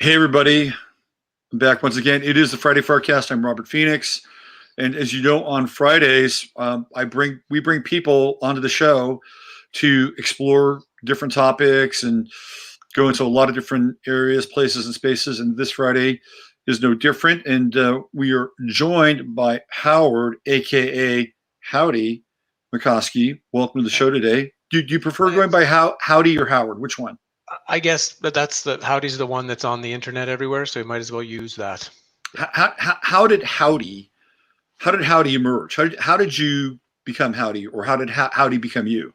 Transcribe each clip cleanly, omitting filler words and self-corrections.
Hey, everybody. I'm back once again. It is the Friday FARcast. I'm Robert Phoenix. And as you know, on Fridays, we bring people onto the show to explore different topics and go into a lot of different areas, places, and spaces. And this Friday is no different. And we are joined by Howard, a.k.a. Howdie Mickoski. Welcome to the show today. Do you prefer going by Howdie or Howard? Which one? I guess that's Howdie's the one that's on the internet everywhere, so we might as well use that. How did Howdie emerge? How did you become Howdie, or how did Howdie become you?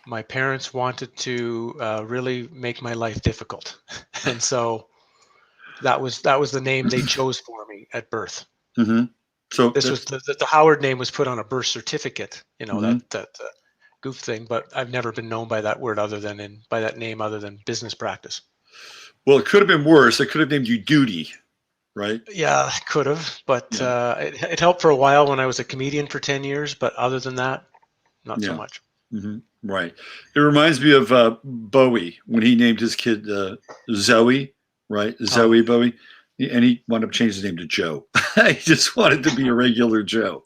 My parents wanted to really make my life difficult, and so that was the name they chose for me at birth. Mm-hmm. So this was the Howard name was put on a birth certificate. You know, mm-hmm. that goof thing, but I've never been known by that word by that name other than business practice. Well, it could have been worse. They could have named you Duty, right? Yeah, could have, but it helped for a while when I was a comedian for 10 years, but other than that, not so much. Mm-hmm. Right. It reminds me of Bowie when he named his kid Zoe, right? Zoe Bowie. And he wound up changing his name to Joe. He just wanted to be a regular Joe.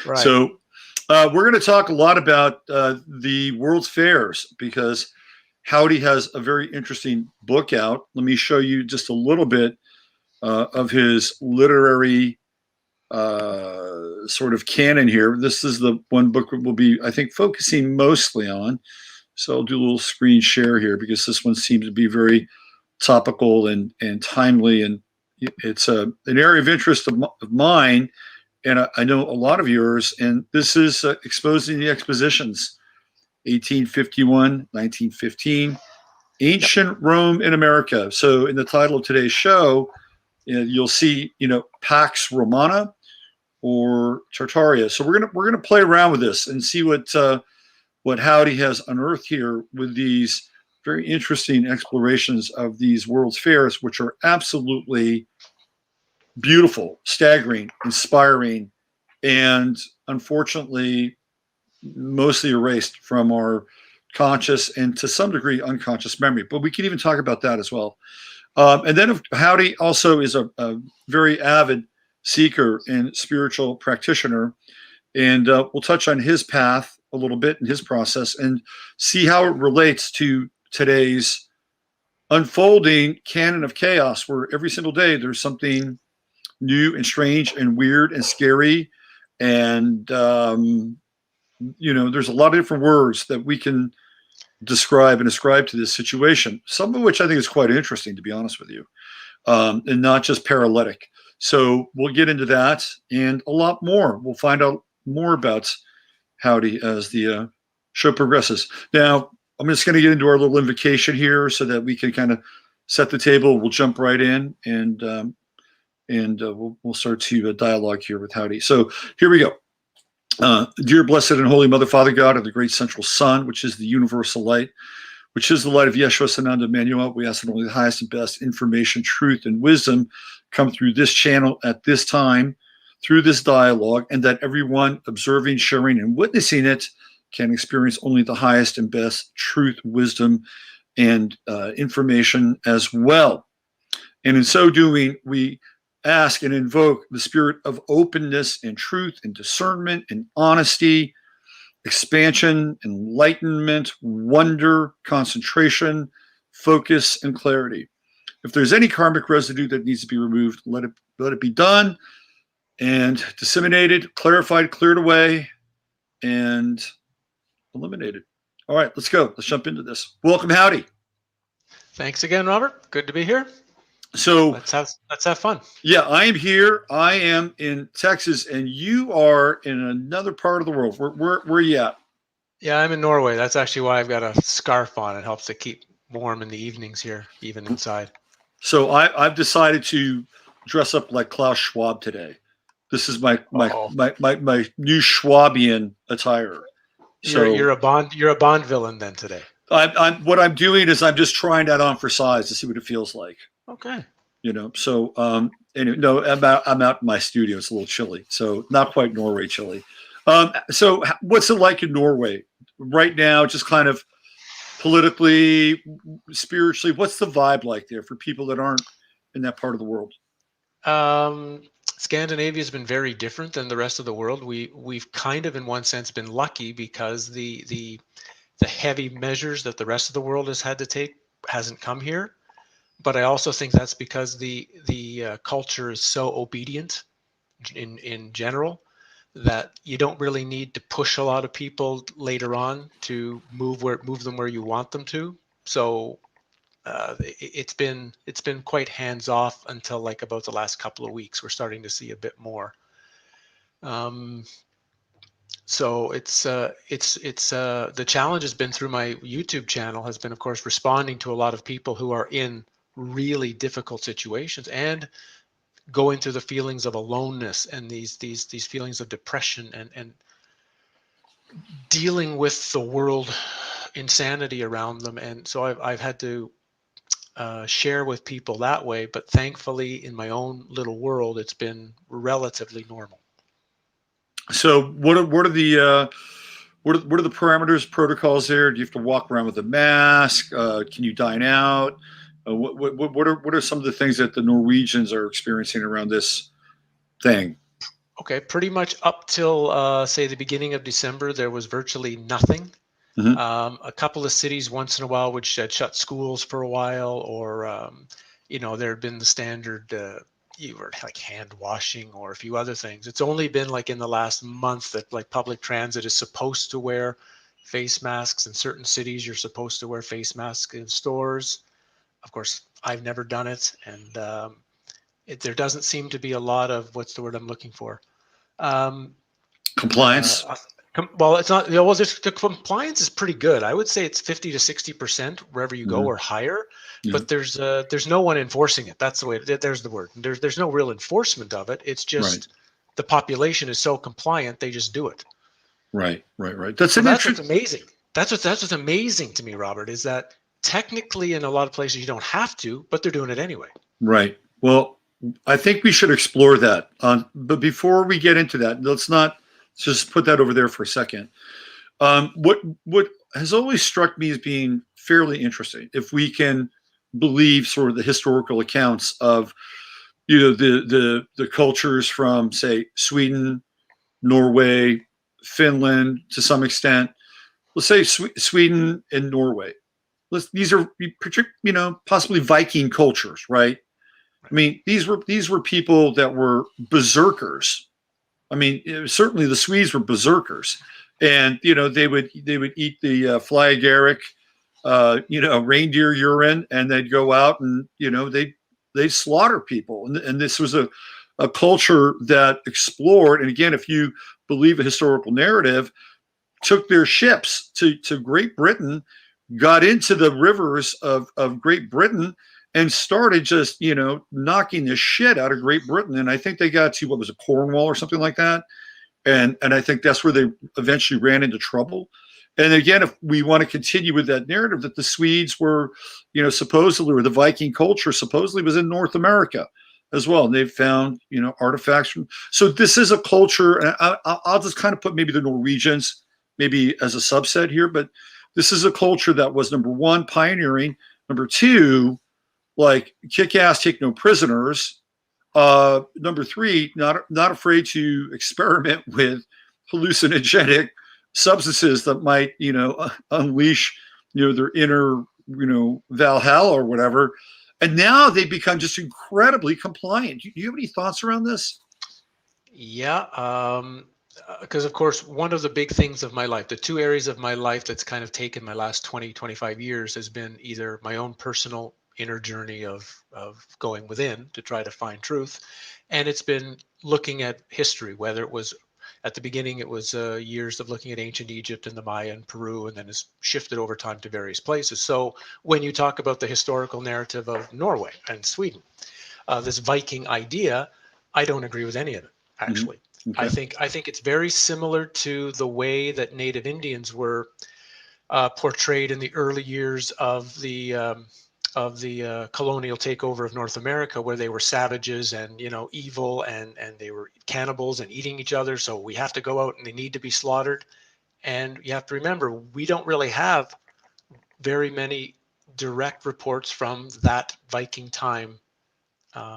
Right. So we're going to talk a lot about the World's Fairs because Howdie has a very interesting book out. Let me show you just a little bit of his literary sort of canon here. This is the one book we'll be, I think, focusing mostly on. So I'll do a little screen share here because this one seems to be very topical and timely. And it's an area of interest of mine. And I know a lot of yours, and this is Exposing the Expositions, 1851, 1915, Ancient Rome in America. So in the title of today's show, you'll see, Pax Romana or Tartaria. So we're gonna play around with this and see what Howdie has unearthed here with these very interesting explorations of these World's Fairs, which are absolutely beautiful, staggering, inspiring, and unfortunately mostly erased from our conscious and to some degree unconscious memory. But we can even talk about that as well. And then Howdie also is a very avid seeker and spiritual practitioner. And we'll touch on his path a little bit and his process and see how it relates to today's unfolding canon of chaos, where every single day there's something new and strange and weird and scary. And, there's a lot of different words that we can describe and ascribe to this situation, some of which I think is quite interesting, to be honest with you, and not just paralytic. So we'll get into that and a lot more. We'll find out more about Howdie as the show progresses. Now, I'm just going to get into our little invocation here so that we can kind of set the table. We'll jump right in and we'll start to dialogue here with Howdie. So here we go. Dear blessed and holy Mother, Father God of the great central sun, which is the universal light, which is the light of Yeshua Sananda Emmanuel, we ask that only the highest and best information, truth, and wisdom come through this channel at this time, through this dialogue, and that everyone observing, sharing, and witnessing it can experience only the highest and best truth, wisdom, and information as well. And in so doing, we ask and invoke the spirit of openness and truth and discernment and honesty, expansion, enlightenment, wonder, concentration, focus, and clarity. If there's any karmic residue that needs to be removed, let it be done and disseminated, clarified, cleared away, and eliminated. All right, let's go. Let's jump into this. Welcome, Howdie. Thanks again, Robert. Good to be here. So let's have fun. Yeah, I am here. I am in Texas, and you are in another part of the world. Where are you at? Yeah, I'm in Norway. That's actually why I've got a scarf on. It helps to keep warm in the evenings here, even inside. So I've decided to dress up like Klaus Schwab today. This is my new Schwabian attire. So you're a Bond villain then today. What I'm doing is I'm just trying that on for size to see what it feels like. Okay. So anyway, no, I'm out in my studio. It's a little chilly, so not quite Norway chilly. So what's it like in Norway right now? Just kind of politically, spiritually? What's the vibe like there for people that aren't in that part of the world? Scandinavia has been very different than the rest of the world. We've kind of, in one sense, been lucky because the heavy measures that the rest of the world has had to take hasn't come here. But I also think that's because the culture is so obedient in general that you don't really need to push a lot of people later on to move them where you want them to. So it's been quite hands off until like about the last couple of weeks. We're starting to see a bit more. So it's the challenge has been through my YouTube channel has been, of course, responding to a lot of people who are in really difficult situations and going through the feelings of aloneness and these feelings of depression and dealing with the world insanity around them. And so I've had to share with people that way, but thankfully in my own little world, it's been relatively normal. So what are the what are the parameters, protocols there? Do you have to walk around with a mask? Can you dine out? What are some of the things that the Norwegians are experiencing around this thing? Okay, pretty much up till say the beginning of December, there was virtually nothing. Mm-hmm. A couple of cities once in a while would shut schools for a while, or there had been the standard you were like hand washing or a few other things. It's only been like in the last month that like public transit is supposed to wear face masks. In certain cities, you're supposed to wear face masks in stores. Of course, I've never done it, and there doesn't seem to be a lot of what's the word I'm looking for. Compliance. Well, it's not. Well, the compliance is pretty good. I would say it's 50 to 60% wherever you go, Mm-hmm. or higher. Yeah. But there's no one enforcing it. That's the way. There's the word. There's no real enforcement of it. It's just the population is so compliant, they just do it. Right. That's what's amazing. That's what's amazing to me, Robert, is that technically in a lot of places you don't have to, but they're doing it anyway. Right. Well, I think we should explore that. But before we get into that, let's just put that over there for a second. What has always struck me as being fairly interesting, if we can believe sort of the historical accounts of, the cultures from, say, Sweden, Norway, Finland, to some extent. Let's say Sweden and Norway. These are, possibly Viking cultures, right? I mean, these were people that were berserkers. I mean, certainly the Swedes were berserkers, and they would eat the fly agaric, reindeer urine, and they'd go out and they slaughter people, and this was a culture that explored. And again, if you believe a historical narrative, took their ships to Great Britain, got into the rivers of Great Britain, and started just, knocking the shit out of Great Britain. And I think they got to, what was it, Cornwall or something like that. And I think that's where they eventually ran into trouble. And again, if we want to continue with that narrative that the Swedes were, supposedly, or the Viking culture supposedly was in North America as well. And they've found, artifacts from. So this is a culture, and I'll just kind of put maybe the Norwegians maybe as a subset here, but this is a culture that was, number one, pioneering. Number two, like, kick ass, take no prisoners. Number three, not afraid to experiment with hallucinogenic substances that might, unleash, their inner, Valhalla or whatever. And now they become just incredibly compliant. Do you have any thoughts around this? Yeah. Because of course, one of the big things of my life, the two areas of my life that's kind of taken my last 20, 25 years has been either my own personal inner journey of going within to try to find truth. And it's been looking at history, whether it was at the beginning, it was years of looking at ancient Egypt and the Maya and Peru, and then has shifted over time to various places. So when you talk about the historical narrative of Norway and Sweden, this Viking idea, I don't agree with any of it, actually. Mm-hmm. Okay. I think it's very similar to the way that Native Indians were portrayed in the early years of the colonial takeover of North America, where they were savages and evil and they were cannibals and eating each other. So we have to go out and they need to be slaughtered. And you have to remember, we don't really have very many direct reports from that Viking time.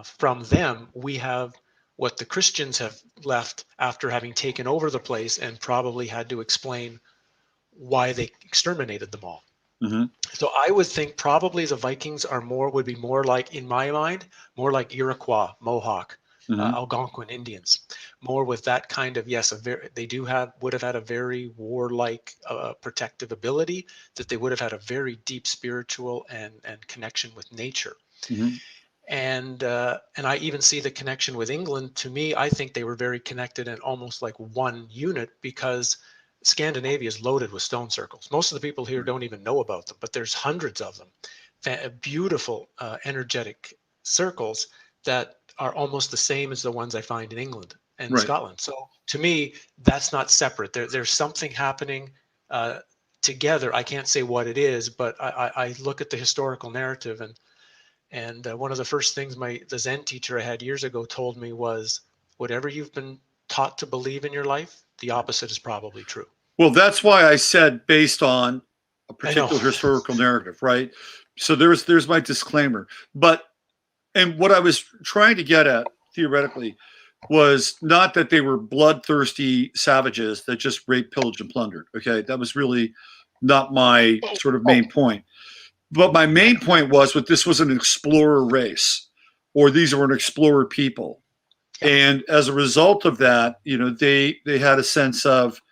From them, we have what the Christians have left after having taken over the place and probably had to explain why they exterminated them all. Mm-hmm. So I would think probably the Vikings would be more like, in my mind, more like Iroquois, Mohawk, Mm-hmm. Algonquin Indians, more with that kind of, yes, they would have had a very warlike, protective ability, that they would have had a very deep spiritual and connection with nature. Mm-hmm. And I even see the connection with England. To me, I think they were very connected and almost like one unit, because Scandinavia is loaded with stone circles. Most of the people here don't even know about them, but there's hundreds of them. Beautiful, energetic circles that are almost the same as the ones I find in England and Right. Scotland. So to me, that's not separate. There's something happening together. I can't say what it is, but I look at the historical narrative, and one of the first things the Zen teacher I had years ago told me was, whatever you've been taught to believe in your life, the opposite is probably true. Well, that's why I said based on a I know. particular historical narrative, right? So there's my disclaimer. And what I was trying to get at theoretically was not that they were bloodthirsty savages that just raped, pillaged, and plundered. Okay, that was really not my sort of main point. But my main point was that this was an explorer race, or these were an explorer people. Yeah. And as a result of that, they had a sense of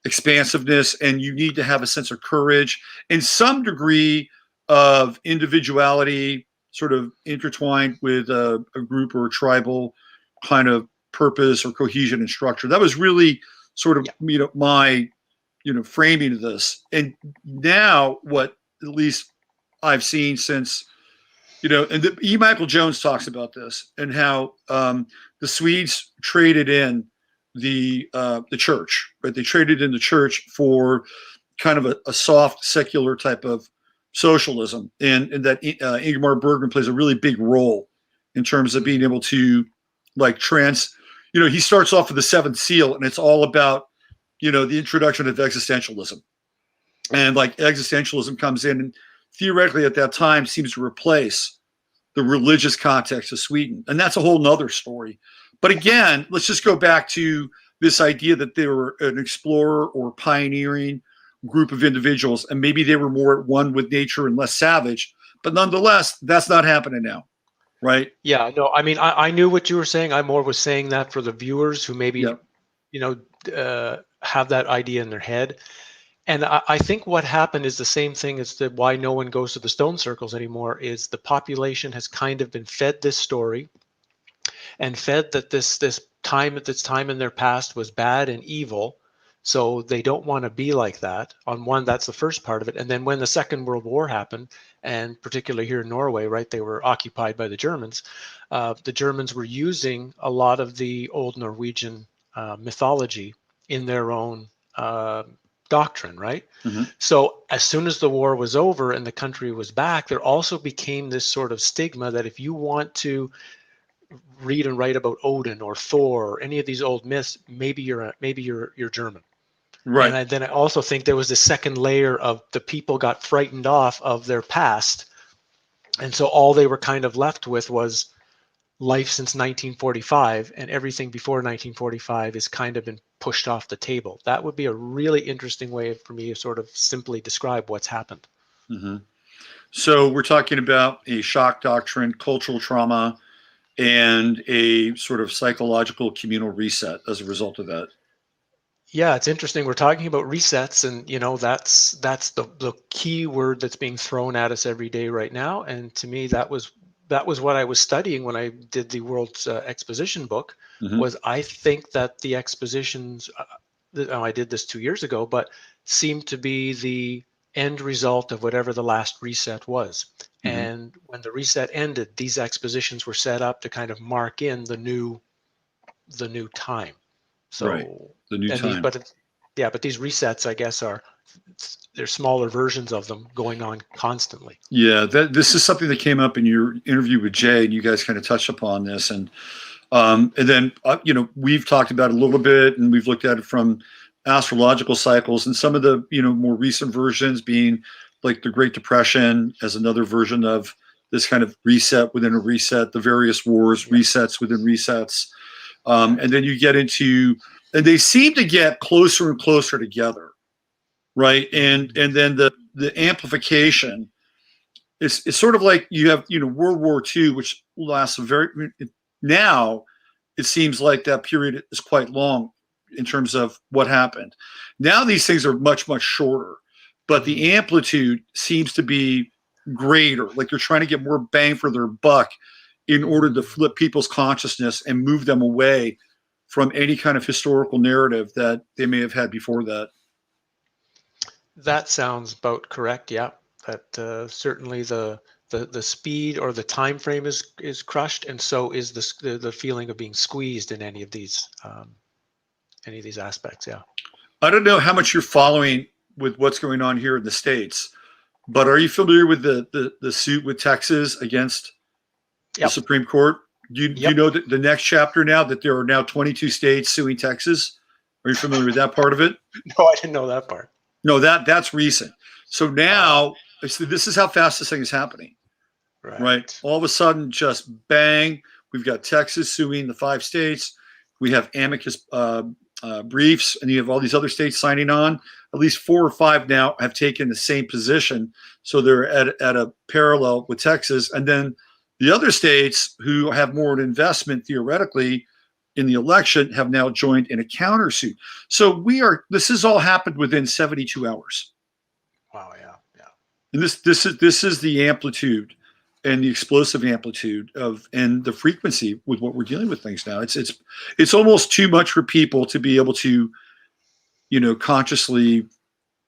expansiveness, and you need to have a sense of courage and some degree of individuality, sort of intertwined with a group or a tribal kind of purpose or cohesion and structure. That was really sort of my framing of this. And now what at least I've seen since and E. Michael Jones talks about this, and how the Swedes traded in the church, right? They traded in the church for kind of a soft secular type of socialism, and that Ingmar Bergman plays a really big role in terms of being able to he starts off with the seventh seal, and it's all about the introduction of existentialism, and existentialism comes in and theoretically at that time seems to replace the religious context of Sweden. And that's a whole nother story. But again, let's just go back to this idea that they were an explorer or pioneering group of individuals, and maybe they were more at one with nature and less savage. But nonetheless, that's not happening now, right? Yeah, no, I mean, I knew what you were saying. I more was saying that for the viewers who maybe, have that idea in their head. And I think what happened is the same thing as why no one goes to the stone circles anymore, is the population has kind of been fed this story, and fed that this time in their past was bad and evil. So they don't want to be like that. That's the first part of it. And then when the Second World War happened, and particularly here in Norway, right, they were occupied by the Germans. The Germans were using a lot of the old Norwegian mythology in their own doctrine, right? Mm-hmm. So as soon as the war was over and the country was back, there also became this sort of stigma that if you want to read and write about Odin or Thor or any of these old myths, maybe you're German. Right. And then I also think there was the second layer of the people got frightened off of their past, and so all they were kind of left with was life since 1945, and everything before 1945 is kind of been pushed off the table. That would be a really interesting way for me to sort of simply describe what's happened. Mm-hmm. So we're talking about a shock doctrine, cultural trauma, and a sort of psychological communal reset as a result of that. Yeah, it's interesting. We're talking about resets, and that's the key word that's being thrown at us every day right now. And to me, that was what I was studying when I did the World's Exposition book. Mm-hmm. Was I think that the expositions, I did this 2 years ago, but seemed to be the end result of whatever the last reset was. Mm-hmm. And when the reset ended, these expositions were set up to kind of mark in the new time. So right. The new time. But these resets, I guess, there's smaller versions of them going on constantly. Yeah, this is something that came up in your interview with Jay, and you guys kind of touched upon this, and then we've talked about it a little bit, and we've looked at it from astrological cycles, and some of the more recent versions being like the Great Depression as another version of this kind of reset within a reset, the various wars, resets within resets. And then you get into, and they seem to get closer and closer together, right? And then the amplification it's sort of like you have, World War II, which lasts now it seems like that period is quite long in terms of what happened. Now these things are much, much shorter, but the amplitude seems to be greater. Like they're trying to get more bang for their buck in order to flip people's consciousness and move them away from any kind of historical narrative that they may have had before that. That sounds about correct. Yeah, that certainly the speed or the time frame is crushed, and so is the feeling of being squeezed in any of these aspects. Yeah. I don't know how much you're following with what's going on here in the States, but are you familiar with the suit with Texas against the Supreme Court? Do you know the next chapter now, that there are now 22 states suing Texas? Are you familiar with that part of it? No, I didn't know that part. No, that's recent. So now this is how fast this thing is happening. Right. All of a sudden, just bang, we've got Texas suing the 5 states. We have amicus briefs, and you have all these other states signing on. At least 4 or 5 now have taken the same position. So they're at a parallel with Texas. And then the other states who have more investment theoretically in the election have now joined in a countersuit. So this has all happened within 72 hours. Wow. Yeah. And this is the amplitude and the explosive amplitude and the frequency with what we're dealing with things now. It's almost too much for people to be able to, consciously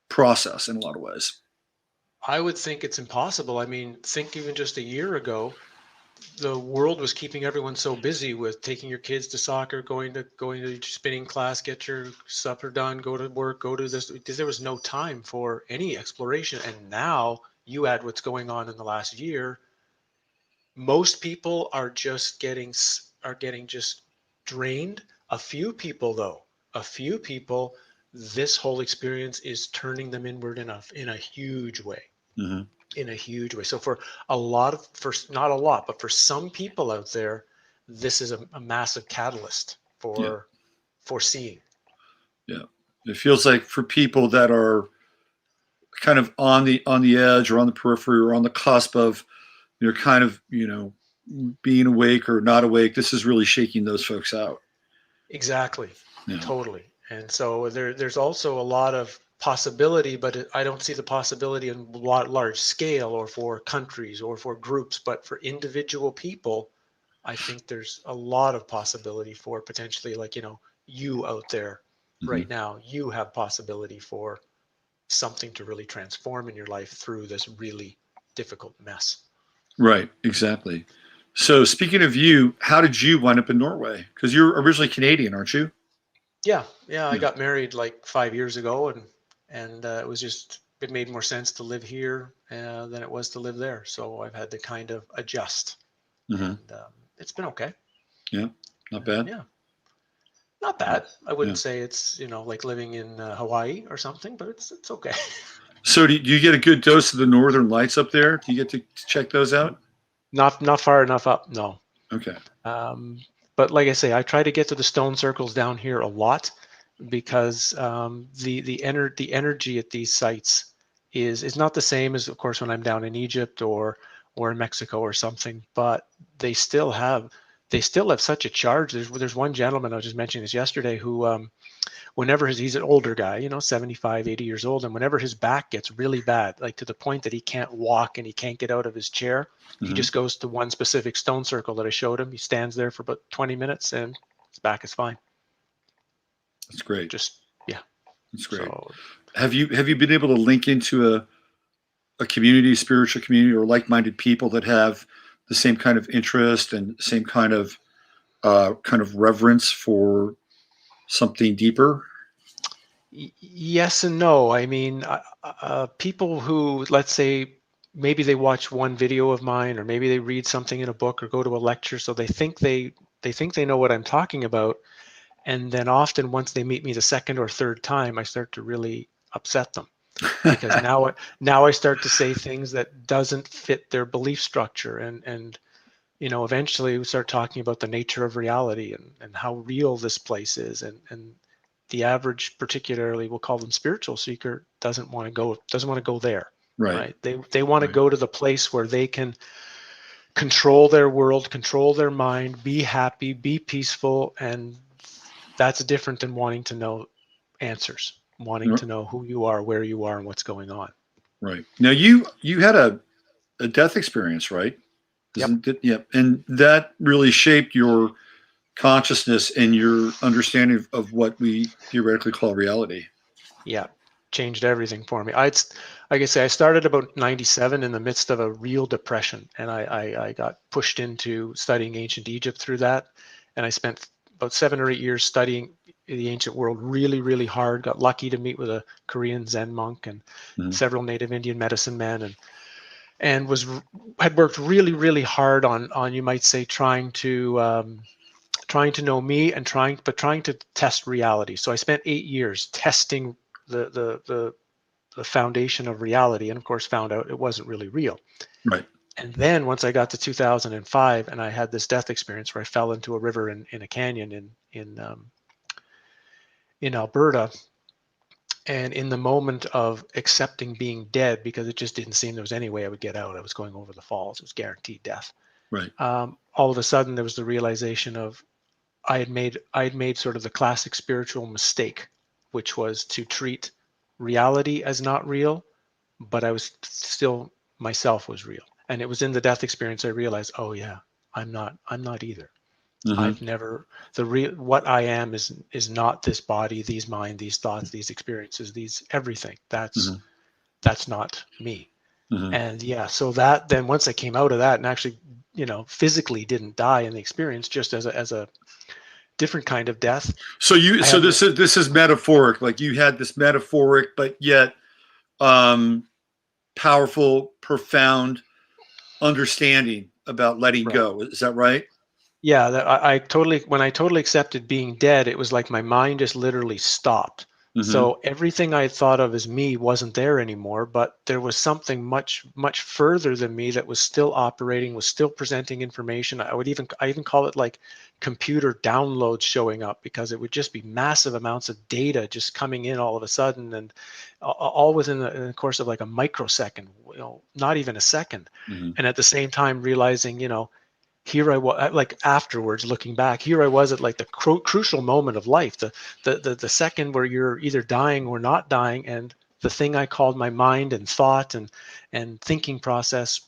process in a lot of ways. I would think it's impossible. I mean, think even just a year ago, the world was keeping everyone so busy with taking your kids to soccer, going to spinning class, get your supper done, go to work, go to this. There was no time for any exploration. And now you add what's going on in the last year. Most people are just getting just drained. A few people, this whole experience is turning them inward in a huge way. Mm-hmm. In a huge way. So for not a lot, but for some people out there, this is a massive catalyst for seeing. Yeah. It feels like for people that are kind of on the edge or on the periphery or on the cusp of, kind of, being awake or not awake, this is really shaking those folks out. Exactly. Yeah. Totally. And so there's also a lot of possibility, but I don't see the possibility in large scale or for countries or for groups, but for individual people, I think there's a lot of possibility for potentially, like, you out there right now, you have possibility for something to really transform in your life through this really difficult mess. Right. Exactly. So speaking of you, how did you wind up in Norway? Because you're originally Canadian, aren't you? Yeah. I got married like 5 years ago, and it made more sense to live here than it was to live there. So I've had to kind of adjust. And it's been okay. Yeah, not bad. Yeah, not bad. I wouldn't say it's like living in Hawaii or something, but it's okay. So do you get a good dose of the Northern Lights up there? Do you get to check those out? Not far enough up, no. Okay. But like I say, I try to get to the stone circles down here a lot, because the energy at these sites is not the same as, of course, when I'm down in Egypt or in Mexico or something, but they still have such a charge. There's one gentleman, I was just mentioning this yesterday, who whenever he's an older guy, 75, 80 years old, and whenever his back gets really bad, like to the point that he can't walk and he can't get out of his chair, he just goes to one specific stone circle that I showed him. He stands there for about 20 minutes and his back is fine. That's great. That's great. So, have you been able to link into a community, spiritual community, or like-minded people that have the same kind of interest and same kind of reverence for something deeper? Yes and no. I mean, people who, let's say, maybe they watch one video of mine, or maybe they read something in a book or go to a lecture, so they think they know what I'm talking about. And then often once they meet me the second or third time, I start to really upset them. because now I start to say things that doesn't fit their belief structure, and eventually we start talking about the nature of reality and how real this place is, and the average, particularly we'll call them spiritual seeker, doesn't want to go there. Right. They want to go to the place where they can control their world, control their mind, be happy, be peaceful, and that's different than wanting to know answers, wanting to know who you are, where you are, and what's going on. Right. Now you had a death experience, right? Yep. Yep. And that really shaped your consciousness and your understanding of what we theoretically call reality. Yeah. Changed everything for me. Like I say, I started about 97 in the midst of a real depression, and I got pushed into studying ancient Egypt through that. And I spent about 7 or 8 years studying the ancient world really, really hard. Got lucky to meet with a Korean Zen monk and several Native Indian medicine men, and had worked really, really hard on you might say trying to know me and trying to test reality. So I spent 8 years testing the foundation of reality, and of course found out it wasn't really real. Right. And then once I got to 2005 and I had this death experience where I fell into a river in a canyon in Alberta, and in the moment of accepting being dead, because it just didn't seem there was any way I would get out, I was going over the falls, it was guaranteed death. Right. All of a sudden there was the realization of I had made sort of the classic spiritual mistake, which was to treat reality as not real, but I was still, myself was real. And it was in the death experience I realized, oh yeah, I'm not either. I've never, what I am is not this body, these mind, these thoughts, these experiences, these everything. That's not me. And yeah, so that then once I came out of that and actually, physically didn't die in the experience, just as a different kind of death. So this is metaphoric. Like you had this metaphoric, but yet powerful, profound understanding about letting go. Is that right? Yeah, that I totally, when I totally accepted being dead, it was like my mind just literally stopped. So everything I thought of as me wasn't there anymore, but there was something much, much further than me that was still operating, was still presenting information. I even call it like computer downloads showing up, because it would just be massive amounts of data just coming in all of a sudden, and all within the course of like a microsecond, not even a second. And at the same time realizing, here I was, like afterwards looking back, here I was at like the crucial moment of life, the second where you're either dying or not dying, and the thing I called my mind and thought and thinking process,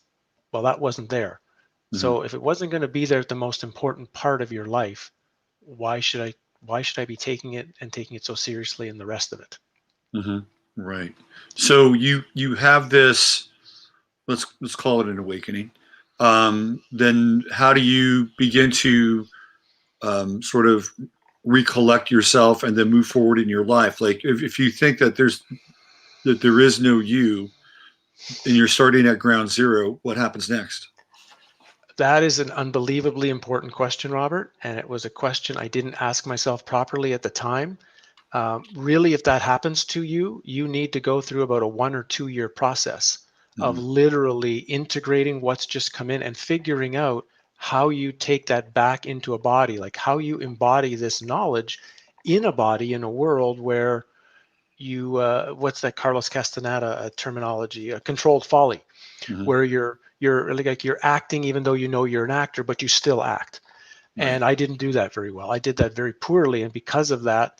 well, that wasn't there. So if it wasn't going to be there at the most important part of your life, why should I be taking it so seriously in the rest of it? Right. So you have this, let's call it an awakening. Then how do you begin to sort of recollect yourself and then move forward in your life? Like if you think that there is no you and you're starting at ground zero, what happens next? That is an unbelievably important question, Robert. And it was a question I didn't ask myself properly at the time. Really, if that happens to you, you need to go through about a 1 or 2 year process of literally integrating what's just come in and figuring out how you take that back into a body, like how you embody this knowledge in a body, in a world where you, what's that Carlos Castaneda terminology, a controlled folly, where you're like you're acting even though you know you're an actor, but you still act. And I didn't do that very well. I did that very poorly, and because of that,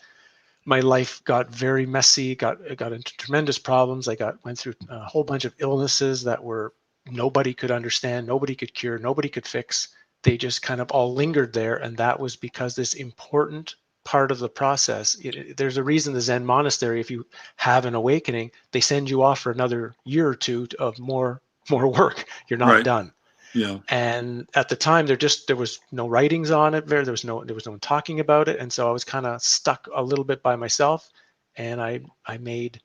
my life got very messy, got into tremendous problems. Went through a whole bunch of illnesses that were nobody could understand, nobody could cure, nobody could fix. They just kind of all lingered there, and that was because this important part of the process. There's a reason the Zen monastery, if you have an awakening, they send you off for another year or two of more work. You're not done. Yeah. And at the time, there was no writings on it. There was no one talking about it, and so I was kind of stuck a little bit by myself. And I made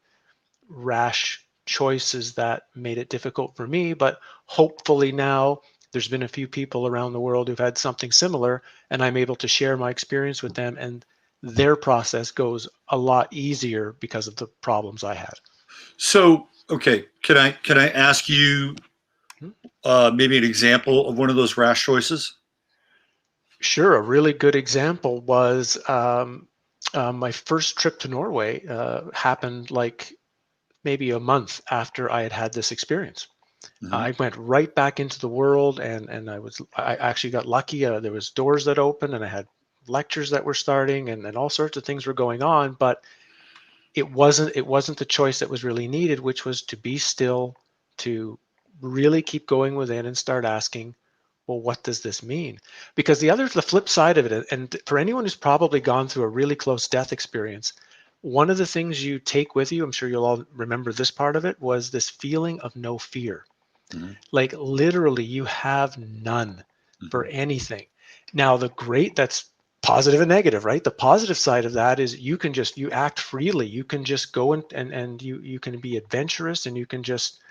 rash choices that made it difficult for me. But hopefully now there's been a few people around the world who've had something similar, and I'm able to share my experience with them, and their process goes a lot easier because of the problems I had. So, okay, can I ask you maybe an example of one of those rash choices? Sure. A really good example was my first trip to Norway happened like maybe a month after I had this experience. Hmm. I went right back into the world, and I actually got lucky. There was doors that opened, and I had lectures that were starting, and all sorts of things were going on. But it wasn't the choice that was really needed, which was to be still, to really keep going within and start asking, well, what does this mean? Because the flip side of it, and for anyone who's probably gone through a really close death experience, one of the things you take with you, I'm sure you'll all remember this part of it, was this feeling of no fear. Hmm. Like literally, you have none for Hmm. anything. Now, that's positive and negative, right? The positive side of that is you act freely. You can just go and you can be adventurous, and you can just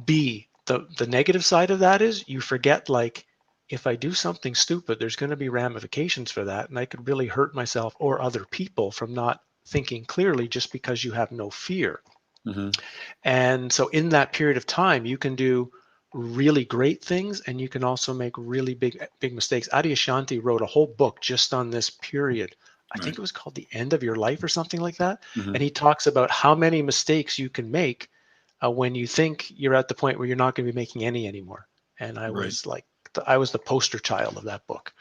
be. The negative side of that is you forget, like, if I do something stupid, there's going to be ramifications for that, and I could really hurt myself or other people from not thinking clearly just because you have no fear. Hmm. And so in that period of time, you can do really great things, and you can also make really big mistakes. Adyashanti wrote a whole book just on this period. I think Right. it was called The End of Your Life or something like that. Hmm. And he talks about how many mistakes you can make when you think you're at the point where you're not going to be making any anymore. And Right. I was the poster child of that book.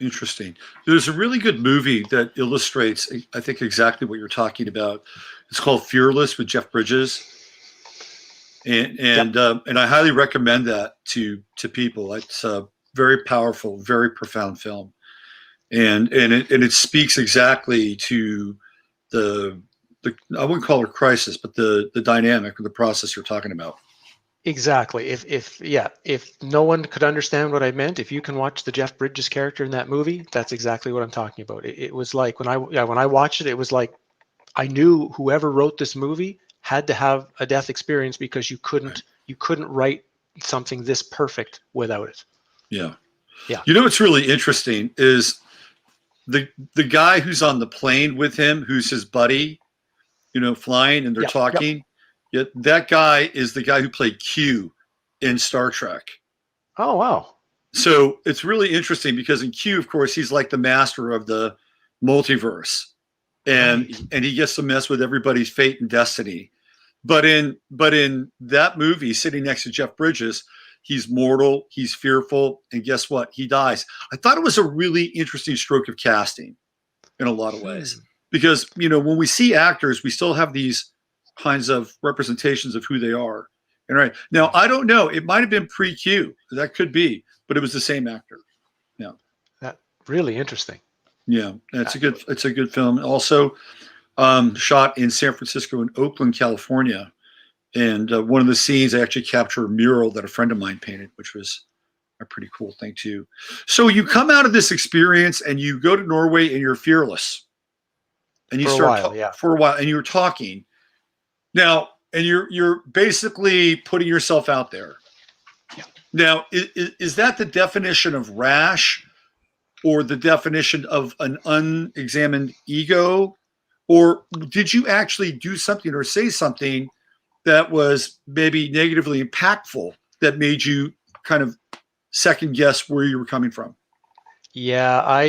Interesting. There's a really good movie that illustrates, I think, exactly what you're talking about. It's called Fearless with Jeff Bridges, and Yep. and I highly recommend that to people. It's a very powerful, very profound film, and it speaks exactly to the the I wouldn't call it a crisis, but the dynamic of the process you're talking about. Exactly. If no one could understand what I meant, if you can watch the Jeff Bridges character in that movie, that's exactly what I'm talking about. It was like when I watched it, it was like I knew whoever wrote this movie had to have a death experience, because Right. you couldn't write something this perfect without it. Yeah. Yeah. You know what's really interesting is the guy who's on the plane with him, who's his buddy, flying and they're Yep. Yep. talking. Yet that guy is the guy who played Q in Star Trek. Oh wow. So it's really interesting because in Q, of course, he's like the master of the multiverse, and Right. and he gets to mess with everybody's fate and destiny. But in that movie, sitting next to Jeff Bridges, he's mortal, he's fearful, and guess what? He dies. I thought it was a really interesting stroke of casting in a lot of ways. Hmm. Because, when we see actors, we still have these kinds of representations of who they are. And right now, Right. I don't know. It might have been pre-Q. That could be, but it was the same actor. Yeah. That really interesting. Yeah. It's Uh, a good, it's a good film. Also, shot in San Francisco and Oakland, California. And one of the scenes, I actually captured a mural that a friend of mine painted, which was a pretty cool thing too. So you come out of this experience and you go to Norway and you're fearless and you for a start while, yeah. for a while and you're talking now and you're basically putting yourself out there. Yeah. Now, is that the definition of rash or the definition of an unexamined ego? Or did you actually do something or say something that was maybe negatively impactful that made you kind of second guess where you were coming from? Yeah,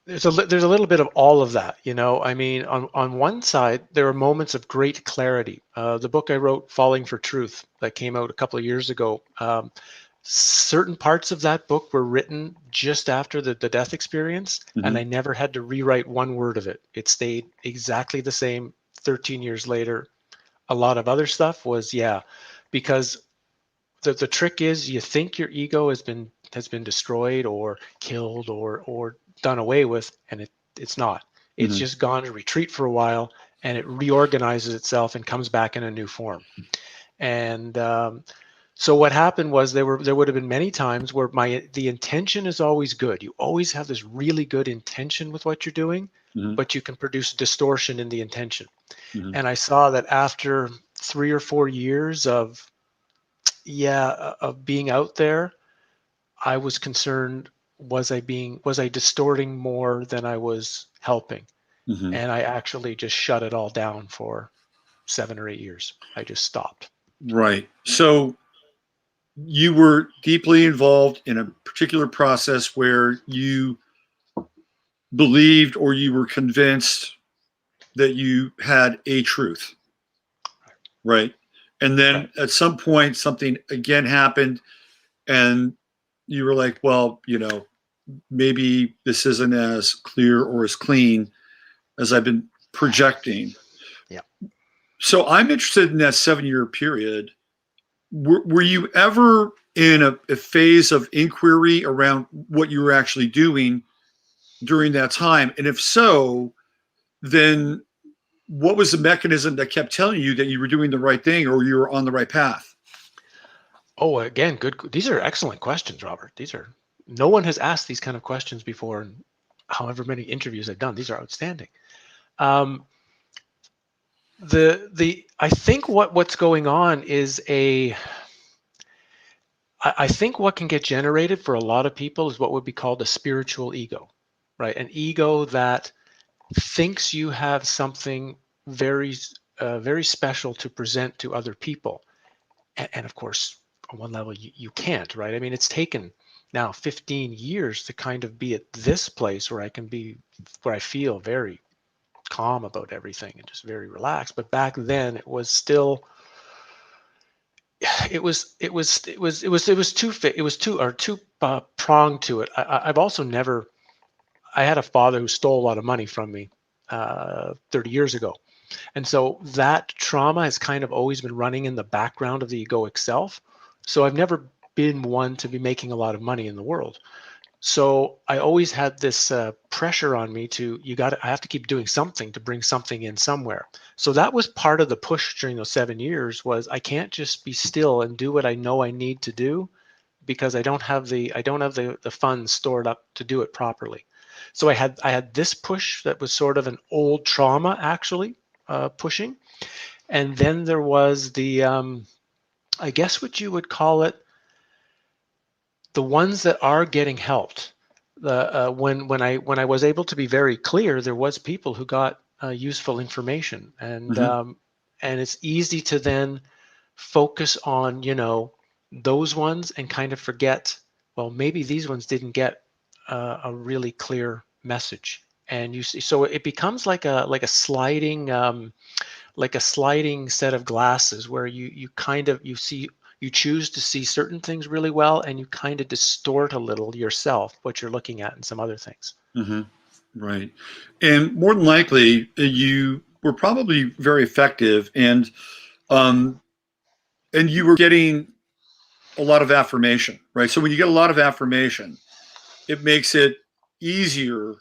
there's a little bit of all of that, you know. I mean, on one side, there are moments of great clarity. The book I wrote, Falling for Truth, that came out a couple of years ago. Certain parts of that book were written just after the death experience, and Mm-hmm. I never had to rewrite one word of it. It stayed exactly the same 13 years later. A lot of other stuff was, yeah, because the trick is you think your ego has been destroyed or killed or done away with, and it's not. It's Mm-hmm. just gone to retreat for a while, and it reorganizes itself and comes back in a new form. And so what happened was there would have been many times where the intention is always good. You always have this really good intention with what you're doing, Mm-hmm. but you can produce distortion in the intention. Mm-hmm. And I saw that after 3 or 4 years of being out there, I was concerned, was I distorting more than I was helping? Mm-hmm. And I actually just shut it all down for 7 or 8 years. I just stopped. Right. So you were deeply involved in a particular process where you believed or you were convinced that you had a truth, right? And then Right. at some point, something again happened, and you were like, well, maybe this isn't as clear or as clean as I've been projecting. Yeah. So I'm interested in that 7-year period. Were you ever in a phase of inquiry around what you were actually doing during that time? And if so, then what was the mechanism that kept telling you that you were doing the right thing or you were on the right path? Oh, again, good. These are excellent questions, Robert. No one has asked these kind of questions before, in however many interviews I've done. These are outstanding. Um, I think what's going on is I think what can get generated for a lot of people is what would be called a spiritual ego, right? An ego that thinks you have something very special to present to other people, and of course, on one level, you can't, right? I mean, it's taken now 15 years to kind of be at this place where where I feel very calm about everything and just very relaxed. But back then, it was still two pronged to it. I've also never. I had a father who stole a lot of money from me 30 years ago, and so that trauma has kind of always been running in the background of the egoic self. So I've never been one to be making a lot of money in the world. So I always had this pressure on me I have to keep doing something to bring something in somewhere. So that was part of the push during those 7 years was I can't just be still and do what I know I need to do because I don't have the funds stored up to do it properly. So I had this push that was sort of an old trauma actually pushing. And then there was I guess what you would call it, the ones that are getting helped. When I was able to be very clear, there was people who got useful information, Mm-hmm. And it's easy to then focus on those ones and kind of forget. Well, maybe these ones didn't get a really clear message, and you see, so it becomes like a sliding like a sliding set of glasses where you kind of you choose to see certain things really well and you kind of distort a little yourself what you're looking at in some other things. Mm-hmm. Right. And more than likely, you were probably very effective, um, and you were getting a lot of affirmation, right? So when you get a lot of affirmation, it makes it easier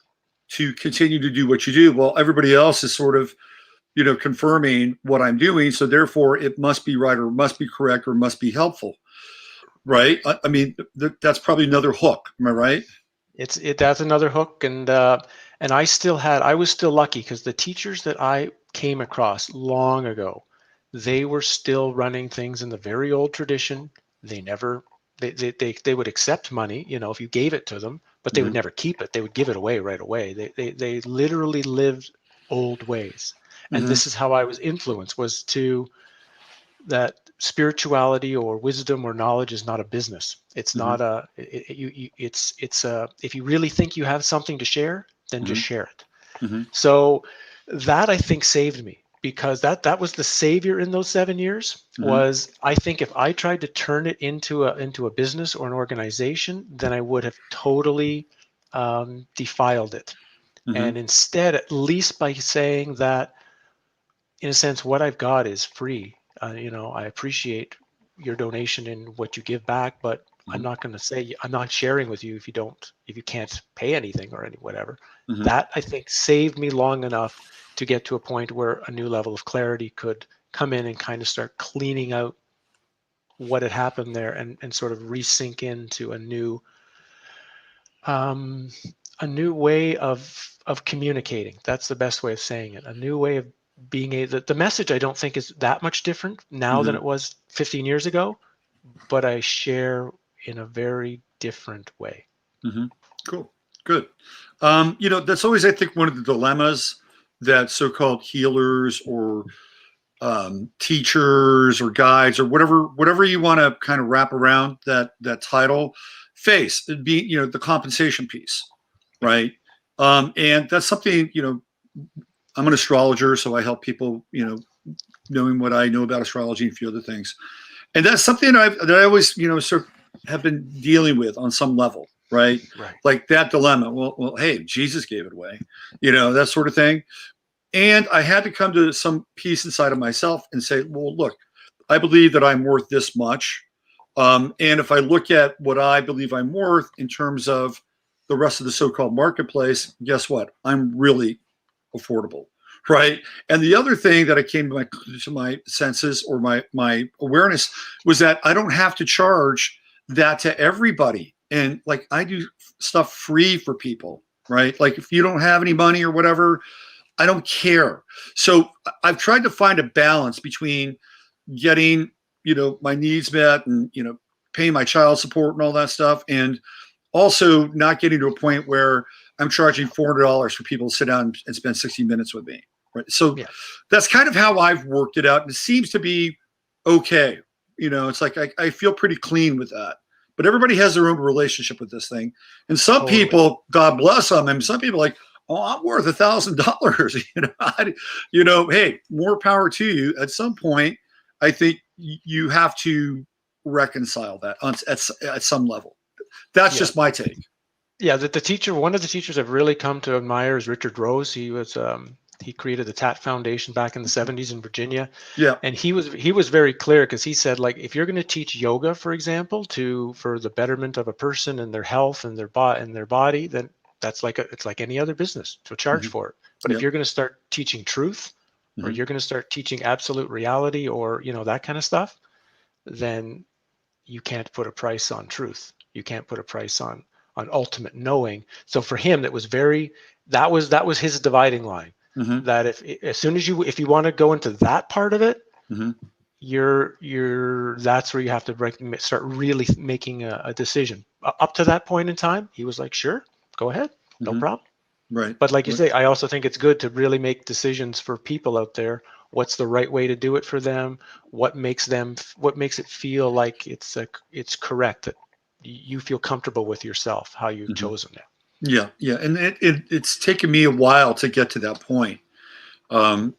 to continue to do what you do. Well, everybody else is sort of, confirming what I'm doing. So therefore, it must be right or must be correct or must be helpful, right? I mean, that's probably another hook. Am I right? That's another hook, and I was still lucky because the teachers that I came across long ago, they were still running things in the very old tradition. They never they would accept money, if you gave it to them, but they would Mm-hmm. never keep it. They would give it away right away. They literally lived old ways. And Mm-hmm. this is how I was influenced, was to that spirituality or wisdom or knowledge is not a business. It's Mm-hmm. not it's if you really think you have something to share, then Mm-hmm. just share it. Mm-hmm. So that I think saved me, because that was the savior in those 7 years. Mm-hmm. Was I think if I tried to turn it into a business or an organization, then I would have totally defiled it. Mm-hmm. And instead, at least by saying that, in a sense, what I've got is free. I appreciate your donation and what you give back, but Mm-hmm. I'm not sharing with you if you can't pay anything or any whatever. Mm-hmm. That I think saved me long enough to get to a point where a new level of clarity could come in and kind of start cleaning out what had happened there, and sort of resync into um, a new way of communicating. That's the best way of saying it. A new way of being the message I don't think is that much different now than Mm-hmm. it was 15 years ago, but I share in a very different way. Mm-hmm. Cool. Good. That's always, I think, one of the dilemmas that so-called healers or teachers or guides or whatever you want to kind of wrap around that title, face it'd be, the compensation piece, right? And that's something, I'm an astrologer, so I help people, knowing what I know about astrology and a few other things. And that's something that I always, sort of have been dealing with on some level, right? Right. Like that dilemma. Well, hey, Jesus gave it away, that sort of thing. And I had to come to some peace inside of myself and say, well, look, I believe that I'm worth this much. And if I look at what I believe I'm worth in terms of the rest of the so-called marketplace, guess what? I'm really affordable, right? And the other thing that I came to my senses or my awareness was that I don't have to charge that to everybody. And like I do stuff free for people, right? Like if you don't have any money or whatever, I don't care. So I've tried to find a balance between getting, my needs met and, paying my child support and all that stuff. And also not getting to a point where I'm charging $400 for people to sit down and spend 60 minutes with me. Right. So that's kind of how I've worked it out. And it seems to be okay. It's like I feel pretty clean with that. But everybody has their own relationship with this thing. And some people, God bless them, and some people like, oh, I'm worth $1,000. Hey, more power to you. At some point, I think you have to reconcile that at some level. That's just my take. Yeah, one of the teachers I've really come to admire is Richard Rose. He was he created the TAT Foundation back in the 70s in Virginia. Yeah, and he was very clear because he said, like, if you're going to teach yoga, for example, for the betterment of a person and their health and their body, then it's like any other business. So charge for it. But if you're going to start teaching truth, or you're going to start teaching absolute reality, or that kind of stuff, then you can't put a price on truth. You can't put a price on ultimate knowing. So for him, that was his dividing line. That if you want to go into that part of it, that's where you have to start really making a decision. Up to that point in time, he was like, sure, go ahead, no problem. Right. But like you say, I also think it's good to really make decisions for people out there. What's the right way to do it for them? What makes it feel like it's correct, that you feel comfortable with yourself, how you've chosen it. Yeah. And it's taken me a while to get to that point. So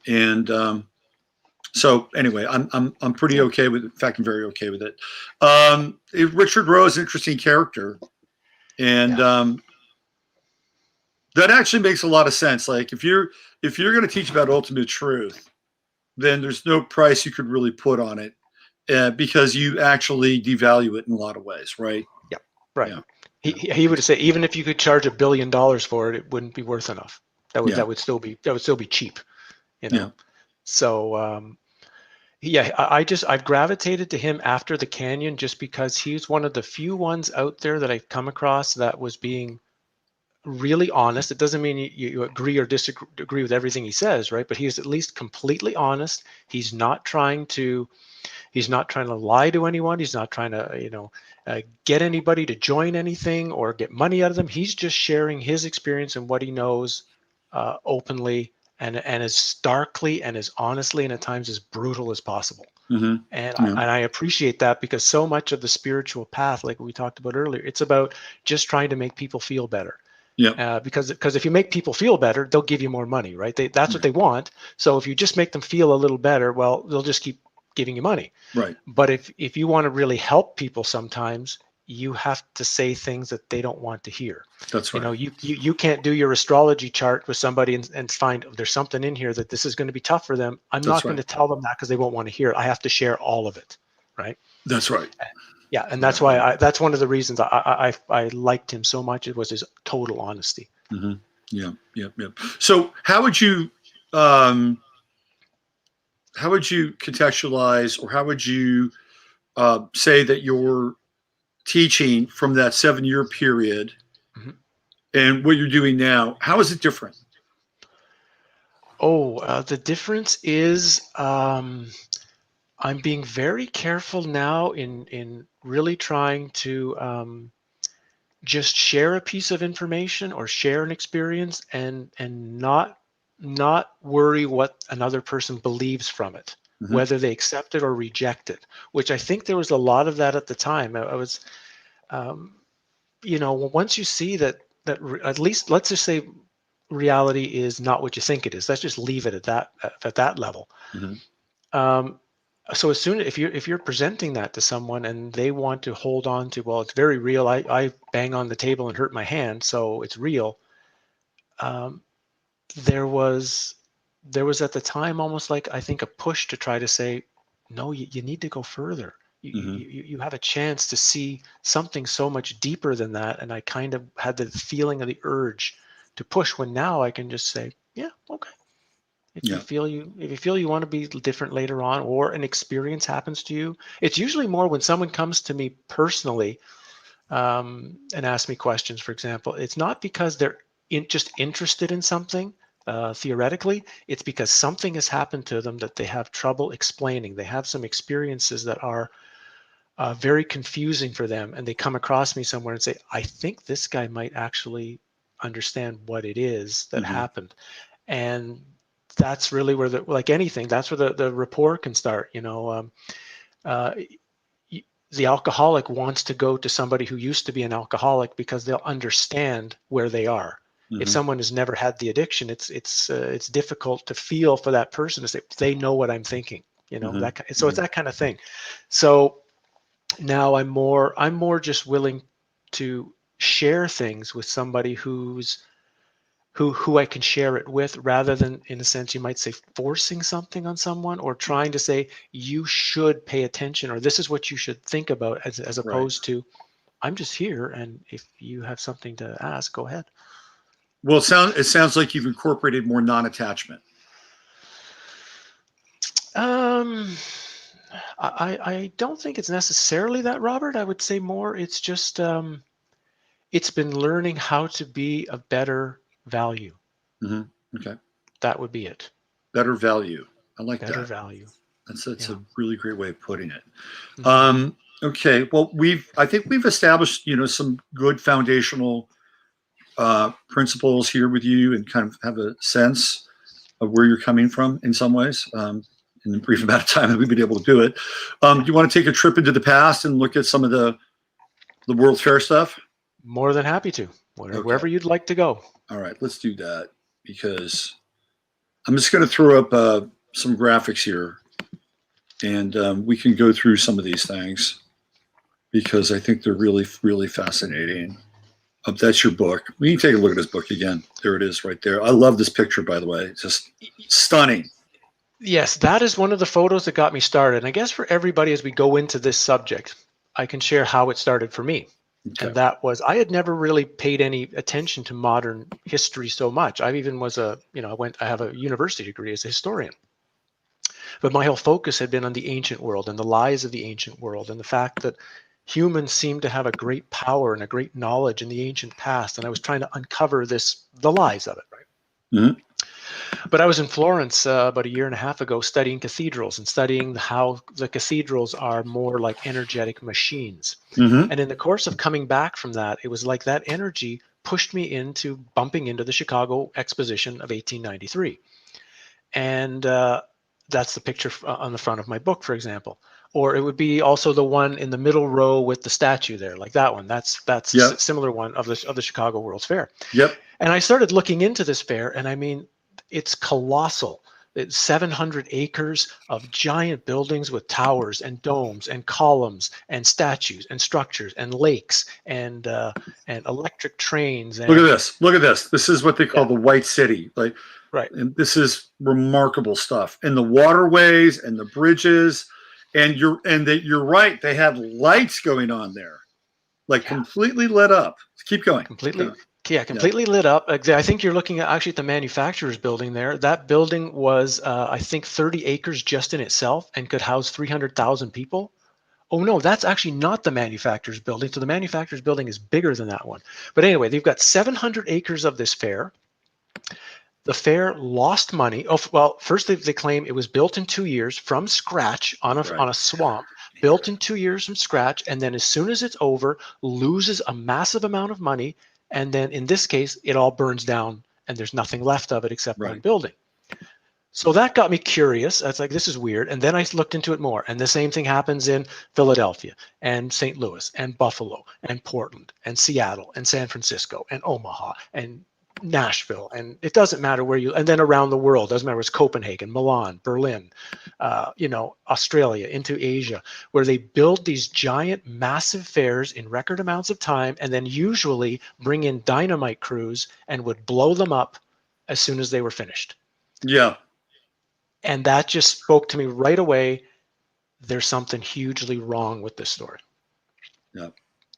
anyway, I'm pretty okay with it. In fact, I'm very okay with it. Richard Rose, interesting character. And that actually makes a lot of sense. Like if you're going to teach about ultimate truth, then there's no price you could really put on it, because you actually devalue it in a lot of ways, right? Yeah, right. Yeah. He would say even if you could charge $1 billion for it, it wouldn't be worth enough. That would still be cheap, Yeah. So I've gravitated to him after the Canyon just because he's one of the few ones out there that I've come across that was being really honest. It doesn't mean you agree or disagree with everything he says, right? But he's at least completely honest. He's not trying to lie to anyone. He's not trying to, get anybody to join anything or get money out of them. He's just sharing his experience and what he knows openly and as starkly and as honestly and at times as brutal as possible. And I appreciate that, because so much of the spiritual path, like we talked about earlier, it's about just trying to make people feel better. Yeah. Because if you make people feel better, they'll give you more money, right? That's what they want. So if you just make them feel a little better, well, they'll just keep giving you money. Right. But if you want to really help people, sometimes you have to say things that they don't want to hear. That's right. You can't do your astrology chart with somebody and find there's something in here that this is going to be tough for them. I'm not going to tell them that because they won't want to hear it. I have to share all of it. Right. That's right. Yeah, and that's why that's one of the reasons I liked him so much. It was his total honesty. Yeah. So how would you contextualize, or how would you say that your teaching from that 7-year period and what you're doing now, how is it different? The difference is I'm being very careful now in really trying to just share a piece of information or share an experience and not worry what another person believes from it. whether they accept it or reject it, which I think there was a lot of that at the time. I was, once you see that at least, let's just say reality is not what you think it is. Let's just leave it at that level. So as soon if you're presenting that to someone and they want to hold on to, well, it's very real. I bang on the table and hurt my hand, so it's real. There was at the time almost like, I think, a push to try to say, no, you need to go further. You have a chance to see something so much deeper than that. And I kind of had the feeling of the urge to push, when now I can just say, yeah, okay. If you feel you want to be different later on, or an experience happens to you, it's usually more when someone comes to me personally and asks me questions, for example. It's not because they're just interested in something theoretically. It's because something has happened to them that they have trouble explaining. They have some experiences that are very confusing for them, and they come across me somewhere and say, I think this guy might actually understand what it is that happened. And that's really where like anything, that's where the rapport can start. The alcoholic wants to go to somebody who used to be an alcoholic because they'll understand where they are. If someone has never had the addiction, it's difficult to feel for that person to say, they know what I'm thinking. So it's that kind of thing. So now I'm more just willing to share things with somebody who I can share it with, rather than, in a sense, you might say, forcing something on someone, or trying to say, you should pay attention, or this is what you should think about, as opposed to, I'm just here, and if you have something to ask, go ahead. Well, it sounds like you've incorporated more non-attachment. I don't think it's necessarily that, Robert. I would say more, it's just, it's been learning how to be a better value. Okay. That would be it. Better value. I like that. Better value. That's a really great way of putting it. Okay. Well, I think we've established, some good foundational principles here with you, and kind of have a sense of where you're coming from in some ways, in the brief amount of time that we've been able to do it. Do you want to take a trip into the past and look at some of the World's Fair stuff? More than happy to. Wherever you'd like to go. All right, let's do that, because I'm just going to throw up some graphics here, and we can go through some of these things, because I think they're really, really fascinating. That's your book. We can take a look at this book again. There it is right there. I love this picture, by the way. It's just stunning. Yes, that is one of the photos that got me started. And I guess for everybody, as we go into this subject, I can share how it started for me. Okay. And that was, I had never really paid any attention to modern history so much. I even was I have a university degree as a historian. But my whole focus had been on the ancient world and the lies of the ancient world, and the fact that humans seem to have a great power and a great knowledge in the ancient past. And I was trying to uncover the lies of it, right? But I was in Florence about a year and a half ago, studying cathedrals and studying how the cathedrals are more like energetic machines. And in the course of coming back from that, it was like that energy pushed me into bumping into the Chicago Exposition of 1893. And that's the picture on the front of my book, for example. Or it would be also the one in the middle row with the statue there, like that one. That's a similar one of the Chicago World's Fair. Yep. And I started looking into this fair, and I mean, it's colossal. It's 700 acres of giant buildings with towers and domes and columns and statues and structures and lakes and electric trains. And, look at this. Look at this. This is what they call the White City. Like, right. And this is remarkable stuff. And the waterways and the bridges, and you're right. They have lights going on there, like completely lit up. Keep going. Completely lit up. I think you're looking at the manufacturer's building there. That building was, I think, 30 acres just in itself, and could house 300,000 people. Oh, no, that's actually not the manufacturer's building. So the manufacturer's building is bigger than that one. But anyway, they've got 700 acres of this fair. The fair lost money. Oh, well, first they claim it was built in 2 years from scratch on a swamp, built in 2 years from scratch. And then as soon as it's over, loses a massive amount of money. And then in this case, it all burns down and there's nothing left of it except one building. So that got me curious. I was like, this is weird. And then I looked into it more. And the same thing happens in Philadelphia and St. Louis and Buffalo and Portland and Seattle and San Francisco and Omaha and Nashville. And it doesn't matter where you, and then around the world, doesn't matter, it's Copenhagen, Milan, Berlin, Australia, into Asia, where they build these giant, massive fairs in record amounts of time, and then usually bring in dynamite crews and would blow them up as soon as they were finished. Yeah. And that just spoke to me right away. There's something hugely wrong with this story. Yeah.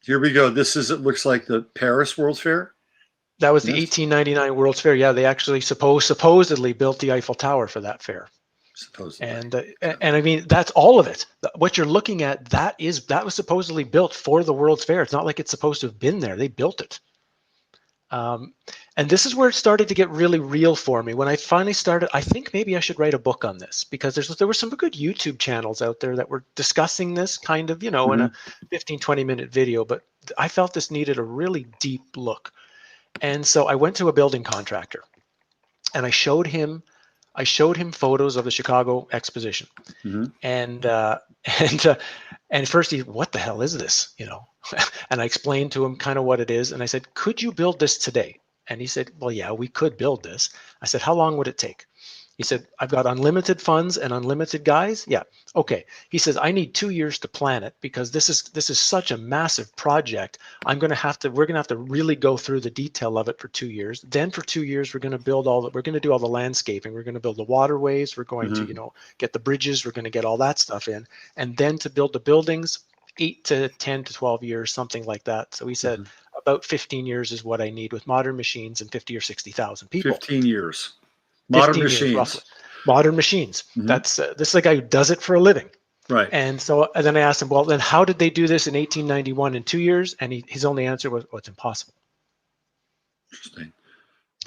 Here we go. This is, it looks like the Paris World's Fair. That was the 1899 World's Fair. Yeah, they actually supposedly built the Eiffel Tower for that fair. Supposedly. And I mean, that's all of it. What you're looking at, that was supposedly built for the World's Fair. It's not like it's supposed to have been there. They built it. And this is where it started to get really real for me. When I finally started, I think maybe I should write a book on this, because there were some good YouTube channels out there that were discussing this kind of, in a 15, 20-minute video, but I felt this needed a really deep look. And so I went to a building contractor and I showed him photos of the Chicago Exposition. And first what the hell is this? And I explained to him kind of what it is. And I said, could you build this today? And he said, well, yeah, we could build this. I said, how long would it take? He said, I've got unlimited funds and unlimited guys. Yeah. Okay. He says, I need 2 years to plan it, because this is such a massive project. We're going to have to really go through the detail of it for 2 years. Then for 2 years, we're going to do all the landscaping. We're going to build the waterways. We're going to, get the bridges. We're going to get all that stuff in. And then to build the buildings, 8 to 10 to 12 years, something like that. So he said, about 15 years is what I need with modern machines and 50 or 60,000 people. 15 years. Modern machines. Roughly. Modern machines. That's this is a guy who does it for a living. Right. And then I asked him, well, then how did they do this in 1891 in 2 years? And his only answer was, well, it's impossible. Interesting.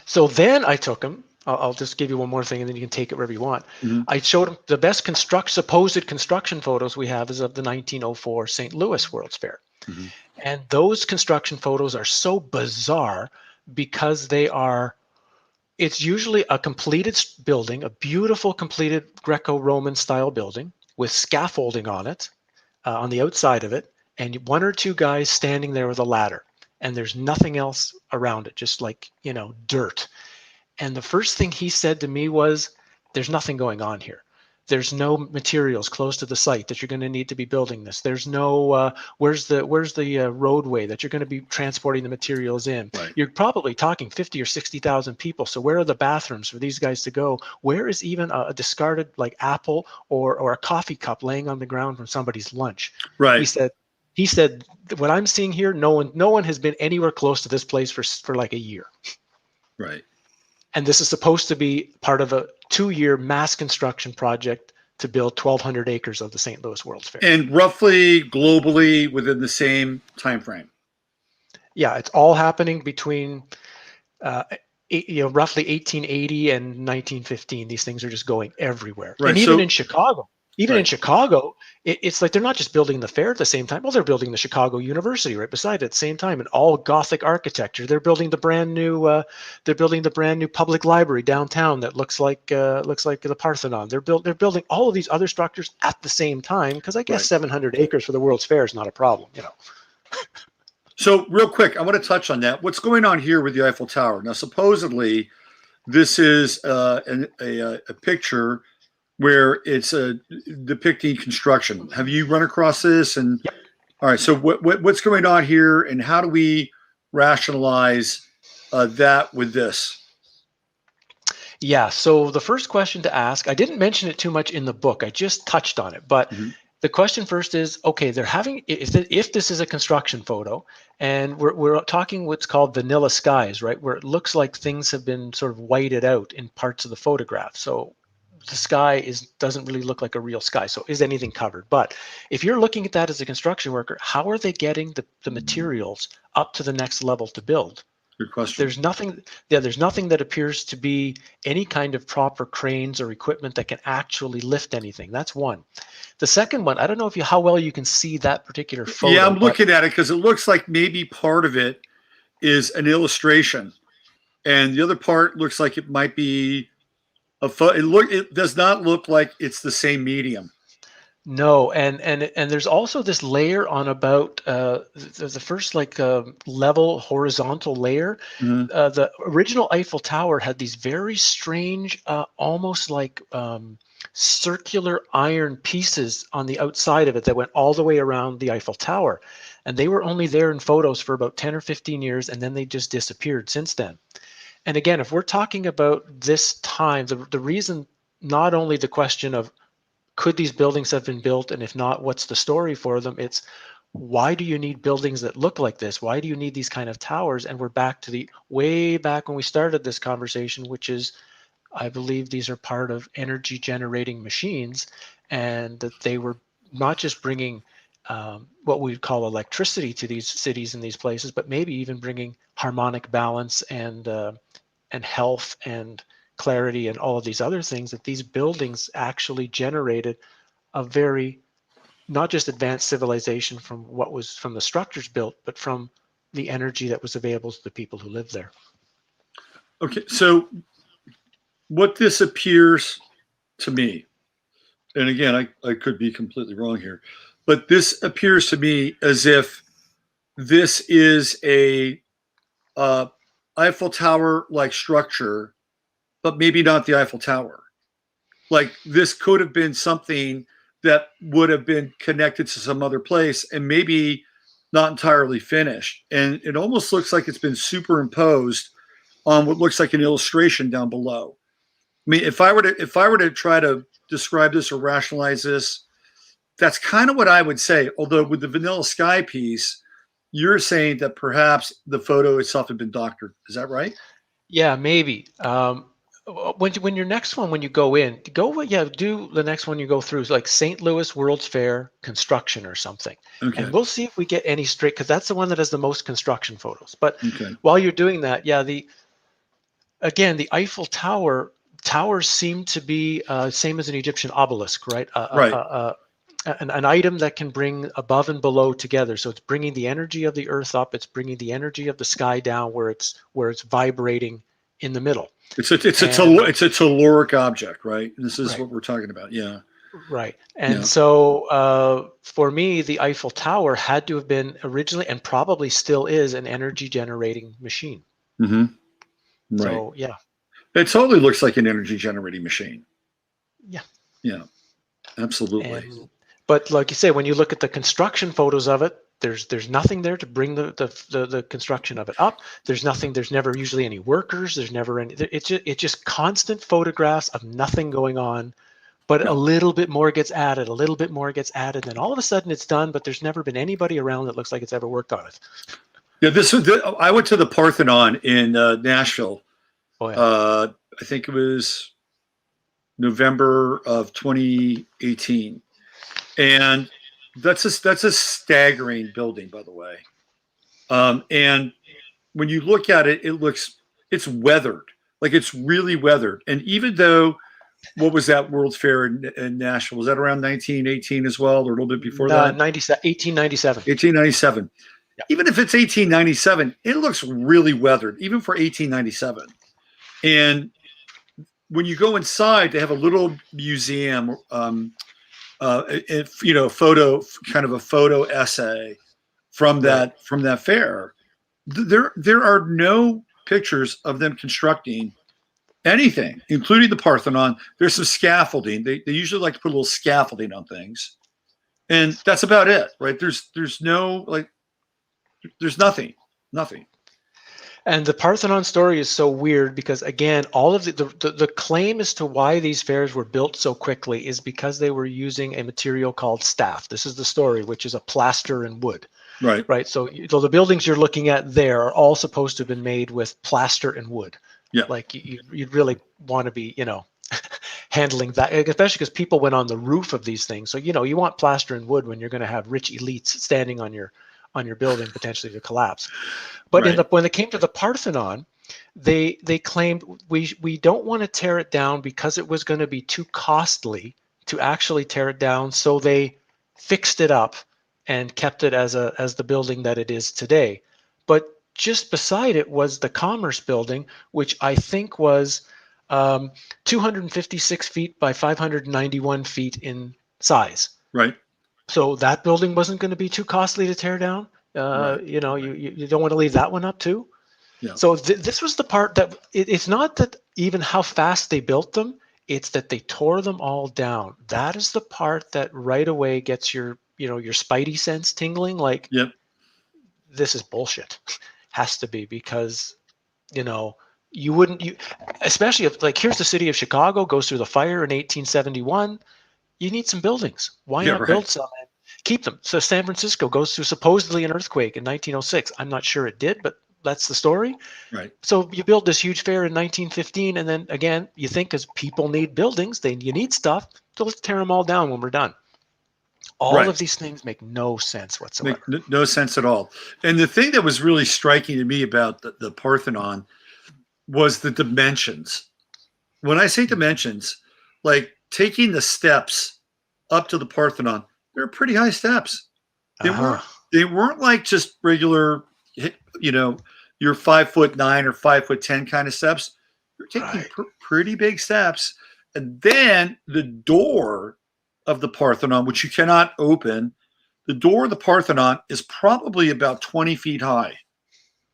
So then I took him. I'll just give you one more thing, and then you can take it wherever you want. I showed him the best supposed construction photos we have is of the 1904 St. Louis World's Fair. And those construction photos are so bizarre because it's usually a completed building, a beautiful completed Greco-Roman style building with scaffolding on it, on the outside of it, and 1 or 2 guys standing there with a ladder. And there's nothing else around it, just like, dirt. And the first thing he said to me was, there's nothing going on here. There's no materials close to the site that you're going to need to be building this. There's no, where's the roadway that you're going to be transporting the materials in? Right. You're probably talking 50 or 60,000 people. So where are the bathrooms for these guys to go? Where is even a discarded like apple or a coffee cup laying on the ground from somebody's lunch? Right. He said, what I'm seeing here, no one has been anywhere close to this place for like a year. Right. And this is supposed to be part of a 2-year mass construction project to build 1,200 acres of the St. Louis World's Fair. And roughly globally within the same time frame. Yeah, it's all happening between roughly 1880 and 1915. These things are just going everywhere. Right. And even in Chicago. In Chicago, it's like they're not just building the fair at the same time. Well, they're building the Chicago University right beside it at the same time, and all Gothic architecture. They're building the brand new public library downtown that looks like the Parthenon. They're building all of these other structures at the same time, because I guess 700 acres for the World's Fair is not a problem, So real quick, I want to touch on that. What's going on here with the Eiffel Tower? Now, supposedly, this is a picture where it's depicting construction. Have you run across this? And yep. All right, so what's going on here, and how do we rationalize that with this? Yeah, so the first question to ask, I didn't mention it too much in the book. I just touched on it, but the question first is, okay, they're having, if this is a construction photo, and we're talking what's called vanilla skies, right, where it looks like things have been sort of whited out in parts of the photograph. So the sky doesn't really look like a real sky. So is anything covered? But if you're looking at that as a construction worker, how are they getting the materials up to the next level to build? Good question. There's nothing that appears to be any kind of proper cranes or equipment that can actually lift anything. That's one. The second one, I don't know how well you can see that particular photo. Yeah, I'm looking at it because it looks like maybe part of it is an illustration, and the other part looks like it might be It does not look like it's the same medium. No, and there's also this layer on about the first level horizontal layer. Mhm. The original Eiffel Tower had these very strange, almost like circular iron pieces on the outside of it that went all the way around the Eiffel Tower, and they were only there in photos for about 10 or 15 years, and then they just disappeared since then. And again, if we're talking about this time, the reason, not only the question of could these buildings have been built, and if not, what's the story for them? It's why do you need buildings that look like this? Why do you need these kind of towers? And we're back to the way back when we started this conversation, which is I believe these are part of energy generating machines, and that they were not just bringing what we'd call electricity to these cities and these places, but maybe even bringing harmonic balance and health and clarity and all of these other things, that these buildings actually generated a very not just advanced civilization from what was from the structures built, but from the energy that was available to the people who lived there. Okay, so what this appears to me, and again, I could be completely wrong here, but this appears to me as if this is a Eiffel Tower like structure, but maybe not the Eiffel Tower. Like this could have been something that would have been connected to some other place and maybe not entirely finished. And it almost looks like it's been superimposed on what looks like an illustration down below. I mean, if I were to try to describe this or rationalize this, that's kind of what I would say. Although with the Vanilla Sky piece, you're saying that perhaps the photo itself had been doctored. Is that right? Yeah, maybe. When your next one, when you go in, do the next one you go through is like St. Louis World's Fair construction or something, Okay. and we'll see if we get any straight, because that's the one that has the most construction photos. But Okay. while you're doing that, yeah, the Eiffel towers seem to be same as an Egyptian obelisk, right? Right. An item that can bring above and below together. So it's bringing the energy of the earth up, it's bringing the energy of the sky down, where it's vibrating in the middle. It's a telluric object, right? This is Right. what we're talking about. Yeah. Right. And Yeah. so for me, the Eiffel Tower had to have been originally, and probably still is, an energy generating machine. Mm-hmm. Right. So yeah. It totally looks like an energy generating machine. Yeah. Yeah. Absolutely. But like you say, when you look at the construction photos of it, there's nothing there to bring the construction of it up. There's nothing. There's never usually any workers. There's never any. It's just constant photographs of nothing going on. But Yeah. a little bit more gets added. A little bit more gets added. Then all of a sudden it's done. But there's never been anybody around that looks like it's ever worked on it. Yeah. I went to the Parthenon in Nashville. Oh yeah. I think it was November of 2018, and that's a staggering building, by the way. And when you look at it, it's weathered, like it's really weathered. And even though, what was that World's Fair in Nashville? Was that around 1918 as well, or a little bit before that? 1897. 1897. Yeah. Even if it's 1897, it looks really weathered, even for 1897. And when you go inside, they have a little museum, photo, kind of a photo essay from that fair. There are no pictures of them constructing anything, including the Parthenon. There's some scaffolding. They usually like to put a little scaffolding on things, and that's about it, right? There's nothing. And the Parthenon story is so weird because, again, all of the claim as to why these fairs were built so quickly is because they were using a material called staff. This is the story, which is a plaster and wood. Right. Right. So the buildings you're looking at there are all supposed to have been made with plaster and wood. Yeah. Like you'd really want to be, handling that, especially because people went on the roof of these things. So, you want plaster and wood when you're going to have rich elites standing on your building, potentially to collapse. But Right. when it came to the Parthenon, they claimed we don't want to tear it down because it was going to be too costly to actually tear it down. So they fixed it up and kept it as the building that it is today. But just beside it was the Commerce Building, which I think was 256 feet by 591 feet in size. Right. So that building wasn't going to be too costly to tear down. Right. You know, you don't want to leave that one up too. Yeah. So this was the part that it's not that even how fast they built them, it's that they tore them all down. That is the part that right away gets your, you know, your spidey sense tingling. Like, Yep. this is bullshit. Has to be, because, you know, you wouldn't, especially if, like, here's the city of Chicago goes through the fire in 1871. You need some buildings. Why Yeah. not Right. build some and keep them? So San Francisco goes through supposedly an earthquake in 1906. I'm not sure it did, but that's the story. Right. So you build this huge fair in 1915, and then again, you think, because people need buildings, you need stuff, so let's tear them all down when we're done. All Right. of these things make no sense Make whatsoever. no sense at all. And the thing that was really striking to me about the Parthenon was the dimensions. When I say dimensions, like taking the steps up to the Parthenon, they're pretty high steps. They weren't. They weren't like just regular, you know, your 5'9" or 5'10" kind of steps. You're taking Right. pretty big steps, and then the door of the Parthenon, which you cannot open, the door of the Parthenon is probably about 20 feet high.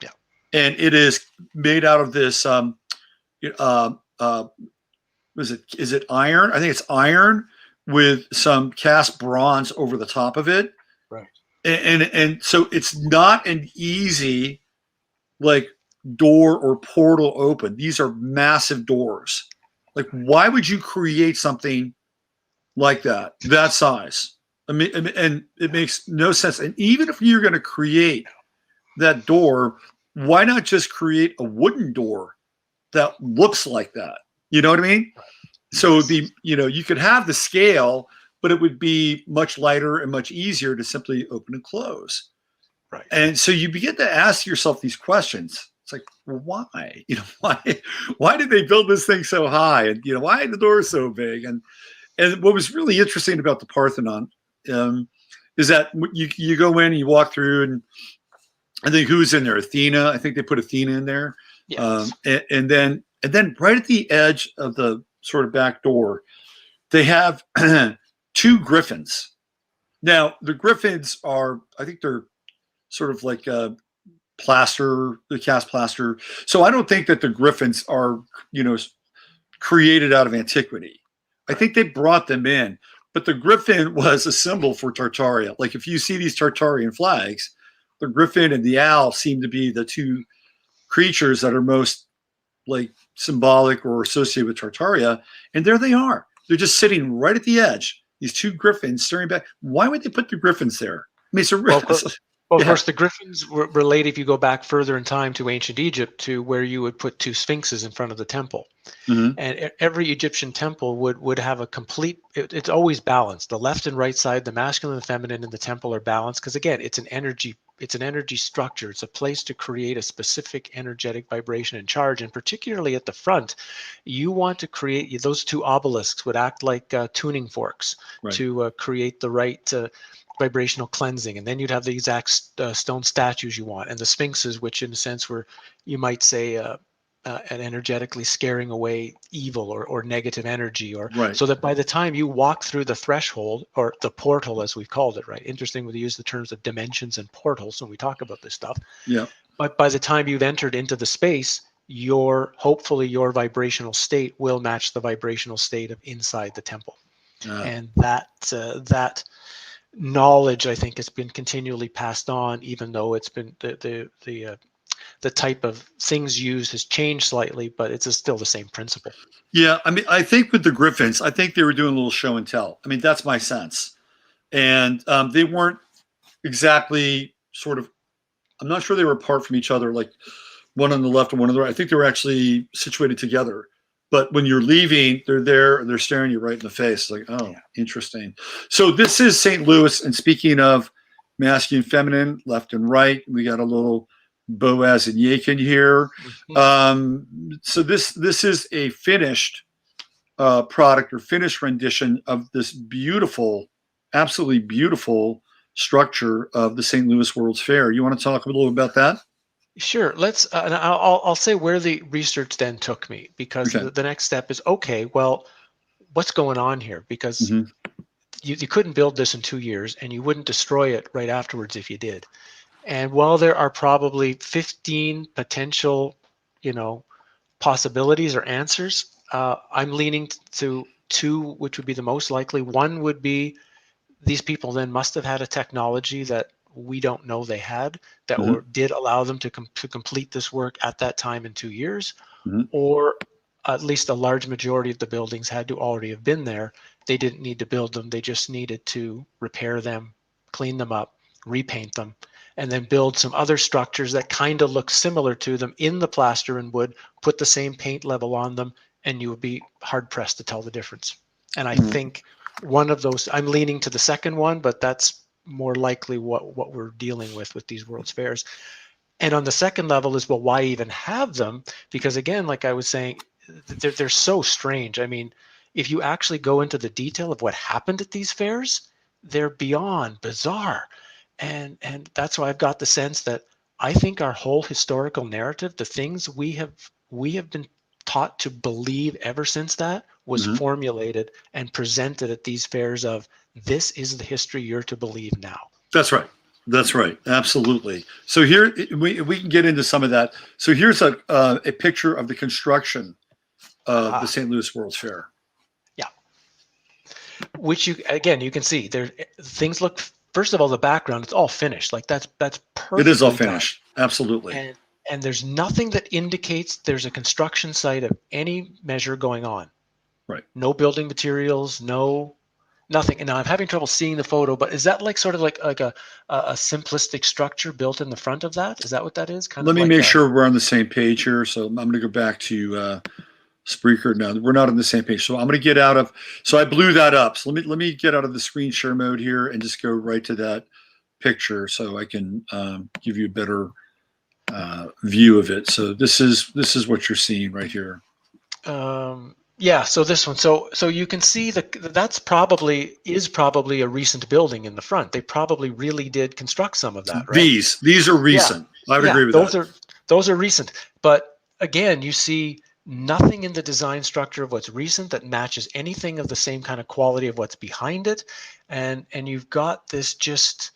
Yeah. And it is made out of this. Is it iron? I think it's iron with some cast bronze over the top of it. Right. And so it's not an easy like door or portal open. These are massive doors. Like, why would you create something like that size? I mean, and it makes no sense. And even if you're going to create that door, why not just create a wooden door that looks like that? You know what I mean? So it would be, you know, you could have the scale, but it would be much lighter and much easier to simply open and close. Right. And so you begin to ask yourself these questions. It's like, well, why? You know, why did they build this thing so high? And, you know, why are the doors so big? And what was really interesting about the Parthenon is that you go in and you walk through, and I think who's in there? Athena. I think they put Athena in there. Yes. And then right at the edge of the sort of back door, they have two griffins. Now the griffins are, I think they're sort of like plaster, the cast plaster. So I don't think that the griffins are, you know, created out of antiquity. I think they brought them in, but the griffin was a symbol for Tartaria. Like, if you see these Tartarian flags, the griffin and the owl seem to be the two creatures that are most like symbolic or associated with Tartaria. And there they are. They're just sitting right at the edge. These two griffins staring back. Why would they put the griffins there? I mean, it's a Well, of course, the griffins were related, if you go back further in time to ancient Egypt, to where you would put two sphinxes in front of the temple. Mm-hmm. And every Egyptian temple would have a complete, it's always balanced. The left and right side, the masculine and feminine in the temple are balanced, because again, it's an energy structure. It's a place to create a specific energetic vibration and charge. And particularly at the front, you want to create, those two obelisks would act like tuning forks, right, to create the right vibrational cleansing. And then you'd have the exact stone statues you want, and the sphinxes, which in a sense were, you might say, and energetically scaring away evil or negative energy, or right, so that by the time you walk through the threshold, or the portal as we've called it, right? Interesting, we use the terms of dimensions and portals when we talk about this stuff. Yeah. But by the time you've entered into the space, hopefully your vibrational state will match the vibrational state of inside the temple. And that knowledge, I think, has been continually passed on, even though it's been the type of things used has changed slightly, but it's still the same principle. Yeah, I mean, I think with the griffins, I think they were doing a little show and tell. I mean, that's my sense. And they weren't exactly sort of, I'm not sure they were apart from each other, like one on the left and one on the right. I think they were actually situated together. But when you're leaving, they're there and they're staring you right in the face. It's like, oh, yeah, interesting. So this is St. Louis. And speaking of masculine, feminine, left and right, we got a little Boaz and Yakin here. Mm-hmm. So this is a finished product or finished rendition of this beautiful, absolutely beautiful structure of the St. Louis World's Fair. You want to talk a little about that? Sure. Let's. And I'll say where the research then took me, because Okay. the next step is, okay, well, what's going on here? Because Hmm. you couldn't build this in 2 years, and you wouldn't destroy it right afterwards if you did. And while there are probably 15 potential, you know, possibilities or answers, I'm leaning to two, which would be the most likely. One would be these people then must have had a technology that we don't know they had, that Hmm. did allow them to complete this work at that time in 2 years, Hmm. or at least a large majority of the buildings had to already have been there. They didn't need to build them. They just needed to repair them, clean them up, repaint them, and then build some other structures that kind of look similar to them in the plaster and wood, put the same paint level on them, and you would be hard pressed to tell the difference. And I Hmm. think one of those, I'm leaning to the second one, but that's more likely what we're dealing with these World's Fairs. And on the second level is, well, why even have them? Because again, like I was saying, they're so strange. I mean, if you actually go into the detail of what happened at these fairs, they're beyond bizarre. And that's why I've got the sense that I think our whole historical narrative, the things we have been taught to believe ever since that, was Hmm. formulated and presented at these fairs of, this is the history you're to believe now. That's right. That's right. Absolutely. So here we can get into some of that. So here's a picture of the construction of the Aha. St. Louis World's Fair. Yeah. Which you, again, you can see there, things look, first of all, the background, it's all finished. Like that's It is all perfectly done. finished. Absolutely. And there's nothing that indicates there's a construction site of any measure going on. Right. No building materials, no nothing. And now I'm having trouble seeing the photo, but is that like sort of like a simplistic structure built in the front of that? Is that what that is? Kind Let of me like make a, sure we're on the same page here. So I'm going to go back to Spreaker. No, we're not on the same page. So I'm going to get out of. So I blew that up. So let me get out of the screen share mode here and just go right to that picture so I can give you a better view of it. So this is what you're seeing right here. yeah, so this one, so you can see that's probably a recent building in the front. They probably really did construct some of that, right? These are Yeah, recent. I would yeah, agree with that. those are recent. But again, you see nothing in the design structure of what's recent that matches anything of the same kind of quality of what's behind it, and you've got this just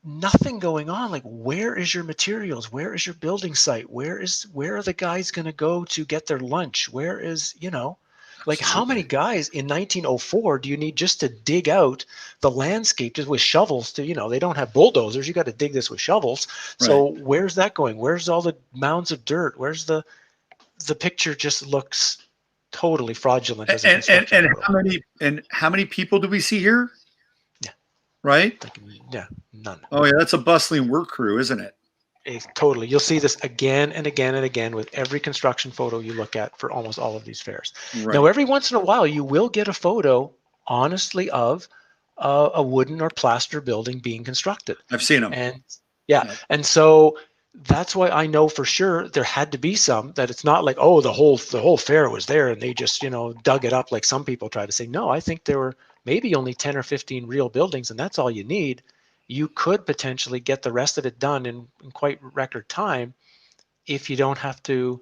nothing going on. Like, where is your materials? Where is your building site? Where are the guys going to go to get their lunch? Where is, like, how many Absolutely. guys in 1904 do you need just to dig out the landscape just with shovels to, they don't have bulldozers. You got to dig this with shovels. Right. So where's that going? Where's all the mounds of dirt? Where's the picture just looks totally fraudulent as a construction And photo. how many people do we see here? Yeah. Right? Like, yeah, none. Oh yeah, that's a bustling work crew, isn't it? Totally. You'll see this again and again and again with every construction photo you look at for almost all of these fairs. Now, Right. every once in a while, you will get a photo, honestly, of a wooden or plaster building being constructed. I've seen them. And yeah, Yeah. and so that's why I know for sure there had to be some, that it's not like, oh, the whole fair was there and they just, dug it up like some people try to say. No, I think there were maybe only 10 or 15 real buildings, and that's all you need. You could potentially get the rest of it done in quite record time if you don't have to,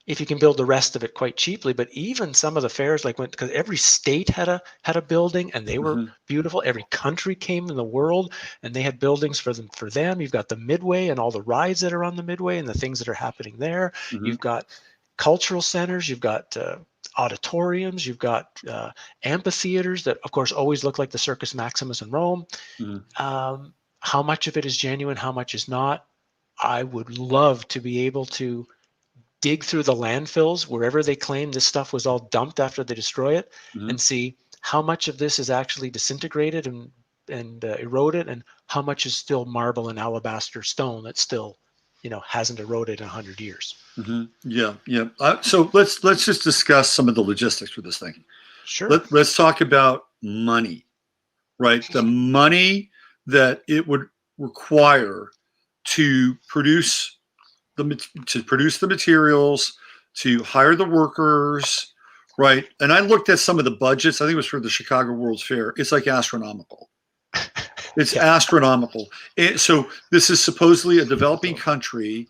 if you can build the rest of it quite cheaply. But even some of the fairs, like, because every state had a building and they were Hmm. beautiful. Every country came in the world and they had buildings for them. You've got the Midway and all the rides that are on the Midway and the things that are happening there. Hmm. You've got cultural centers. You've got auditoriums. You've got amphitheaters that, of course, always look like the Circus Maximus in Rome. Hmm. um, how much of it is genuine, how much is not? I would love to be able to dig through the landfills wherever they claim this stuff was all dumped after they destroy it, Hmm. and see how much of this is actually disintegrated and eroded, and how much is still marble and alabaster stone that still, hasn't eroded in 100 years. Hmm. Yeah. Yeah. So let's just discuss some of the logistics for this thing. Sure. Let's talk about money, right? The money that it would require to produce the materials, to hire the workers, right? And I looked at some of the budgets. I think it was for the Chicago World's Fair. It's like astronomical. It's Yeah. astronomical. So this is supposedly a developing country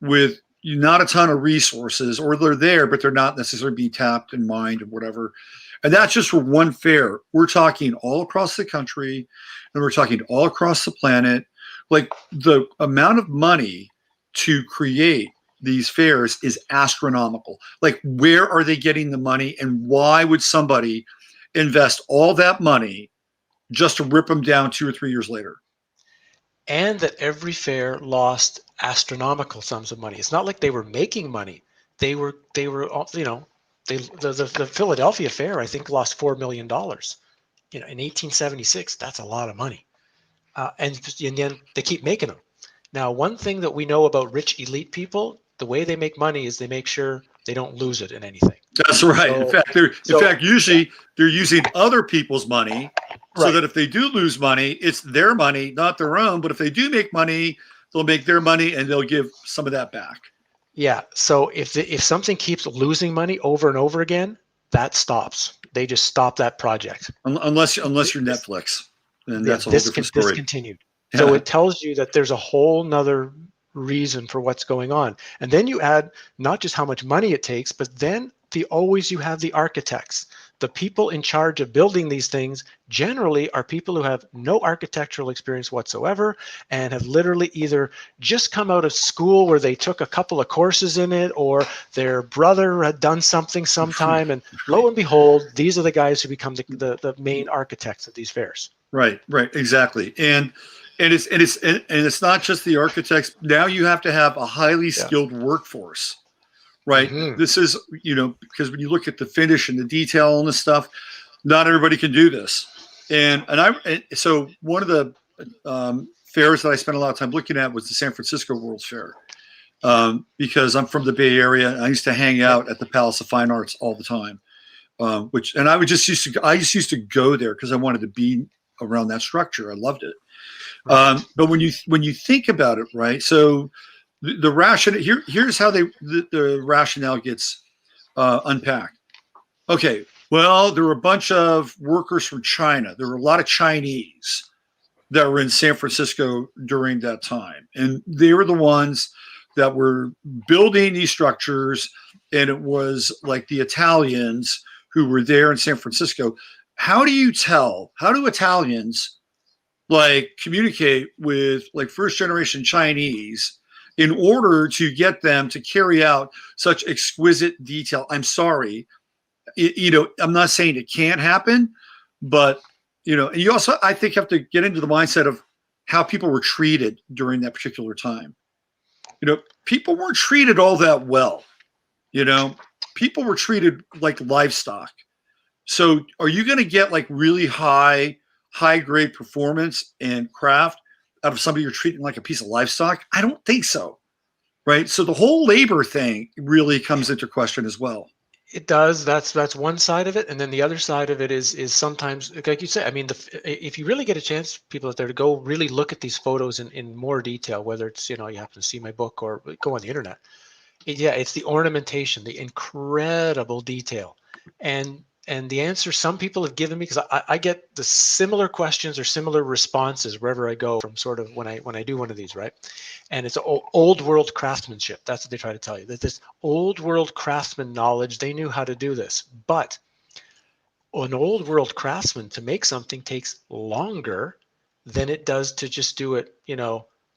with not a ton of resources, or they're there, but they're not necessarily being tapped and mined and whatever. And that's just for one fair. We're talking all across the country, and we're talking all across the planet. Like, the amount of money to create these fairs is astronomical. Like, where are they getting the money, and why would somebody invest all that money just to rip them down 2 or 3 years later? And that every fair lost astronomical sums of money. It's not like they were making money. They were, the Philadelphia Fair, I think, lost $4 million. In 1876, that's a lot of money. And then they keep making them. Now, one thing that we know about rich elite people, the way they make money is they make sure they don't lose it in anything. That's right. Usually they're using other people's money, so that if they do lose money, it's their money, not their own. But if they do make money, they'll make their money and they'll give some of that back. Yeah. So if something keeps losing money over and over again, that stops. They just stop that project. Unless you're Netflix, then that's a whole different story. Discontinued. Yeah. So it tells you that there's a whole nother reason for what's going on. And then you add not just how much money it takes, but then you have the architects. The people in charge of building these things generally are people who have no architectural experience whatsoever and have literally either just come out of school where they took a couple of courses in it, or their brother had done something sometime, and lo and behold, these are the guys who become the main architects of these fairs. Right, exactly. And it's not just the architects. Now you have to have a highly skilled workforce. Right. Mm-hmm. This is, because when you look at the finish and the detail and the stuff, not everybody can do this. So one of the fairs that I spent a lot of time looking at was the San Francisco World's Fair, because I'm from the Bay Area and I used to hang out at the Palace of Fine Arts all the time, I just used to go there because I wanted to be around that structure. I loved it. Right. But when you think about it, right, so the rationale here's how the rationale gets unpacked. Okay, well, there were a bunch of workers from China. There were a lot of Chinese that were in San Francisco during that time, and they were the ones that were building these structures. And it was like the Italians who were there in San Francisco. How do Italians communicate with first generation Chinese in order to get them to carry out such exquisite detail? I'm sorry, I'm not saying it can't happen, but and you also, I think, have to get into the mindset of how people were treated during that particular time. People weren't treated all that well. People were treated like livestock. So are you going to get really high grade performance and craft out of somebody you're treating like a piece of livestock? I don't think so. Right. So the whole labor thing really comes into question as well. It does. That's one side of it. And then the other side of it is sometimes, like you say, I mean, if you really get a chance, people out there, to go really look at these photos in more detail, whether it's, you happen to see my book or go on the internet. It's the ornamentation, the incredible detail. And the answer some people have given me, because I get the similar questions or similar responses wherever I go from sort of when I do one of these, right? And it's old world craftsmanship. That's what they try to tell you, that this old world craftsman knowledge, they knew how to do this. But an old world craftsman to make something takes longer than it does to just do it,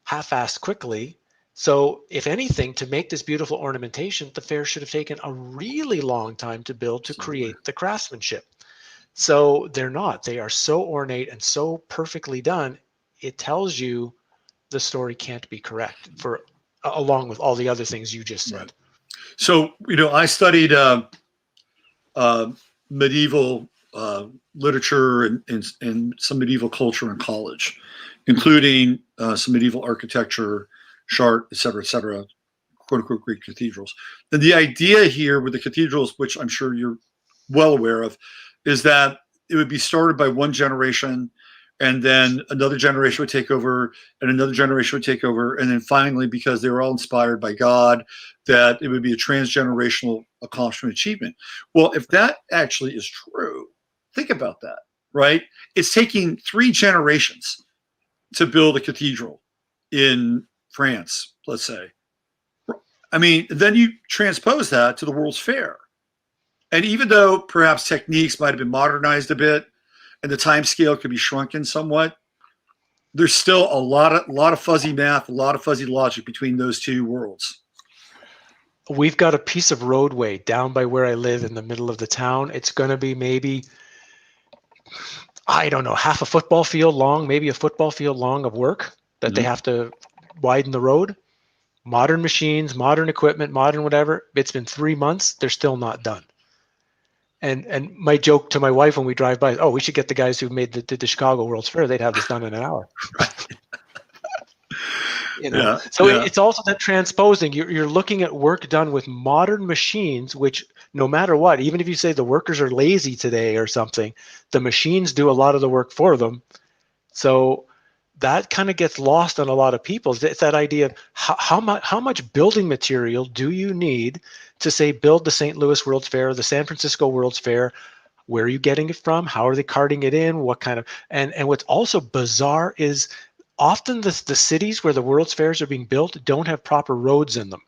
half-assed quickly. So if anything, to make this beautiful ornamentation, the fair should have taken a really long time to build, to create the craftsmanship. So they're not. They are so ornate and so perfectly done. It tells you the story can't be correct, along with all the other things you just said. Right. So, I studied medieval literature and some medieval culture in college, including some medieval architecture, Chart, et cetera, quote unquote Greek cathedrals. And the idea here with the cathedrals, which I'm sure you're well aware of, is that it would be started by one generation, and then another generation would take over, and another generation would take over, and then finally, because they were all inspired by God, that it would be a transgenerational accomplishment achievement. Well, if that actually is true, think about that, right? It's taking 3 generations to build a cathedral in France, let's say. I mean, then you transpose that to the World's Fair. And even though perhaps techniques might have been modernized a bit and the time scale could be shrunken somewhat, there's still a lot of fuzzy math, a lot of fuzzy logic between those two worlds. We've got a piece of roadway down by where I live in the middle of the town. It's going to be maybe, I don't know, half a football field long, maybe a football field long of work that they have to widen the road. Modern machines, modern equipment, modern whatever. It's been 3 months. They're still not done. And my joke to my wife when we drive by, oh, we should get the guys who did the Chicago World's Fair. They'd have this done in an hour. You know, Yeah, so yeah. it's also that transposing. You're looking at work done with modern machines, which no matter what, even if you say the workers are lazy today or something, the machines do a lot of the work for them. So that kind of gets lost on a lot of people. It's that idea of how much building material do you need to say build the St. Louis World's Fair, the San Francisco World's Fair? Where are you getting it from? How are they carting it in? What kind of and what's also bizarre is often the cities where the World's Fairs are being built don't have proper roads in them.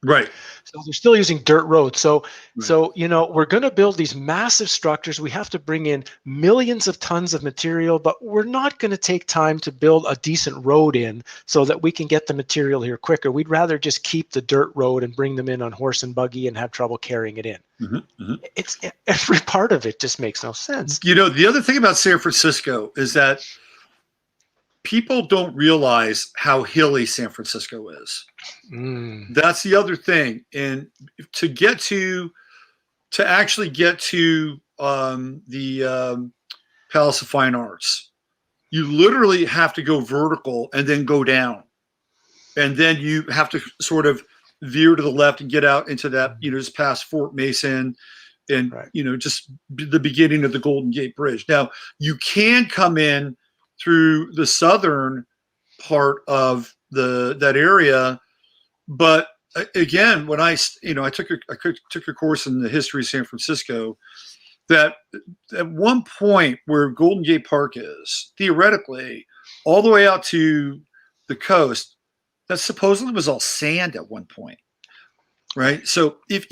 Right. So they're still using dirt roads. So Right. so you know, we're going to build these massive structures. We have to bring in millions of tons of material, but we're not going to take time to build a decent road in so that we can get the material here quicker. We'd rather just keep the dirt road and bring them in on horse and buggy and have trouble carrying it in. It's every part of it just makes no sense. You know, the other thing about San Francisco is that people don't realize how hilly San Francisco is. That's the other thing. And to actually get to the Palace of Fine Arts, you literally have to go vertical and then go down. And then you have to sort of veer to the left and get out into that, you know, just past Fort Mason and, you know, just the beginning of the Golden Gate Bridge. Now, you can come in through the southern part of that area, but again, when I took a course in the history of San Francisco, that at one point where Golden Gate Park is, theoretically, all the way out to the coast, that supposedly was all sand at one point, right? So if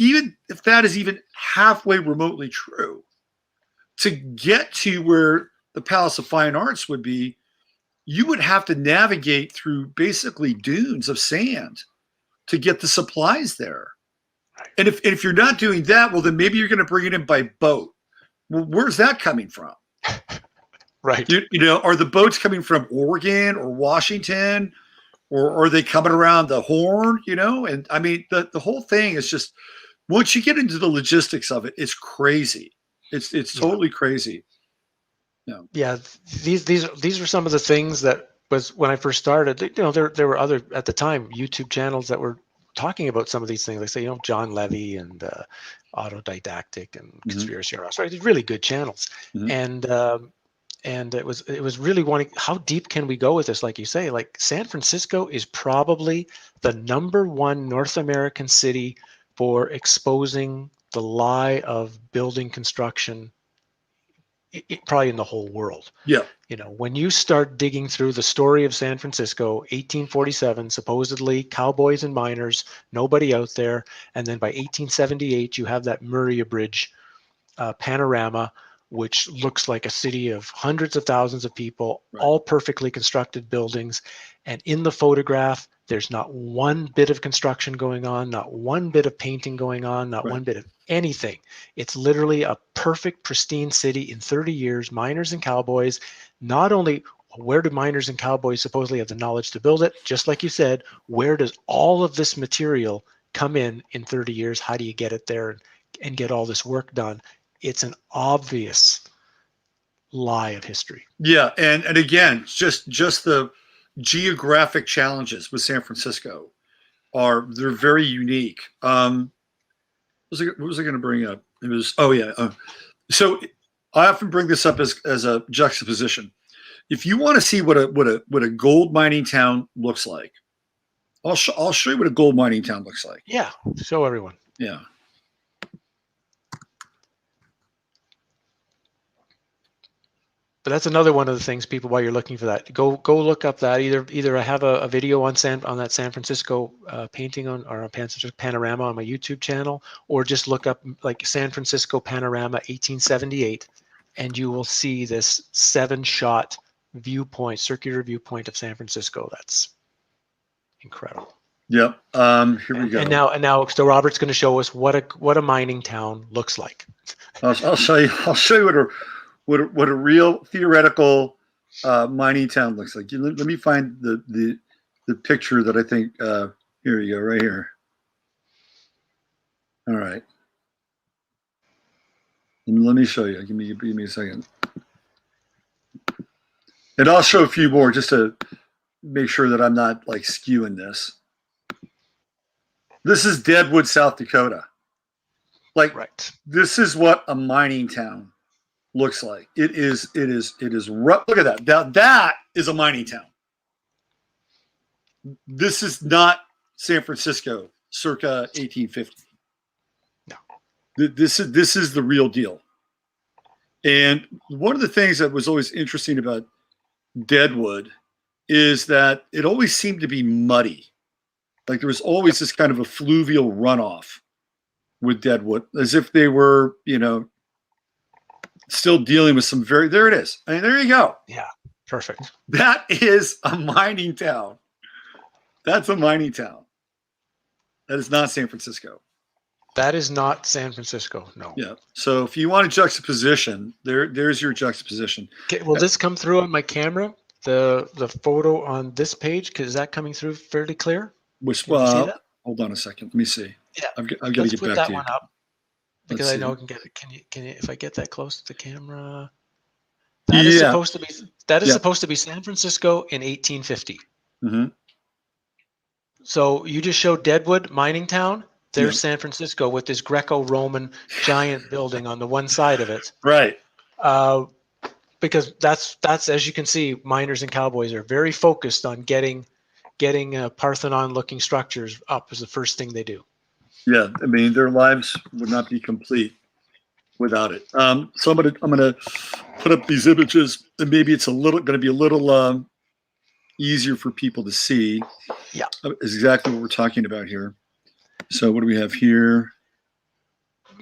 that is even halfway remotely true, to get to where the Palace of Fine Arts would be, you would have to navigate through basically dunes of sand to get the supplies there. And if you're not doing that, well, then maybe you're going to bring it in by boat. Well, where's that coming from? Right. You know, are the boats coming from Oregon or Washington, or are they coming around the Horn? You know, and I mean, the whole thing is just, once you get into the logistics of it, it's crazy. It's totally crazy. Yeah, these were some of the things that was when I first started. You know, there were other at the time YouTube channels that were talking about some of these things. Like say, you know, John Levy and Autodidactic and Conspiracy Ross. Right, really good channels. And it was really wanting, how deep can we go with this? Like you say, like San Francisco is probably the #1 North American city for exposing the lie of building construction. Probably in the whole world. Yeah. You know, when you start digging through the story of San Francisco, 1847, supposedly cowboys and miners, nobody out there. And then by 1878, you have that Murray Bridge panorama, which looks like a city of hundreds of thousands of people, all perfectly constructed buildings. And in the photograph, there's not one bit of construction going on, not one bit of painting going on, not one bit of anything. It's literally a perfect, pristine city in 30 years, miners and cowboys. Not only where do miners and cowboys supposedly have the knowledge to build it, just like you said, where does all of this material come in 30 years? How do you get it there and get all this work done? It's an obvious lie of history. Yeah, and again, just the geographic challenges with San Francisco they're very unique. What was I going to bring up? It was so I often bring this up as a juxtaposition. If you want to see what a gold mining town looks like, I'll show you what a gold mining town looks like. Yeah, show everyone. Yeah. But that's another one of the things, people, while you're looking for that, go look up that. Either I have a video on that San Francisco painting or a San Francisco panorama on my YouTube channel, or just look up like San Francisco panorama 1878, and you will see this 7-shot viewpoint, circular viewpoint of San Francisco. That's incredible. Yep. Here we go. And now, so Robert's going to show us what a mining town looks like. I'll show you. I'll show you what a real theoretical mining town looks like. Let me find the picture that I think. Here you go, right here. All right. Let me show you. Give me a second. And I'll show a few more just to make sure that I'm not like skewing this. This is Deadwood, South Dakota. Like, right. This is what a mining town looks like. It is rough. Look at that. That is a mining town. This is not San Francisco circa 1850. No. This is the real deal. And one of the things that was always interesting about Deadwood is that it always seemed to be muddy. Like there was always this kind of a fluvial runoff with Deadwood, as if they were, still dealing with some there it is. I mean, there you go. Yeah, perfect. That is a mining town. That's a mining town. That is not San Francisco. That is not San Francisco, no. Yeah. So if you want a juxtaposition, there's your juxtaposition. Okay, will this come through on my camera? The photo on this page, is that coming through fairly clear? Hold on a second. Let me see. Yeah, I've got to get back to you. Let's put that one up because Let's I know see. I can get it. Can you? If I get that close to the camera, that is supposed to be. That is supposed to be San Francisco in 1850. Mm-hmm. So you just showed Deadwood, mining town. There's San Francisco with this Greco-Roman giant building on the one side of it. Right. Because that's as you can see, miners and cowboys are very focused on getting Parthenon-looking structures up as the first thing they do. Yeah, I mean, their lives would not be complete without it. So I'm gonna put up these images, and maybe it's going to be a little easier for people to see. Yeah, is exactly what we're talking about here. So what do we have here?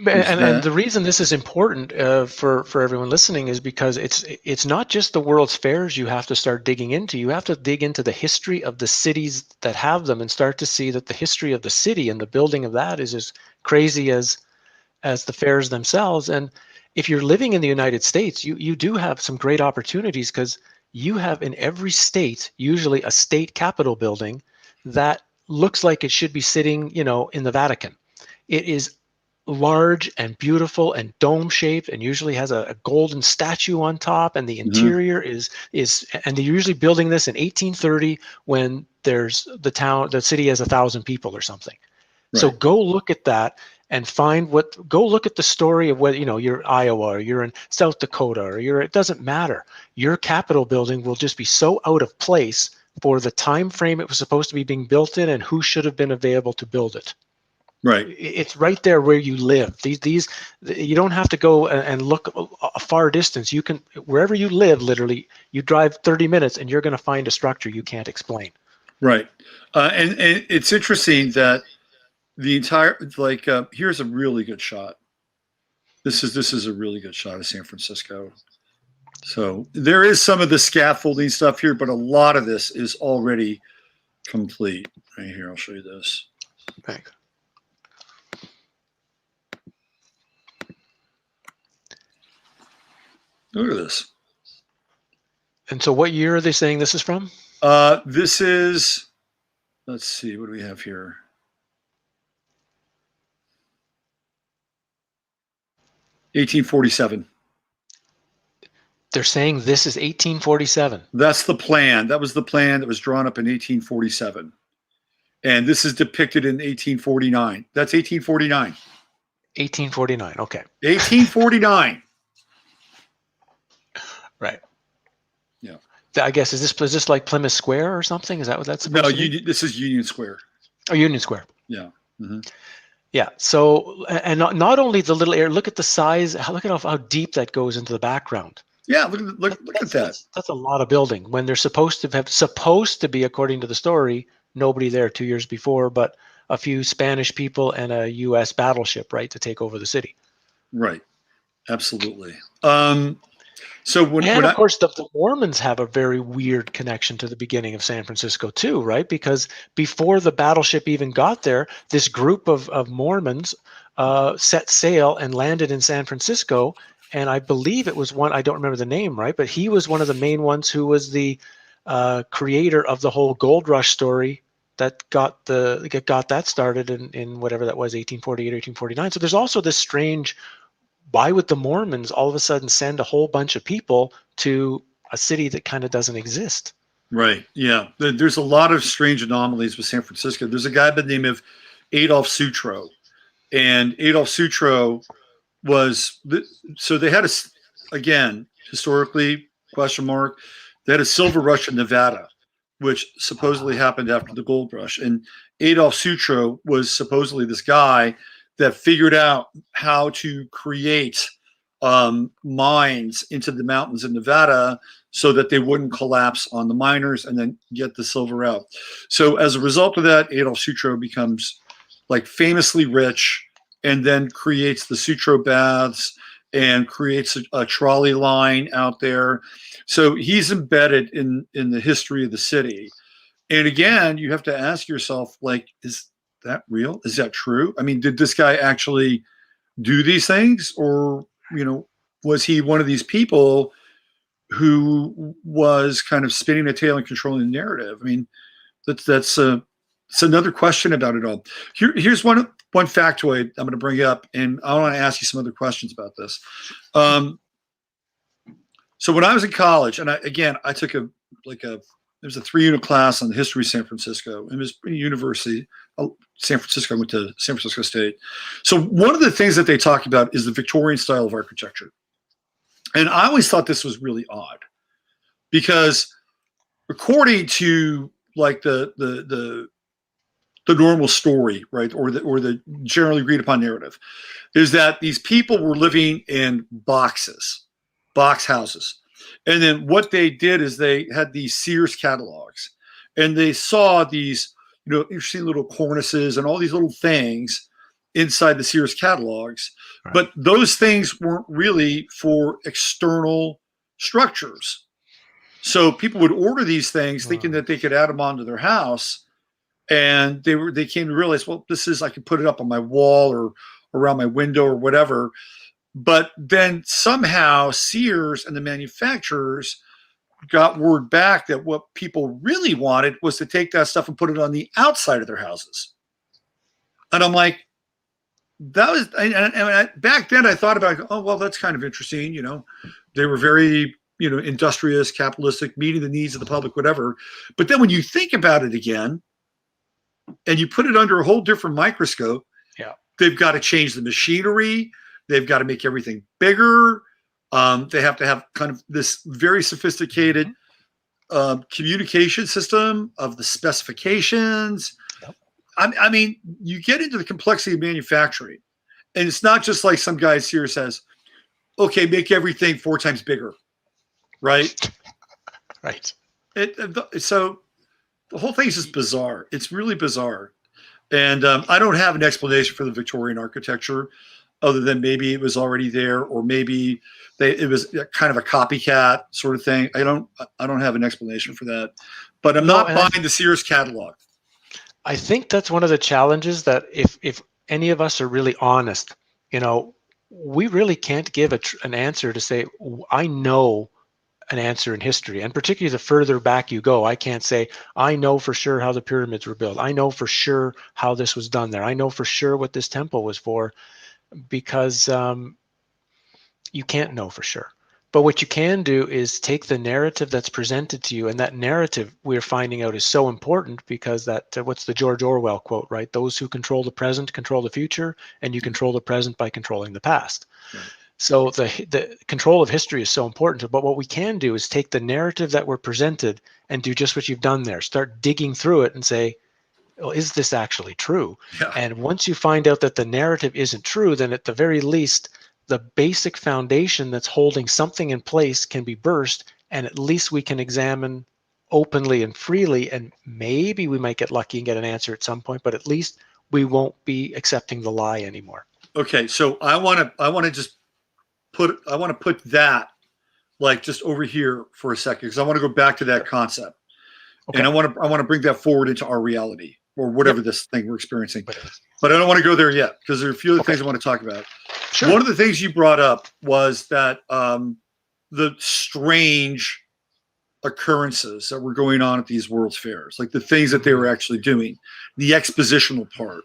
And the reason this is important for everyone listening is because it's not just the World's Fairs you have to start digging into. You have to dig into the history of the cities that have them and start to see that the history of the city and the building of that is as crazy as the fairs themselves. And if you're living in the United States, you do have some great opportunities because you have in every state usually a state capitol building that looks like it should be sitting, in the Vatican. It is large and beautiful and dome shaped and usually has a golden statue on top, and the interior is and they're usually building this in 1830 when there's the city has 1,000 people or something. Right. So go look at that and go look at the story of whether you're Iowa or you're in South Dakota or it doesn't matter. Your Capitol building will just be so out of place for the time frame it was supposed to be being built in and who should have been available to build it. Right. It's right there where you live. These you don't have to go and look a far distance. You can, wherever you live, literally, you drive 30 minutes and you're going to find a structure you can't explain. Right. And it's interesting that the entire, here's a really good shot. This is a really good shot of San Francisco. So there is some of the scaffolding stuff here, but a lot of this is already complete. Right here, I'll show you this. Thanks. Look at this. And so what year are they saying this is from? This is, let's see, what do we have here? (1847). They're saying this is 1847. That's the plan. That was the plan that was drawn up in 1847. And this is depicted in 1849. That's 1849. 1849, okay. 1849. Right. Yeah. I guess is this like Plymouth Square or something? Is that what that's supposed to be? This is Union Square. Oh, Union Square. Yeah. Mm-hmm. Yeah. So, and not only the little area. Look at the size. Look at how deep that goes into the background. Yeah, look at that. That's a lot of building when they're supposed to be, according to the story, nobody there 2 years before, but a few Spanish people and a U.S. battleship, right, to take over the city. Right. Absolutely. So And of course, the Mormons have a very weird connection to the beginning of San Francisco too, right? Because before the battleship even got there, this group of Mormons set sail and landed in San Francisco. And I believe it was one, I don't remember the name, right? But he was one of the main ones who was the creator of the whole gold rush story that got that started in whatever that was, 1848, 1849. So there's also this strange, why would the Mormons all of a sudden send a whole bunch of people to a city that kind of doesn't exist? Right. Yeah. There's a lot of strange anomalies with San Francisco. There's a guy by the name of Adolf Sutro, and Adolf Sutro was so they had again, historically, question mark, they had a silver rush in Nevada, which supposedly happened after the gold rush. And Adolf Sutro was supposedly this guy that figured out how to create mines into the mountains in Nevada so that they wouldn't collapse on the miners and then get the silver out. So as a result of that, Adolf Sutro becomes like famously rich and then creates the Sutro baths and creates a trolley line out there. So he's embedded in the history of the city. And again, you have to ask yourself, like, is that real? Is that true? I mean, did this guy actually do these things, or was he one of these people who was kind of spinning the tail and controlling the narrative? I mean, that's another question about it all. Here's one factoid I'm going to bring up, and I want to ask you some other questions about this. So when I was in college, and I took there was a 3-unit class on the history of San Francisco. It was university. San Francisco. I went to San Francisco State. So one of the things that they talk about is the Victorian style of architecture. And I always thought this was really odd because according to like the normal story, right, or the generally agreed upon narrative, is that these people were living in box houses. And then what they did is they had these Sears catalogs, and they saw these, interesting little cornices and all these little things inside the Sears catalogs. Right. But those things weren't really for external structures. So people would order these things thinking that they could add them onto their house. And they came to realize, well, I can put it up on my wall or around my window or whatever. But then somehow Sears and the manufacturers got word back that what people really wanted was to take that stuff and put it on the outside of their houses. And I'm like, back then I thought about, oh, well, that's kind of interesting. They were very, industrious, capitalistic, meeting the needs of the public, whatever. But then when you think about it again, and you put it under a whole different microscope, they've got to change the machinery. They've got to make everything bigger. They have to have kind of this very sophisticated communication system of the specifications. Yep. I mean, you get into the complexity of manufacturing, and it's not just like some guy here says, okay, make everything 4 times bigger, right? Right. So the whole thing is just bizarre. It's really bizarre. And I don't have an explanation for the Victorian architecture other than maybe it was already there, or maybe it was kind of a copycat sort of thing. I don't have an explanation for that, but I'm not buying the Sears catalog. I think that's one of the challenges, that if any of us are really honest, we really can't give an answer to say, I know an answer in history. And particularly the further back you go, I can't say, I know for sure how the pyramids were built. I know for sure how this was done there. I know for sure what this temple was for, because you can't know for sure. But what you can do is take the narrative that's presented to you, and that narrative we're finding out is so important because what's the George Orwell quote, right? Those who control the present control the future, and you control the present by controlling the past. Right. So the control of history is so important. But what we can do is take the narrative that we're presented and do just what you've done there. Start digging through it and say, well, is this actually true? Yeah. And once you find out that the narrative isn't true, then at the very least, the basic foundation that's holding something in place can be burst, and at least we can examine openly and freely, and maybe we might get lucky and get an answer at some point, but at least we won't be accepting the lie anymore. Okay, so I want to put that like just over here for a second, because I want to go back to that concept. Okay. And I want to bring that forward into our reality, or whatever this thing we're experiencing. But I don't want to go there yet, because there are a few other things I want to talk about. Sure. One of the things you brought up was that the strange occurrences that were going on at these World's Fairs, like the things that they were actually doing, the expositional part.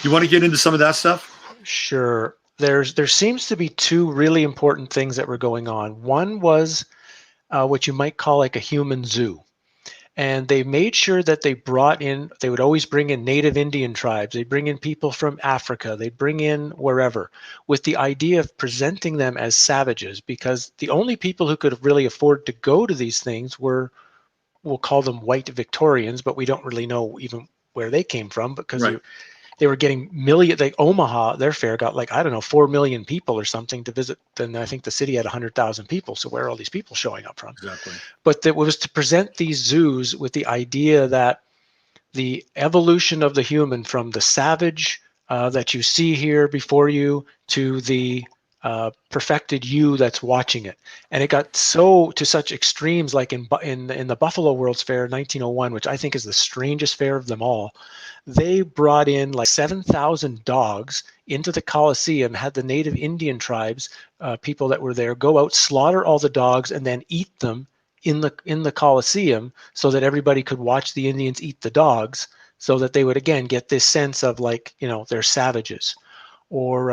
You want to get into some of that stuff? Sure. There seems to be two really important things that were going on. One was what you might call like a human zoo. And they made sure that they would always bring in native Indian tribes. They'd bring in people from Africa. They'd bring in wherever, with the idea of presenting them as savages, because the only people who could really afford to go to these things were, we'll call them white Victorians, but we don't really know even where they came from, because they were getting like Omaha, their fair got like, I don't know, 4 million people or something to visit. Then I think the city had 100,000 people. So where are all these people showing up from? Exactly. But that was to present these zoos with the idea that the evolution of the human from the savage that you see here before you to the perfected you that's watching it. And it got to such extremes, like in the Buffalo World's Fair 1901, which I think is the strangest fair of them all. They brought in like 7,000 dogs into the Coliseum, had the native Indian tribes, people that were there, go out, slaughter all the dogs, and then eat them in the Coliseum, so that everybody could watch the Indians eat the dogs, so that they would again get this sense of like, they're savages. Or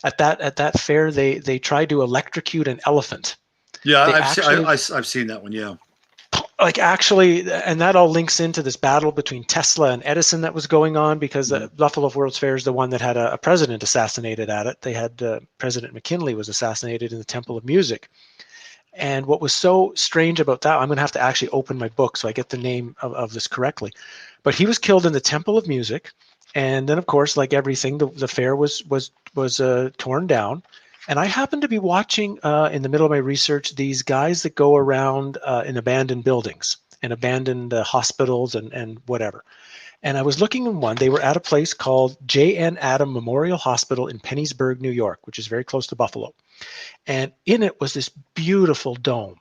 at that fair, they tried to electrocute an elephant. Yeah, I've seen that one. Yeah. Like actually, and that all links into this battle between Tesla and Edison that was going on, because the Buffalo World's Fair is the one that had a president assassinated at it. They had President McKinley was assassinated in the Temple of Music. And what was so strange about that, I'm going to have to actually open my book so I get the name of this correctly. But he was killed in the Temple of Music. And then, of course, like everything, the fair was torn down. And I happened to be watching in the middle of my research these guys that go around in abandoned buildings and abandoned hospitals and whatever. And I was looking in one. They were at a place called J.N. Adam Memorial Hospital in Pennsburg, New York, which is very close to Buffalo. And in it was this beautiful dome.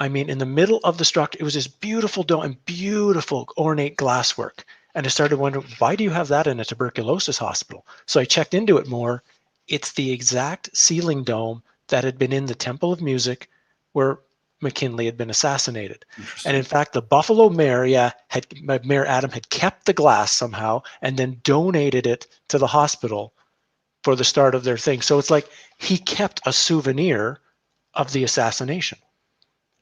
I mean, in the middle of the structure, it was this beautiful dome and beautiful ornate glasswork. And I started wondering, why do you have that in a tuberculosis hospital? So I checked into it more. It's the exact ceiling dome that had been in the Temple of Music where McKinley had been assassinated. And in fact, the Buffalo mayor, Mayor Adam had kept the glass somehow and then donated it to the hospital for the start of their thing. So it's like he kept a souvenir of the assassination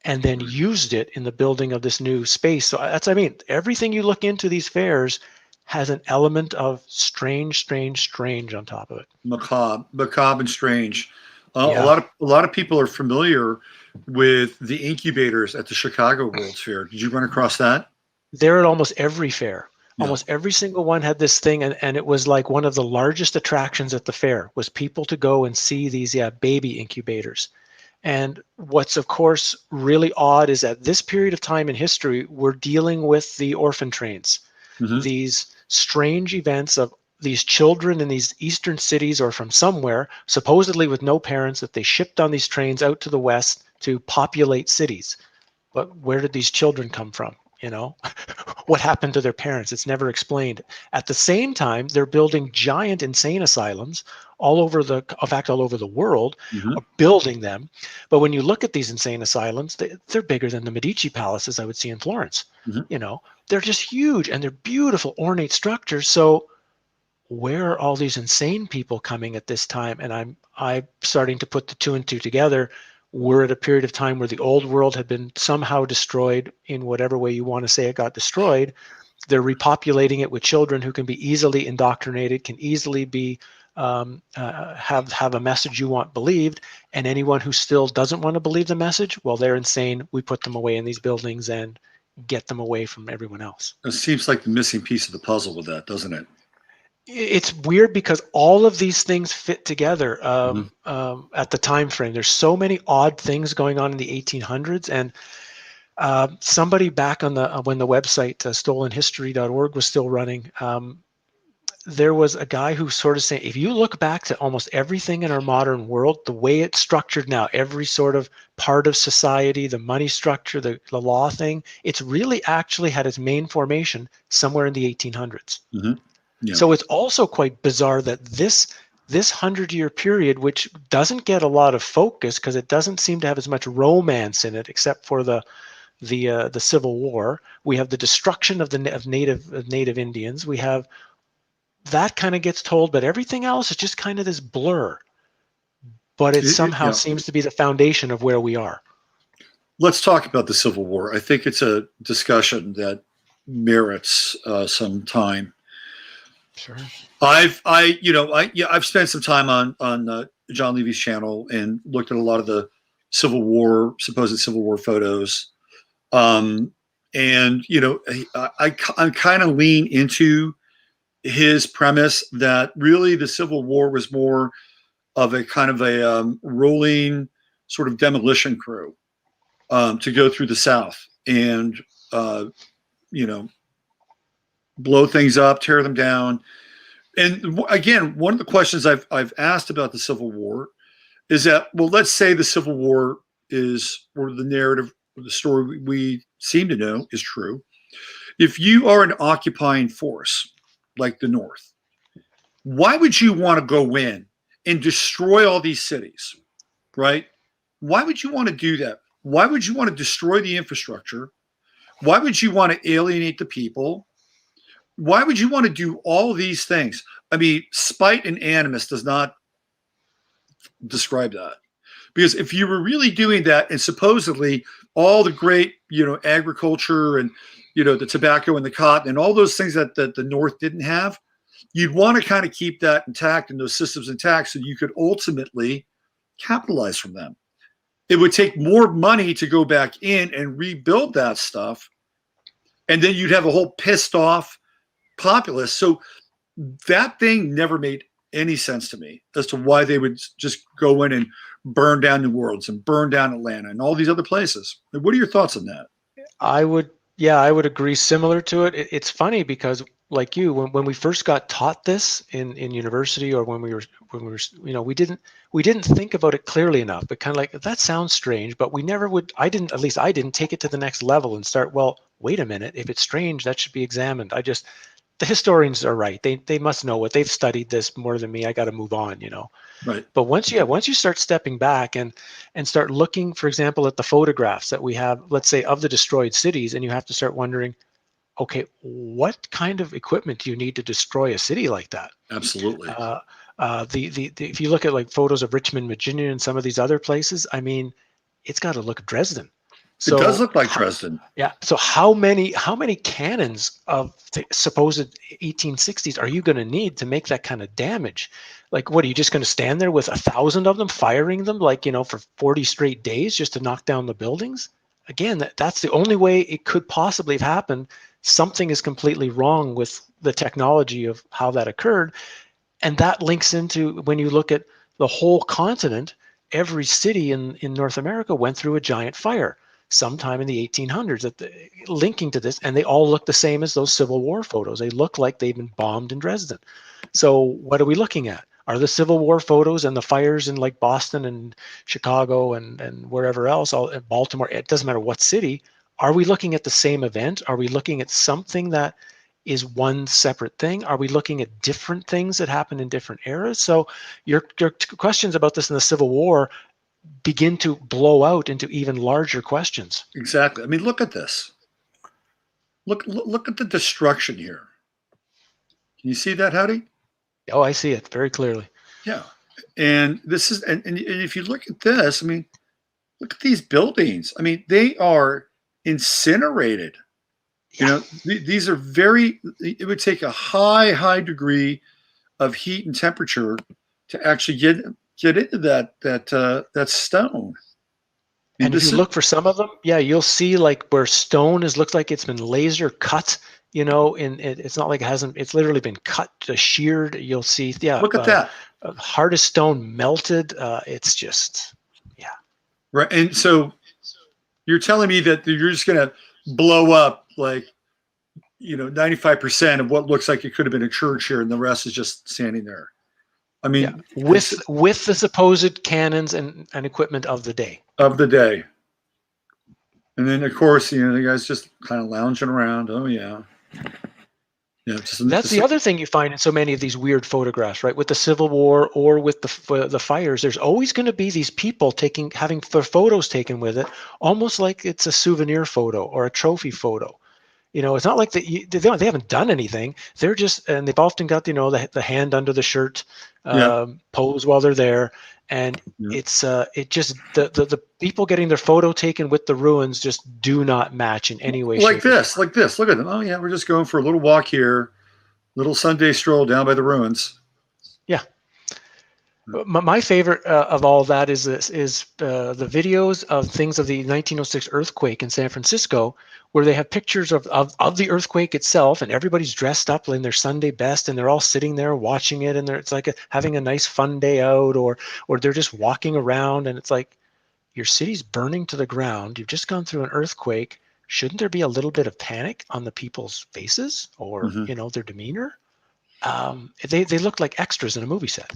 and then used it in the building of this new space. So that's, I mean, everything you look into these fairs has an element of strange on top of it. Macabre and strange. A lot of people are familiar with the incubators at the Chicago World's Fair. Did you run across that? They're at almost every fair. Yeah. Almost every single one had this thing, and it was like one of the largest attractions at the fair was people to go and see these baby incubators. And what's of course really odd is at this period of time in history, we're dealing with the orphan trains, these strange events of these children in these eastern cities or from somewhere, supposedly with no parents, that they shipped on these trains out to the west to populate cities. But where did these children come from? What happened to their parents? It's never explained. At the same time, they're building giant insane asylums all over the world, building them. But when you look at these insane asylums, they're bigger than the Medici palaces I would see in Florence. They're just huge and they're beautiful, ornate structures. So where are all these insane people coming at this time? And I'm starting to put the two and two together. We're at a period of time where the old world had been somehow destroyed in whatever way you want to say it got destroyed. They're repopulating it with children who can be easily indoctrinated, can easily be have a message you want believed, and anyone who still doesn't want to believe the message, well, they're insane. We put them away in these buildings and get them away from everyone else. It seems like the missing piece of the puzzle with that, doesn't it? It's weird because all of these things fit together Mhm. at the time frame. There's so many odd things going on in the 1800s, and somebody back on the when the website stolenhistory.org was still running, there was a guy who sort of saying, if you look back to almost everything in our modern world, the way it's structured now, every sort of part of society, the money structure, the law thing, it's really actually had its main formation somewhere in the 1800s. Mhm. Yeah. So it's also quite bizarre that this 100-year period, which doesn't get a lot of focus because it doesn't seem to have as much romance in it, except for the Civil War. We have the destruction of native Indians. We have that kind of gets told, but everything else is just kind of this blur. But it somehow Yeah. seems to be the foundation of where we are. Let's talk about the Civil War. I think it's a discussion that merits some time. Sure. I've spent some time on John Levy's channel and looked at a lot of the supposed Civil War photos. And I'm kind of lean into his premise that really the Civil War was more of a kind of a rolling sort of demolition crew to go through the South and blow things up, tear them down. And again, one of the questions I've asked about the Civil War is that, well, let's say the Civil War or the narrative or the story we seem to know is true. If you are an occupying force like the North, why would you want to go in and destroy all these cities, right? Why would you want to do that? Why would you want to destroy the infrastructure? Why would you want to alienate the people? Why would you want to do all these things? I mean, spite and animus does not describe that. Because if you were really doing that and supposedly all the great, agriculture and, the tobacco and the cotton and all those things that the North didn't have, you'd want to kind of keep that intact and those systems intact so you could ultimately capitalize from them. It would take more money to go back in and rebuild that stuff. And then you'd have a whole pissed off populace. So that thing never made any sense to me as to why they would just go in and burn down New Orleans and burn down Atlanta and all these other places. What are your thoughts on that? I would agree similar to it. It's funny because like you, when we first got taught this in university or when we were, we didn't think about it clearly enough, but kind of like, that sounds strange, but we never would, I didn't take it to the next level and start, well, wait a minute, if it's strange, that should be examined. The historians are right. They must know what they've studied this more than me. I got to move on, Right. But once you start stepping back and start looking, for example, at the photographs that we have, let's say, of the destroyed cities, and you have to start wondering, okay, what kind of equipment do you need to destroy a city like that? Absolutely. If you look at like photos of Richmond, Virginia, and some of these other places, I mean, it's got to look like Dresden. It does So look like Dresden. yeah. So how many cannons of the supposed 1860s are you going to need to make that kind of damage? Like, what are you just going to stand there with 1,000 of them firing them like, for 40 straight days just to knock down the buildings? Again, that's the only way it could possibly have happened. Something is completely wrong with the technology of how that occurred. And that links into when you look at the whole continent, every city in North America went through a giant fire sometime in the 1800s, linking to this, and they all look the same as those Civil War photos. They look like they've been bombed in Dresden. So what are we looking at? Are the Civil War photos and the fires in like Boston and Chicago and wherever else, Baltimore, it doesn't matter what city, are we looking at the same event? Are we looking at something that is one separate thing? Are we looking at different things that happen in different eras? So your questions about this in the Civil War begin to blow out into even larger questions. Exactly. I mean, look at this. Look at the destruction here. Can you see that, Howdy? Oh, I see it very clearly. Yeah. And this is, and if you look at this, I mean, look at these buildings. I mean, they are incinerated. Yeah. These are it would take a high degree of heat and temperature to actually get into that stone. And if you look for some of them, yeah, you'll see like where stone looks like it's been laser cut it's not like it hasn't. It's literally been cut, sheared. You'll see, Look at that. hardest stone melted. It's just, yeah. Right. And so you're telling me that you're just going to blow up like, 95% of what looks like it could have been a church here, and the rest is just standing there. I mean, with the supposed cannons and equipment of the day. And then, of course, the guys just kind of lounging around. Oh, yeah. Yeah. That's the other thing you find in so many of these weird photographs, right? With the Civil War or with the fires, there's always going to be these people having photos taken with it, almost like it's a souvenir photo or a trophy photo. It's not like they haven't done anything. They're just, and they've often got, the hand under the shirt pose while they're there. And it's the people getting their photo taken with the ruins just do not match in any way. Like this. Look at them. Oh yeah, we're just going for a little walk here, little Sunday stroll down by the ruins. Yeah. My favorite of all that is the videos of things of the 1906 earthquake in San Francisco, where they have pictures of the earthquake itself, and everybody's dressed up in their Sunday best, and they're all sitting there watching it, and it's like having a nice fun day out, or they're just walking around, and it's like, your city's burning to the ground. You've just gone through an earthquake. Shouldn't there be a little bit of panic on the people's faces or their demeanor? They look like extras in a movie set.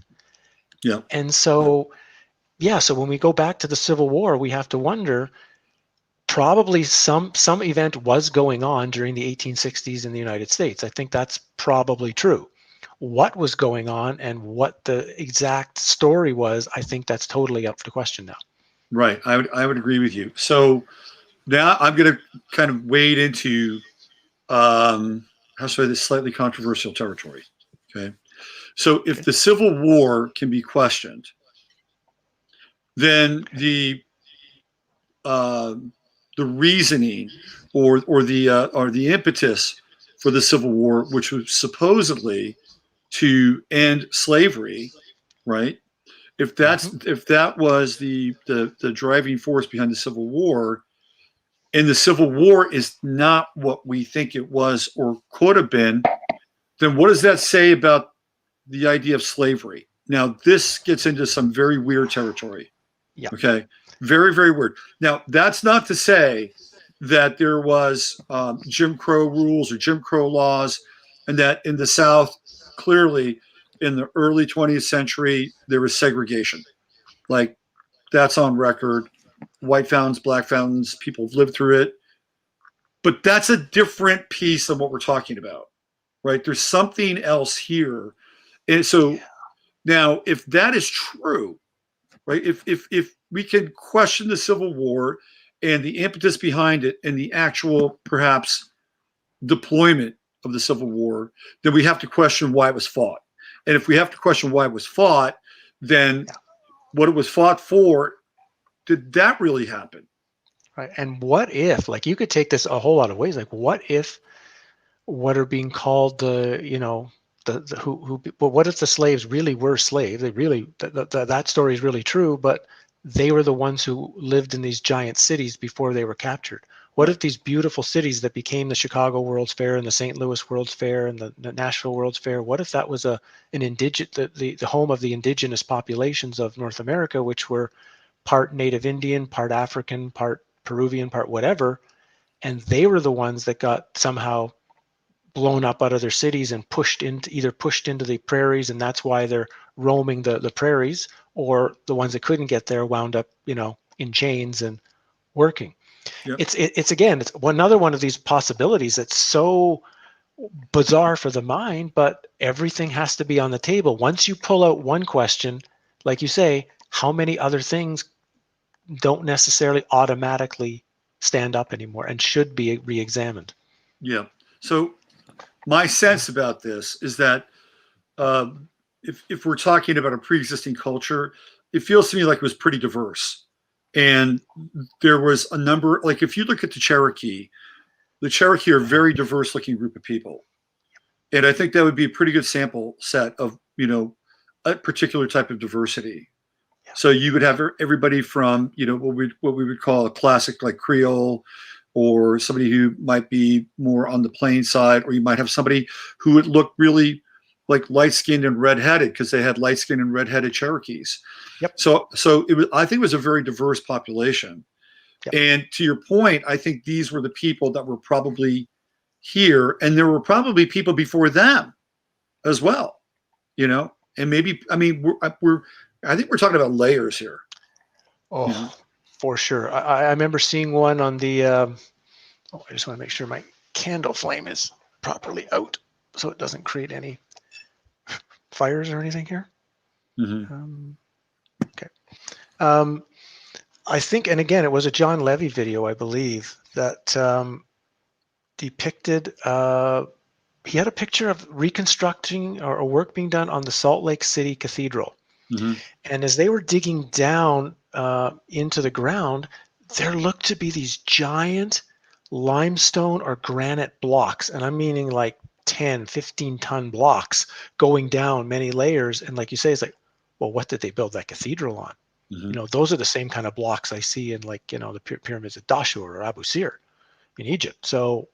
Yeah. And so when we go back to the Civil War, we have to wonder, probably some event was going on during the 1860s in the United States. I think that's probably true. What was going on and what the exact story was, I think that's totally up for question now. Right. I would agree with you. So now I'm going to kind of wade into, how should I say this, slightly controversial territory. Okay. So if the Civil War can be questioned, then the reasoning or the impetus for the Civil War, which was supposedly to end slavery, right? If that was the driving force behind the Civil War, and the Civil War is not what we think it was or could have been, then what does that say about the idea of slavery? Now, this gets into some very weird territory. Yeah. Okay. Very, very weird. Now, that's not to say that there was Jim Crow rules or Jim Crow laws, and that in the South, clearly in the early 20th century, there was segregation. Like, that's on record. White fountains, black fountains, people have lived through it. But that's a different piece of what we're talking about, right? There's something else here. And so now, if that is true, right, if we can question the Civil War and the impetus behind it and the actual, perhaps, deployment of the Civil War, then we have to question why it was fought. And if we have to question why it was fought, then what it was fought for, did that really happen? Right. And what if, like, you could take this a whole lot of ways. Like, what if what are being called what if the slaves really were slaves? They really, that story is really true, but they were the ones who lived in these giant cities before they were captured. What if these beautiful cities that became the Chicago World's Fair and the St. Louis World's Fair and the Nashville World's Fair, what if that was the home of the indigenous populations of North America, which were part Native Indian, part African, part Peruvian, part whatever, and they were the ones that got somehow blown up out of their cities and pushed into the prairies, and that's why they're roaming the prairies, or the ones that couldn't get there wound up in chains and working. Yep. It's another one of these possibilities that's so bizarre for the mind, but everything has to be on the table. Once you pull out one question, like you say, how many other things don't necessarily automatically stand up anymore and should be re-examined? Yeah. So my sense about this is that if we're talking about a pre-existing culture, it feels to me like it was pretty diverse. And there was a number, like if you look at the Cherokee are a very diverse looking group of people. And I think that would be a pretty good sample set of, a particular type of diversity. Yeah. So you would have everybody from, what we would call a classic like Creole or somebody who might be more on the plain side, or you might have somebody who would look really like light-skinned and redheaded because they had light-skinned and redheaded Cherokees. Yep. So I think it was a very diverse population. Yep. And to your point, I think these were the people that were probably here, and there were probably people before them as well, and maybe, I mean, I think we're talking about layers here. Oh, for sure. I remember seeing one on the, I just want to make sure my candle flame is properly out so it doesn't create any fires or anything here. Mm-hmm. Okay. I think, and again, it was a John Levy video, I believe, that depicted, he had a picture of reconstructing or work being done on the Salt Lake City Cathedral. Mm-hmm. And as they were digging down into the ground, there looked to be these giant limestone or granite blocks. And I'm meaning like 10, 15-ton blocks going down many layers. And like you say, it's like, well, what did they build that cathedral on? Mm-hmm. Those are the same kind of blocks I see in like, the pyramids at Dashur or Abu Sir in Egypt. So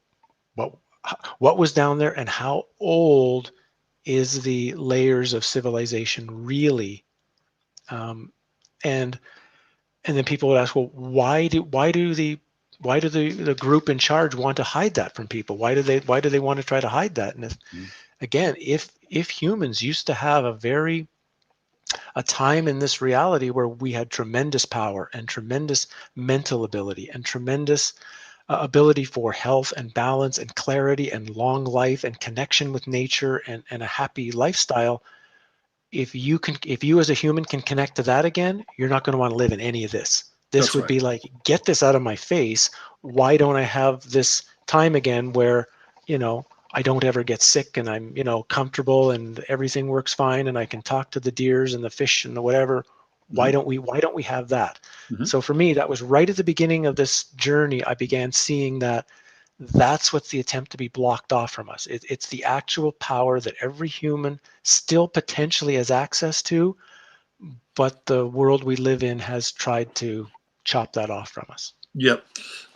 what was down there, and how old is the layers of civilization really? And then people would ask, well, why do the group in charge want to hide that from people? Why do they want to try to hide that? And again, if humans used to have a time in this reality where we had tremendous power and tremendous mental ability and tremendous ability for health and balance and clarity and long life and connection with nature and a happy lifestyle, if you as a human can connect to that again, you're not going to want to live in any of this. This would be like, get this out of my face. Why don't I have this time again where, I don't ever get sick and I'm, comfortable and everything works fine and I can talk to the deers and the fish and the whatever. Why don't we have that? Mm-hmm. So for me, that was right at the beginning of this journey. I began seeing that that's what's the attempt to be blocked off from us. It's the actual power that every human still potentially has access to, but the world we live in has tried to chop that off from us. Yep,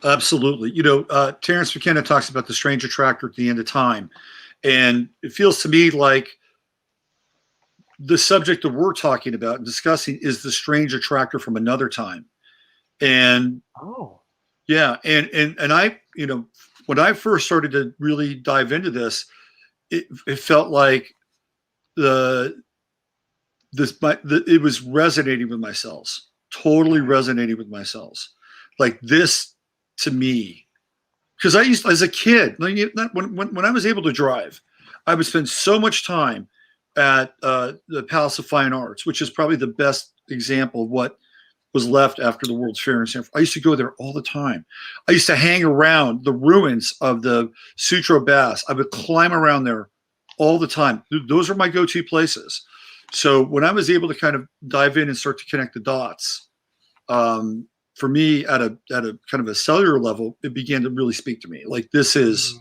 absolutely. Terence McKenna talks about the strange attractor at the end of time. And it feels to me like the subject that we're talking about and discussing is the strange attractor from another time. And yeah, and I, when I first started to really dive into this, it felt like it was resonating with my cells, totally resonating with my cells. Like this to me, because I used, as a kid, when I was able to drive, I would spend so much time at the Palace of Fine Arts, which is probably the best example of what was left after the World's Fair in San Francisco. I used to go there all the time. I used to hang around the ruins of the Sutro Baths. I would climb around there all the time. Those are my go-to places. So when I was able to kind of dive in and start to connect the dots, for me at a kind of a cellular level, it began to really speak to me. Like this is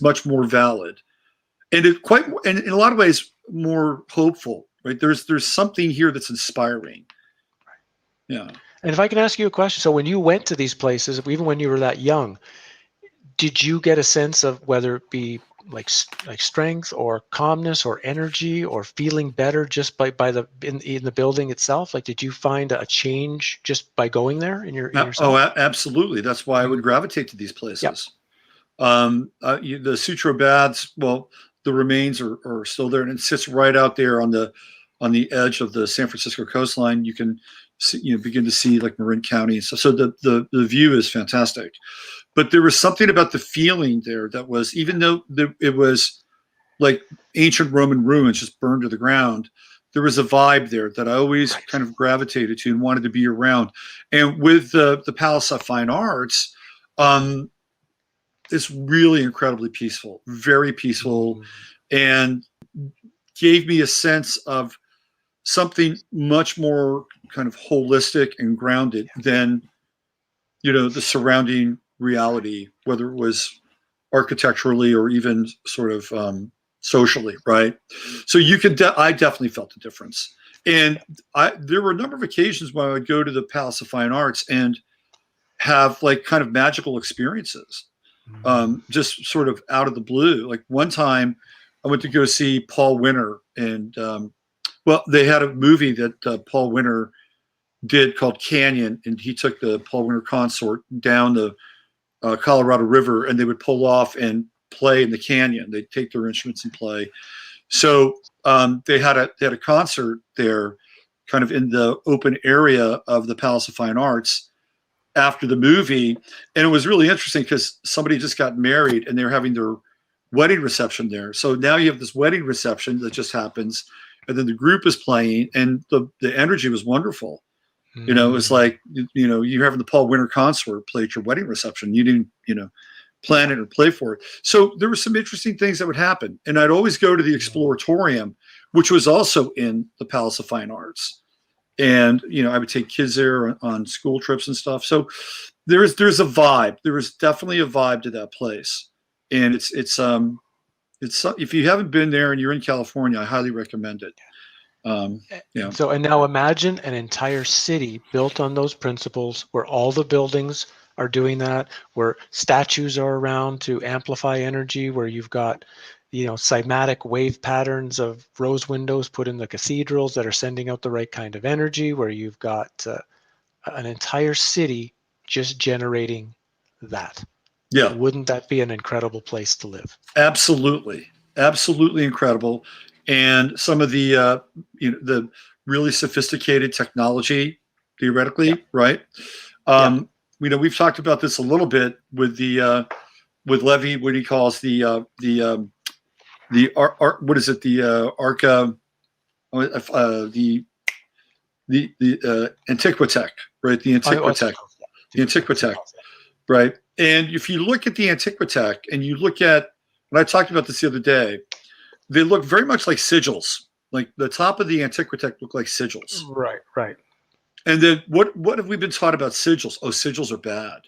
much more valid, and and in a lot of ways more hopeful. Right? There's something here that's inspiring. Yeah. And if I can ask you a question, so when you went to these places, even when you were that young, did you get a sense of whether it be like strength or calmness or energy or feeling better just by in the building itself? Like, did you find a change just by going there in yourself? Oh, absolutely. That's why I would gravitate to these places. Yep. The Sutro Baths, well, the remains are still there, and it sits right out there on the edge of the San Francisco coastline. You can see, begin to see like Marin County and stuff. So the view is fantastic. But there was something about the feeling there that was, even though it was like ancient Roman ruins just burned to the ground, there was a vibe there that I always kind of gravitated to and wanted to be around. And with the Palace of Fine Arts, it's really incredibly peaceful, very peaceful, and gave me a sense of something much more kind of holistic and grounded than, the surrounding reality, whether it was architecturally or even sort of socially, right? So I definitely felt the difference. And there were a number of occasions when I would go to the Palace of Fine Arts and have like kind of magical experiences, just sort of out of the blue. Like one time I went to go see Paul Winter, and well, they had a movie that Paul Winter did called Canyon, and he took the Paul Winter Consort down the Colorado River, and they would pull off and play in the canyon. They'd take their instruments and play. So they had a concert there, kind of in the open area of the Palace of Fine Arts after the movie. And it was really interesting because somebody just got married and they were having their wedding reception there. So now you have this wedding reception that just happens, and then the group is playing, and the energy was wonderful. You know, it was like, you know, you're having the Paul Winter Consort play at your wedding reception. You didn't, you know, plan it or play for it. So there were some interesting things that would happen. And I'd always go to the Exploratorium, which was also in the Palace of Fine Arts. And, you know, I would take kids there on school trips and stuff. So there's a vibe. There is definitely a vibe to that place. And it's if you haven't been there and you're in California, I highly recommend it. Yeah. So, and now imagine an entire city built on those principles, where all the buildings are doing that, where statues are around to amplify energy, where you've got, you know, cymatic wave patterns of rose windows put in the cathedrals that are sending out the right kind of energy, where you've got an entire city just generating that. Yeah. Wouldn't that be an incredible place to live? Absolutely. Absolutely incredible. And some of the, you know, the really sophisticated technology, theoretically, right? You know, we've talked about this a little bit with the, with Levy, what he calls the what is it? The Arca, the Antiquitech, right? The Antiquitech, right? And if you look at the Antiquitech and you look at, and I talked about this the other day, they look very much like sigils. Like the top of the Antiquitech look like sigils. Right, right. And then what have we been taught about sigils? Oh, sigils are bad,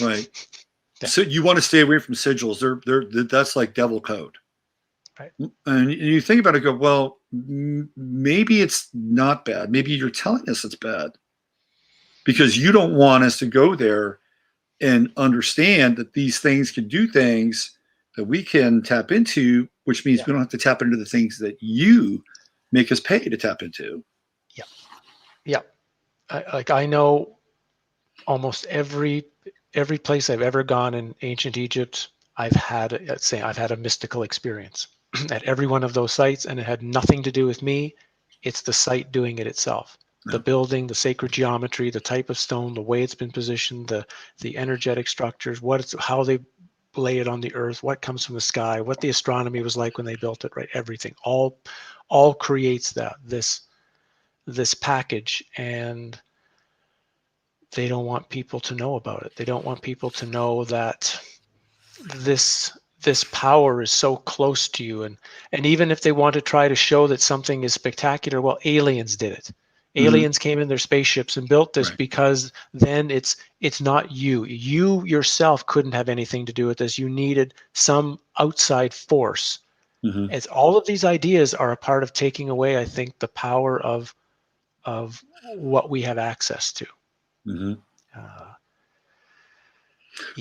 right? Yeah. So you want to stay away from sigils. That's like devil code. Right. And you think about it, go, well, maybe it's not bad. Maybe you're telling us it's bad because you don't want us to go there and understand that these things can do things that we can tap into, which means we don't have to tap into the things that you make us pay to tap into. Yeah. Yeah. I know almost every place I've ever gone in ancient Egypt, I've had a mystical experience at every one of those sites, and it had nothing to do with me. It's the site doing it itself. The building, the sacred geometry, the type of stone, the way it's been positioned, the energetic structures, how they lay it on the earth, what comes from the sky, what the astronomy was like when they built it, right? Everything, all creates this package, and they don't want people to know about it. They don't want people to know that this power is so close to you. And even if they want to try to show that something is spectacular, well, aliens did it. Aliens came in their spaceships and built this, because then it's not you. You yourself couldn't have anything to do with this. You needed some outside force. It's all of these ideas are a part of taking away, I think, the power of what we have access to.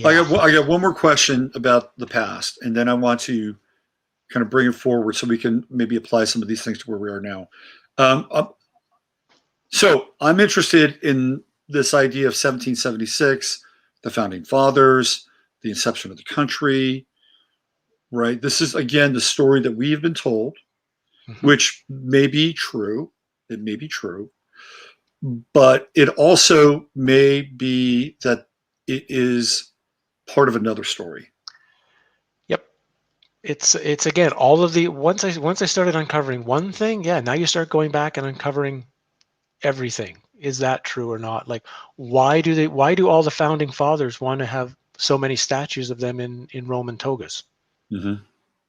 I got one more question about the past, and then I want to kind of bring it forward so we can maybe apply some of these things to where we are now. So I'm interested in this idea of 1776, the founding fathers, the inception of the country, right? This is, again, the story that we have been told, which may be true. It may be true. But it also may be that it is part of another story. Yep. It's again, all of the, once I started uncovering one thing, now you start going back and uncovering everything. Is that true or not? Like, why do all the founding fathers want to have so many statues of them in Roman togas? You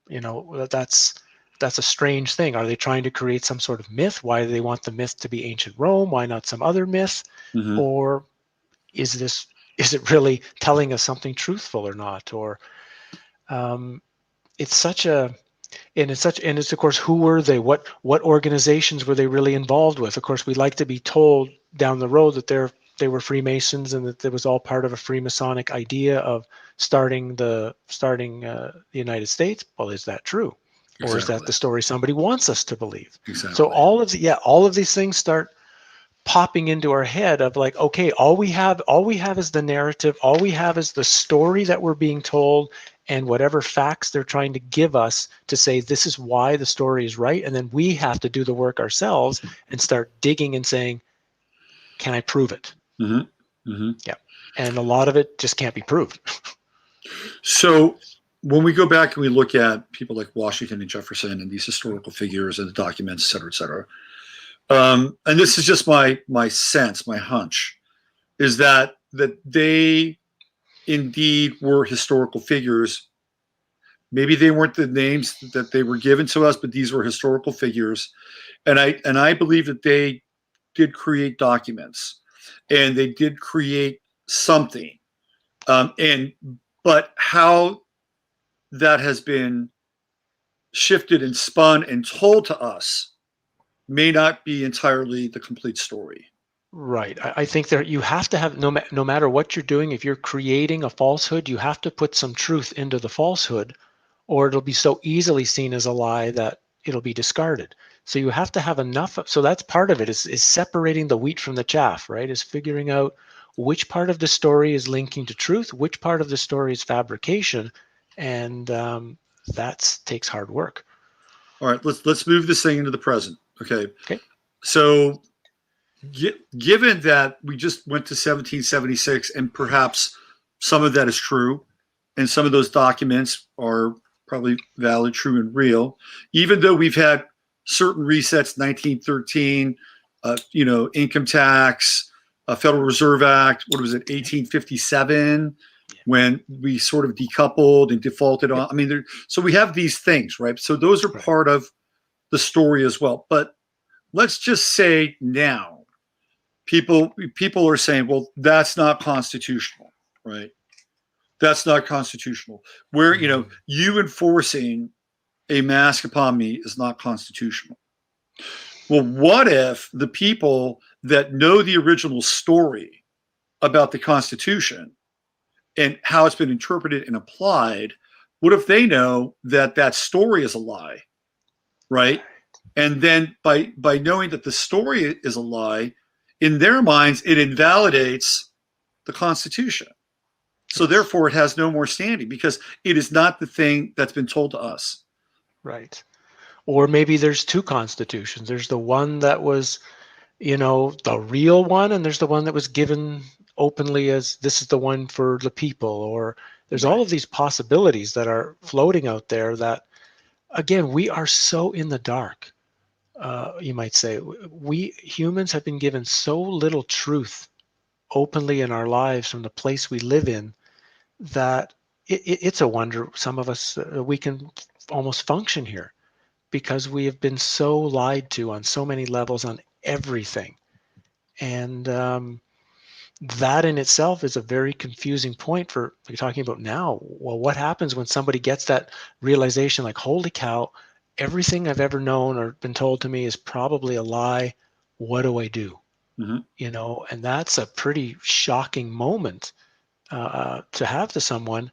know, that's a strange thing. Are they trying to create some sort of myth? Why do they want the myth to be ancient Rome? Why not some other myth? Or is it really telling us something truthful or not? Or it's of course, who were they? What organizations were they really involved with? Of course, we like to be told down the road that they're they were Freemasons and that it was all part of a Freemasonic idea of starting the United States. Well, is that true? Or is that the story somebody wants us to believe? Exactly. So all of these things start popping into our head of like, okay, all we have is the narrative, all we have is the story that we're being told, and whatever facts they're trying to give us to say this is why the story is right, and then we have to do the work ourselves and start digging and saying, can I prove it? Mm-hmm. Mm-hmm. Yeah, and a lot of it just can't be proved. So when we go back and we look at people like Washington and Jefferson and these historical figures and the documents, et cetera, and this is just my sense, my hunch, is that they indeed were historical figures. Maybe they weren't the names that they were given to us, but these were historical figures, and I believe that they did create documents, and they did create something, but how that has been shifted and spun and told to us may not be entirely the complete story. Right. I think that you have to have, no matter what you're doing, if you're creating a falsehood, you have to put some truth into the falsehood, or it'll be so easily seen as a lie that it'll be discarded. So you have to have enough. So that's part of it, is separating the wheat from the chaff, right? Is figuring out which part of the story is linking to truth, which part of the story is fabrication, and that takes hard work. All right, let's move this thing into the present. Okay. Okay. So given that we just went to 1776, and perhaps some of that is true, and some of those documents are probably valid, true, and real, even though we've had certain resets, 1913, income tax, Federal Reserve Act, what was it, 1857, when we sort of decoupled and defaulted on. I mean, so we have these things, right? So those are part of the story as well. But let's just say now, people are saying, well, that's not constitutional, right? That's not constitutional. Where, you enforcing a mask upon me is not constitutional. Well, what if the people that know the original story about the Constitution and how it's been interpreted and applied, what if they know that that story is a lie, right? And then by knowing that the story is a lie, in their minds, it invalidates the Constitution. So therefore, it has no more standing because it is not the thing that's been told to us. Right. Or maybe there's two constitutions. There's the one that was, the real one, and there's the one that was given openly as this is the one for the people. Or there's all of these possibilities that are floating out there that, again, we are so in the dark. You might say we humans have been given so little truth openly in our lives from the place we live in that it's a wonder some of us we can almost function here, because we have been so lied to on so many levels on everything. And that in itself is a very confusing point for you're talking about now. Well, what happens when somebody gets that realization, like, holy cow, everything I've ever known or been told to me is probably a lie. What do I do? Mm-hmm. And that's a pretty shocking moment to have to someone.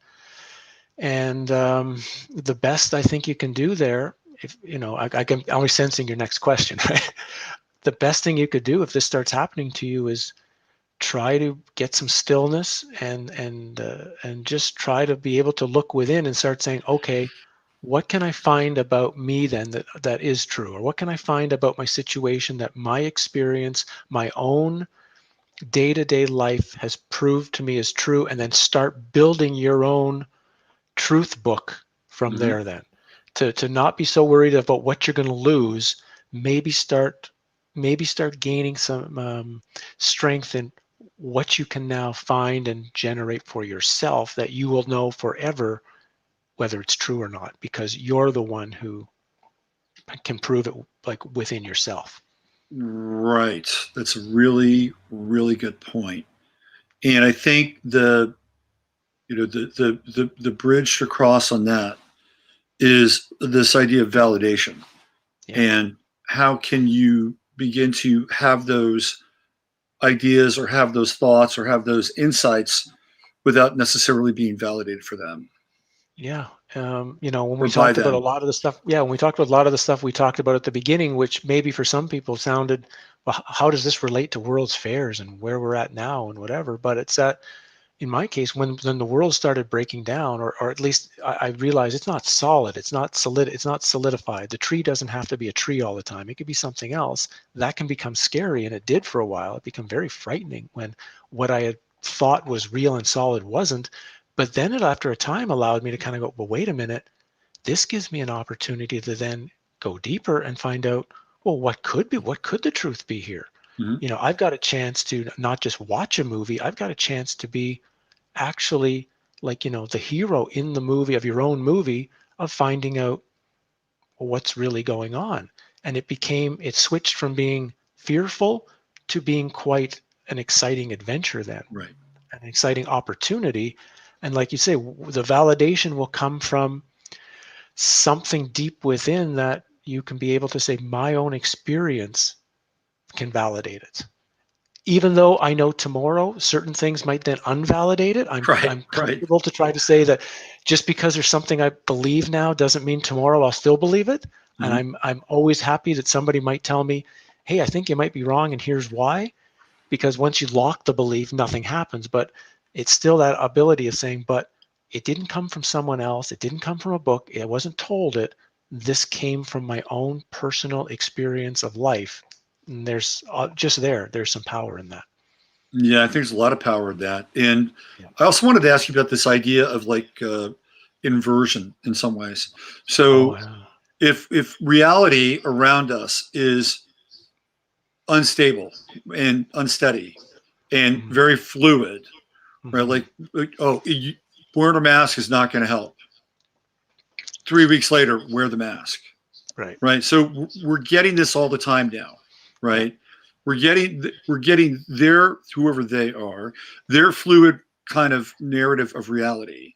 And the best I think you can do there, if I'm always sensing your next question, right? The best thing you could do if this starts happening to you is try to get some stillness and just try to be able to look within and start saying, okay, what can I find about me then that is true? Or what can I find about my situation that my experience, my own day-to-day life has proved to me is true? And then start building your own truth book from there then. To not be so worried about what you're going to lose. Maybe start gaining some strength in what you can now find and generate for yourself that you will know forever whether it's true or not, because you're the one who can prove it, like, within yourself. Right. That's a really, really good point. And I think the bridge to cross on that is this idea of validation. And how can you begin to have those ideas or have those thoughts or have those insights without necessarily being validated for them. Yeah. When Or we by talked about a them. lot of the stuff, when we talked about a lot of the stuff we talked about at the beginning, which maybe for some people sounded, well, how does this relate to World's Fairs and where we're at now and whatever? But it's that, in my case, when the world started breaking down, or at least I realized it's not solid, it's not solidified. The tree doesn't have to be a tree all the time. It could be something else. That can become scary, and it did for a while. It became very frightening when what I had thought was real and solid wasn't. But then it, after a time, allowed me to kind of go, well, wait a minute, this gives me an opportunity to then go deeper and find out, well, what could the truth be here? Mm-hmm. I've got a chance to not just watch a movie, I've got a chance to be actually, like, the hero in the movie, of your own movie, of finding out what's really going on. And it switched from being fearful to being quite an exciting adventure then, Right. an exciting opportunity. And like you say, the validation will come from something deep within that you can be able to say, my own experience can validate it. Even though I know tomorrow certain things might then unvalidate it, I'm Right. comfortable to try to say that just because there's something I believe now doesn't mean tomorrow I'll still believe it. Mm-hmm. And I'm always happy that somebody might tell me, hey, I think you might be wrong and here's why. Because once you lock the belief, nothing happens. But it's still that ability of saying, but it didn't come from someone else. It didn't come from a book. I wasn't told it. This came from my own personal experience of life. And there's there's some power in that. Yeah, I think there's a lot of power in that. And Yeah. I also wanted to ask you about this idea of like inversion in some ways. Oh, So yeah. if reality around us is unstable and unsteady and Mhm. very fluid, right? Mhm. Wearing a mask is not going to help. 3 weeks later, wear the mask, Right. right? So we're getting this all the time now, right? We're getting their, whoever they are, their fluid kind of narrative of reality.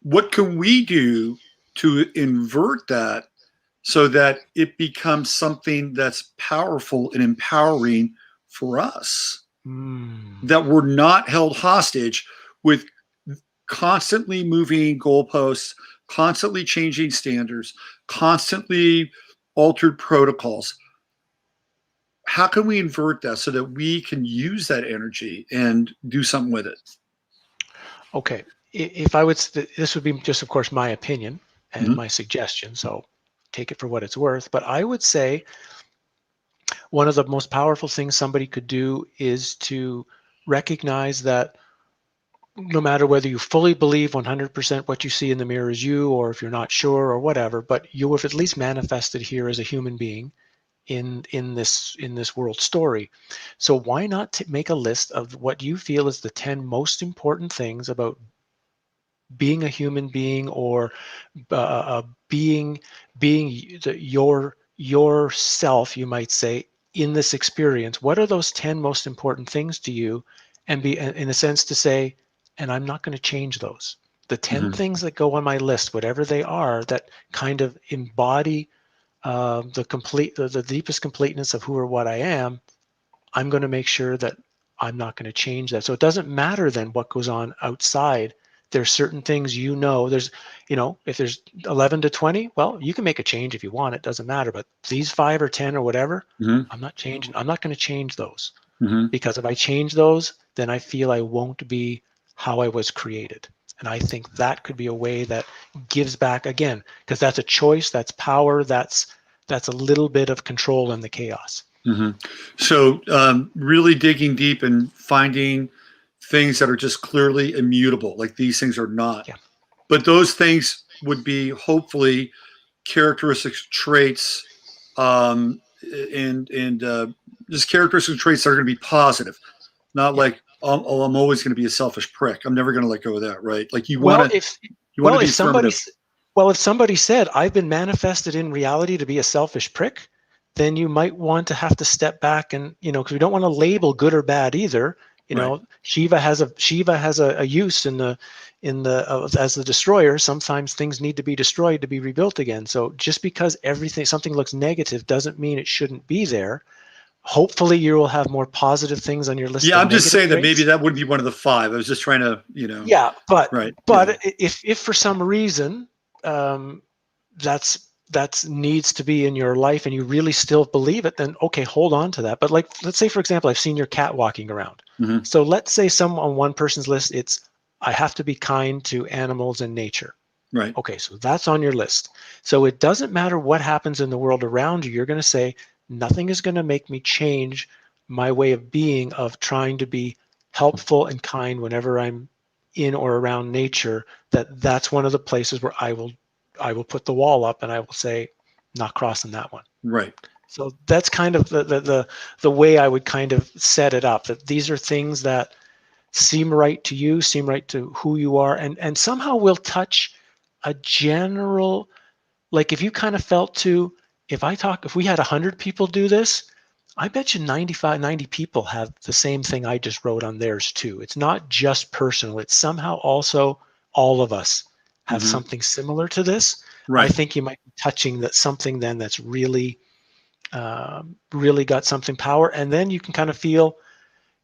What can we do to invert that so that it becomes something that's powerful and empowering for us? Mm. That we're not held hostage with constantly moving goalposts, constantly changing standards, constantly altered protocols. How can we invert that so that we can use that energy and do something with it? Okay. If I would, this would be just, of course, my opinion and Mm-hmm. my suggestion. So take it for what it's worth. But I would say one of the most powerful things somebody could do is to recognize that no matter whether you fully believe 100% what you see in the mirror is you, or if you're not sure or whatever, but you have at least manifested here as a human being in this world story. So why not make a list of what you feel is the 10 most important things about being a human being, or being yourself, you might say, in this experience. What are those 10 most important things to you? And be in a sense to say, and I'm not going to change those. The 10 Mm-hmm. things that go on my list, whatever they are, that kind of embody the deepest completeness of who or what I am, I'm going to make sure that I'm not going to change that. So it doesn't matter then what goes on outside. There's certain things, if there's 11 to 20, well, you can make a change if you want. It doesn't matter. But these 5 or 10 or whatever, Mm-hmm. I'm not changing. I'm not going to change those, Mm-hmm. because if I change those, then I feel I won't be how I was created. And I think that could be a way that gives back again, because that's a choice, that's power, that's a little bit of control in the chaos. Mm-hmm. So really digging deep and finding things that are just clearly immutable, like these things are not. Yeah. But those things would be hopefully characteristics, traits, and just characteristics and traits that are going to be positive, not Yeah. like I'm always going to be a selfish prick. I'm never going to let go of that, right? Like you Well, want to be if somebody affirmative. if somebody said I've been manifested in reality to be a selfish prick, then you might want to have to step back and, because we don't want to label good or bad either. Right. Shiva has a use as the destroyer. Sometimes things need to be destroyed to be rebuilt again. So just because something looks negative doesn't mean it shouldn't be there. hopefully you will have more positive things on your list. Yeah, than I'm just negative saying that maybe traits. that wouldn't be one of the 5. I was just trying to, Yeah, but right. if for some reason that's needs to be in your life and you really still believe it, then okay, hold on to that. But like, let's say for example, I've seen your cat walking around. Hmm. So let's say on one person's list, it's I have to be kind to animals and nature. Right. Okay, so that's on your list. So it doesn't matter what happens in the world around you. You're going to say nothing is going to make me change my way of being, of trying to be helpful and kind whenever I'm in or around nature. That's one of the places where I will put the wall up and I will say, not crossing that one. Right. So that's kind of the way I would kind of set it up, that these are things that seem right to you, seem right to who you are, and somehow will touch a general, like if you kind of felt to, if we had 100 people do this, I bet you 90 people have the same thing I just wrote on theirs too. It's not just personal. It's somehow also all of us have Hmm. something similar to this. I Right. think you might be touching that something then that's really, really got something power. And then you can kind of feel,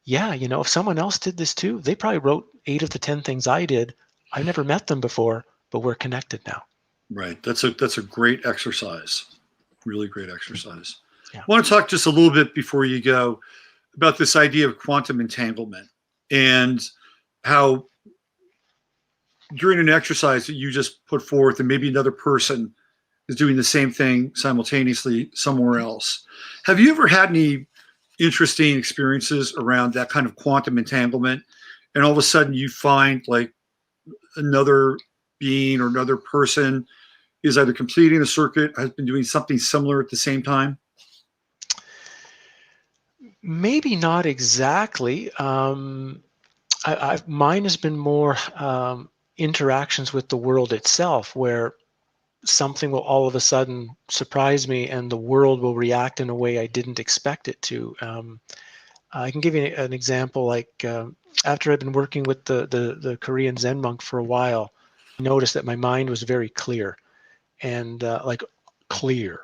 yeah, if someone else did this too, they probably wrote 8 of the 10 things I did. I've never met them before, but we're connected now. Right. That's a great exercise. Really great exercise. Yeah. I want to talk just a little bit before you go about this idea of quantum entanglement and how during an exercise that you just put forth and maybe another person is doing the same thing simultaneously somewhere else. Have you ever had any interesting experiences around that kind of quantum entanglement? And all of a sudden you find like another being or another person is either completing a circuit, has been doing something similar at the same time? Maybe not exactly. Mine has been more interactions with the world itself, where something will all of a sudden surprise me and the world will react in a way I didn't expect it to. I can give you an example. Like after I'd been working with the Korean Zen monk for a while, I noticed that my mind was very clear and like clear.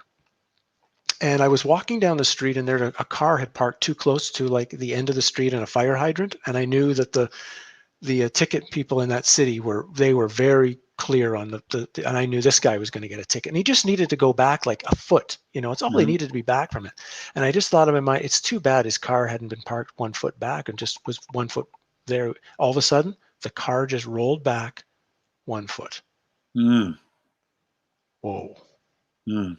And I was walking down the street and there a car had parked too close to like the end of the street and a fire hydrant. And I knew that the ticket people in that city were very clear on and I knew this guy was going to get a ticket and he just needed to go back like a foot. It's all he Mhm. needed to be back from it. And I just thought in my mind, it's too bad his car hadn't been parked 1 foot back and just was 1 foot there. All of a sudden the car just rolled back 1 foot. Mm, Whoa. mm,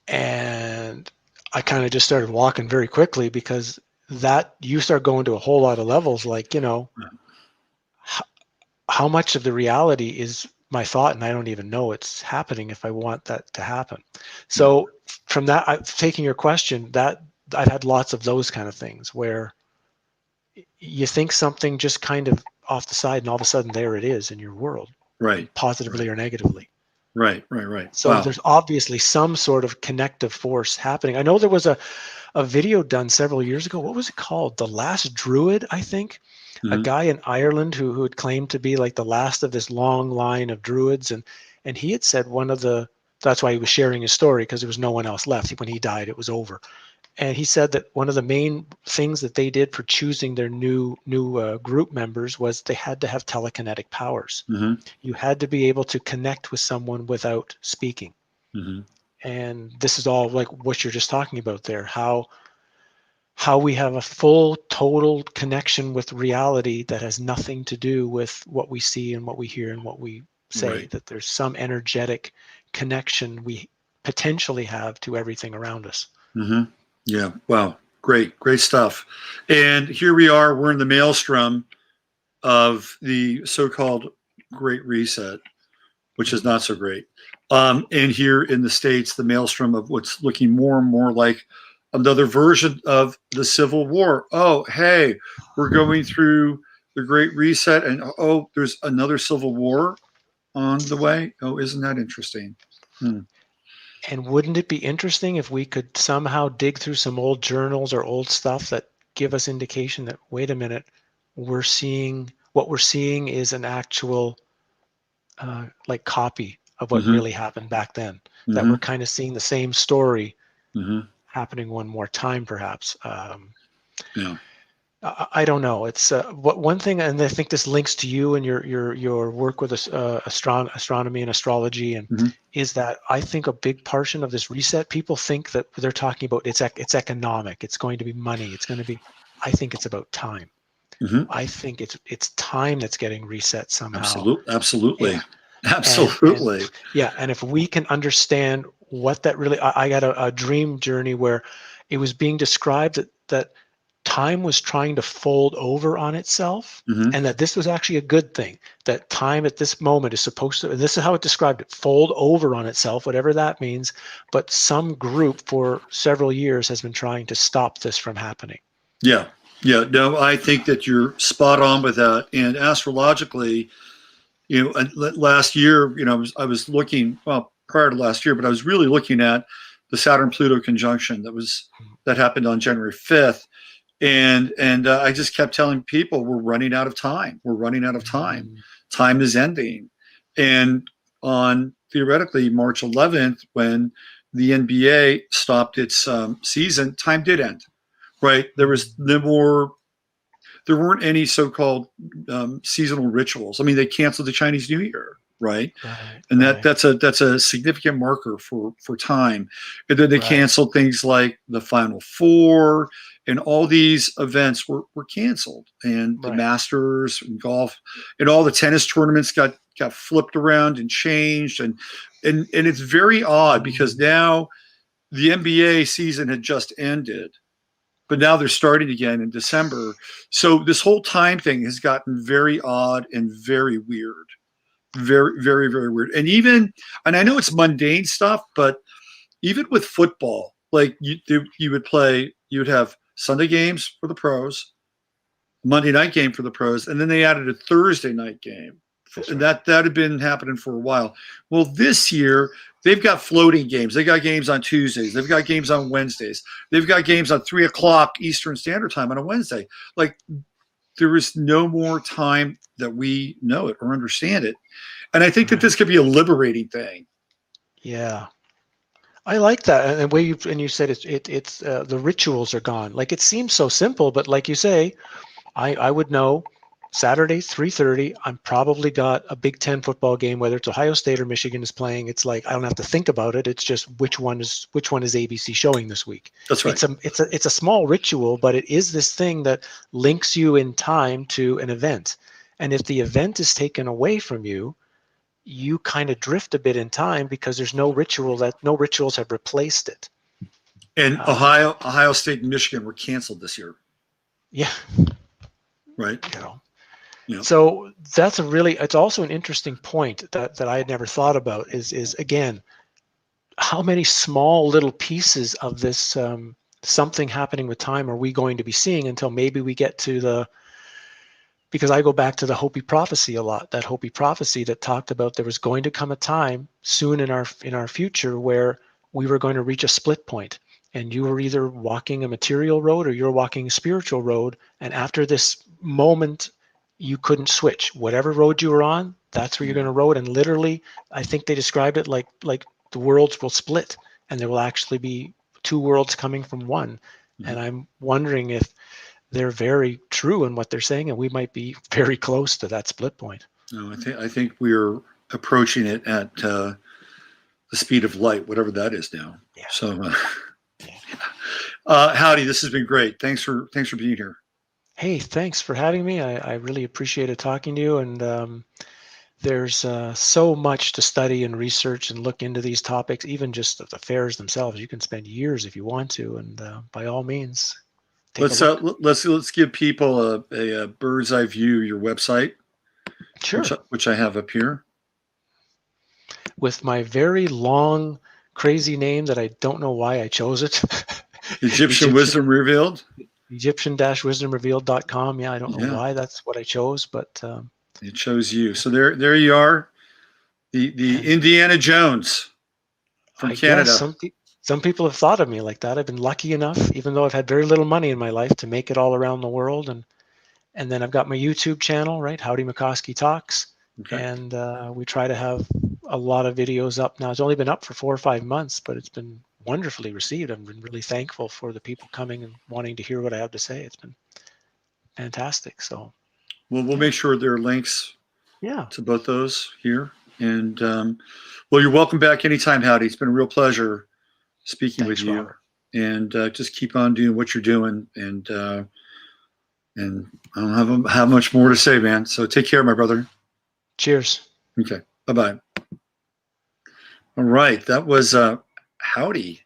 And I kind of just started walking very quickly, because that you start going to a whole lot of levels, like, how much of the reality is my thought and I don't even know it's happening if I want that to happen. yeah. So from that, taking your question, that I've had lots of those kind of things where you think something just kind of off the side and all of a sudden there it is in your world, Right. positively Right. or negatively. Right. Right. Right. So Wow. there's obviously some sort of connective force happening. I know there was a video done several years ago. What was it called? The Last Druid, I think. A Hmm. guy in Ireland who had claimed to be like the last of this long line of druids. And he had said that's why he was sharing his story, because there was no one else left. When he died, it was over. And he said that one of the main things that they did for choosing their new group members was they had to have telekinetic powers. Hmm. You had to be able to connect with someone without speaking. Hmm. And this is all like what you're just talking about there, how we have a full total connection with reality that has nothing to do with what we see and what we hear and what we say, Right. that there's some energetic connection we potentially have to everything around us. Hmm. Yeah. Wow. Great. Great stuff. And here we are. We're in the maelstrom of the so-called Great Reset, which is not so great. And here in the States, the maelstrom of what's looking more and more like another version of the Civil War. Oh, hey, we're going through the Great Reset, and oh, there's another Civil War on the way. Oh, isn't that interesting? Hmm. And wouldn't it be interesting if we could somehow dig through some old journals or old stuff that give us indication that, wait a minute, what we're seeing is an actual like copy of what Mm-hmm. really happened back then, that Mm-hmm. we're kind of seeing the same story Mm-hmm. happening one more time, perhaps. Yeah. I don't know. It's one thing, and I think this links to you and your work with astronomy and astrology, and Mm-hmm. is that I think a big portion of this reset, people think that they're talking about it's economic, it's going to be money, it's going to be. I think it's about time. Mm-hmm. I think it's time that's getting reset somehow. Absolutely. Yeah, and Absolutely. yeah, and if we can understand what that really, I got a dream journey where it was being described that time was trying to fold over on itself, Mm-hmm. and that this was actually a good thing, that time at this moment is supposed to, and this is how it described it, fold over on itself, whatever that means. But some group for several years has been trying to stop this from happening. Yeah. Yeah. No, I think that you're spot on with that. And astrologically, last year, I was looking, well, prior to last year, but I was really looking at the Saturn Pluto conjunction that happened on January 5th. And I just kept telling people, we're running out of time. We're running out of time. Time is ending. And on theoretically March 11th, when the NBA stopped its season, time did end. Right? There weren't any so-called seasonal rituals. I mean, they canceled the Chinese New Year, right? Right, And right, that's a significant marker for time. And then they right. canceled things like the Final Four, and all these events were canceled. And the Right. Masters and golf and all the tennis tournaments got flipped around and changed. And it's very odd because now the NBA season had just ended, but now they're starting again in December. So this whole time thing has gotten very odd and very weird. Very, very, very weird. And I know it's mundane stuff, but even with football, like you would have Sunday games for the pros, Monday night game for the pros, and then they added a Thursday night game. That's And right. that had been happening for a while. Well, this year they've got floating games. They got games on Tuesdays. They've got games on Wednesdays. They've got games on 3:00 Eastern Standard Time on a Wednesday. Like, there is no more time that we know it or understand it. And I think that this could be a liberating thing. Yeah. I like that, and the way you said it's the rituals are gone. Like, it seems so simple, but like you say, I would know Saturday 3:30. I'm probably got a Big Ten football game, whether it's Ohio State or Michigan is playing. It's like I don't have to think about it. It's just which one is ABC showing this week. That's right. It's a small ritual, but it is this thing that links you in time to an event. And if the event is taken away from you, you kind of drift a bit in time because there's no rituals have replaced it. And Ohio State and Michigan were canceled this year. Yeah. Right. Yeah. So it's also an interesting point that I had never thought about is again, how many small little pieces of this something happening with time are we going to be seeing until maybe we get to because I go back to the Hopi prophecy a lot, that Hopi prophecy that talked about there was going to come a time soon in our future where we were going to reach a split point, and you were either walking a material road or you're walking a spiritual road. And after this moment, you couldn't switch. Whatever road you were on, that's where you're going to road. And literally, I think they described it like the worlds will split, and there will actually be two worlds coming from one. Mm-hmm. And I'm wondering if they're very true in what they're saying, and we might be very close to that split point. No, I think we're approaching it at the speed of light, whatever that is now. Yeah. So, Howdie, this has been great. Thanks for being here. Hey, thanks for having me. I really appreciated talking to you, and there's so much to study and research and look into these topics, even just the fairs themselves. You can spend years if you want to, and by all means. Let's give people a bird's eye view of your website, sure, which I have up here, with my very long, crazy name that I don't know why I chose it. Egyptian Wisdom Revealed. Egyptian-wisdomrevealed.com. Yeah, I don't know why that's what I chose, but it chose you. So there you are, the Indiana Jones from Canada. Some people have thought of me like that. I've been lucky enough, even though I've had very little money in my life, to make it all around the world. And then I've got my YouTube channel, right? Howdie Mickoski Talks. Okay. And we try to have a lot of videos up now. It's only been up for 4 or 5 months, but it's been wonderfully received. I've been really thankful for the people coming and wanting to hear what I have to say. It's been fantastic. So, Well, we'll make sure there are links yeah. to both those here. And well, you're welcome back anytime, Howdie. It's been a real pleasure speaking with Thanks, you. Robert. And just keep on doing what you're doing. And I don't have much more to say, man. So take care, my brother. Cheers. Okay. Bye-bye. All right. That was Howdie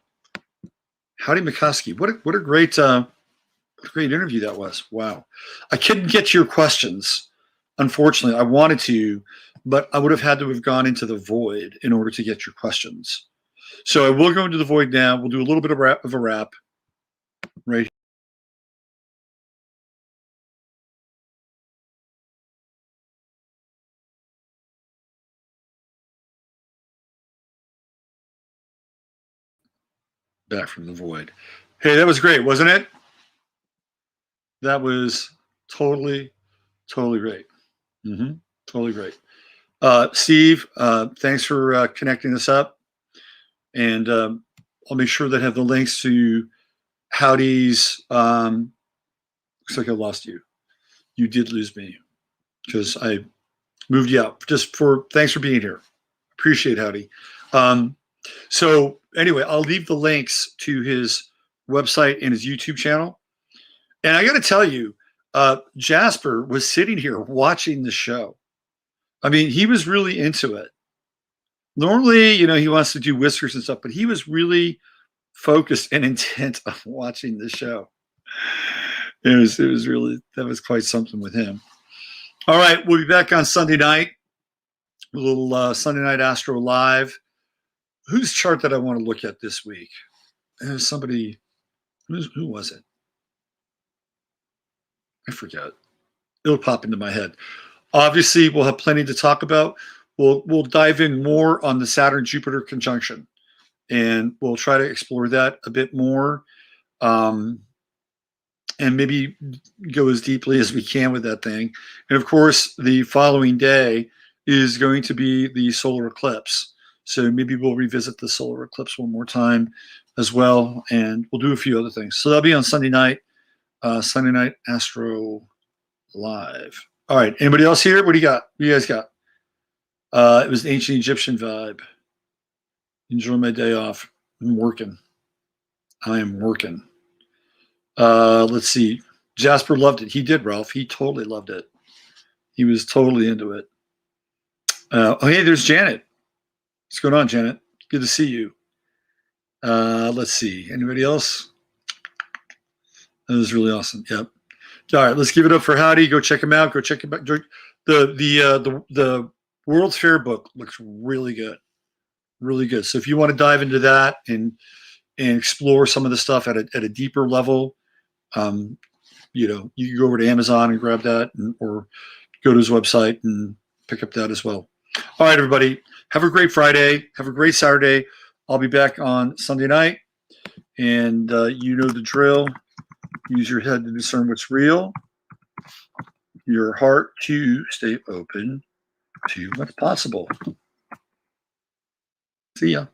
Mickoski. What a great interview that was. Wow. I couldn't get to your questions. Unfortunately, I wanted to, but I would have had to have gone into the void in order to get your questions. So I will go into the void now. We'll do a little bit of a wrap right here. Back from the void. Hey, that was great, wasn't it? That was totally great. Totally great. Steve, thanks for connecting us up. And I'll make sure that I have the links to Howdie's. Looks like I lost you. You did lose me because I moved you out. Thanks for being here. Appreciate Howdie. So anyway, I'll leave the links to his website and his YouTube channel. And I got to tell you, Jasper was sitting here watching the show. I mean, he was really into it. Normally, he wants to do whiskers and stuff, but he was really focused and intent on watching the show. It was really, that was quite something with him. All right, we'll be back on Sunday night. A little Sunday Night Astro Live. Whose chart that I want to look at this week? Somebody, who was it? I forget. It'll pop into my head. Obviously, we'll have plenty to talk about. We'll dive in more on the Saturn-Jupiter conjunction, and we'll try to explore that a bit more, and maybe go as deeply as we can with that thing. And of course, the following day is going to be the solar eclipse. So maybe we'll revisit the solar eclipse one more time as well, and we'll do a few other things. So that'll be on Sunday night Astro Live. All right, anybody else here? What do you got? What do you guys got? It was the ancient Egyptian vibe. Enjoy my day off. I'm working. I am working. Let's see. Jasper loved it. He did, Ralph. He totally loved it. He was totally into it. Oh, hey, there's Janet. What's going on, Janet? Good to see you. Let's see. Anybody else? That was really awesome. Yep. All right, let's give it up for Howdie. Go check him out. Go check him out. The World's Fair book looks really good. Really good. So if you want to dive into that and explore some of the stuff at a deeper level, you can go over to Amazon and grab that, or go to his website and pick up that as well. All right, everybody. Have a great Friday. Have a great Saturday. I'll be back on Sunday night. And you know the drill. Use your head to discern what's real. Your heart to stay open to what's possible. See ya.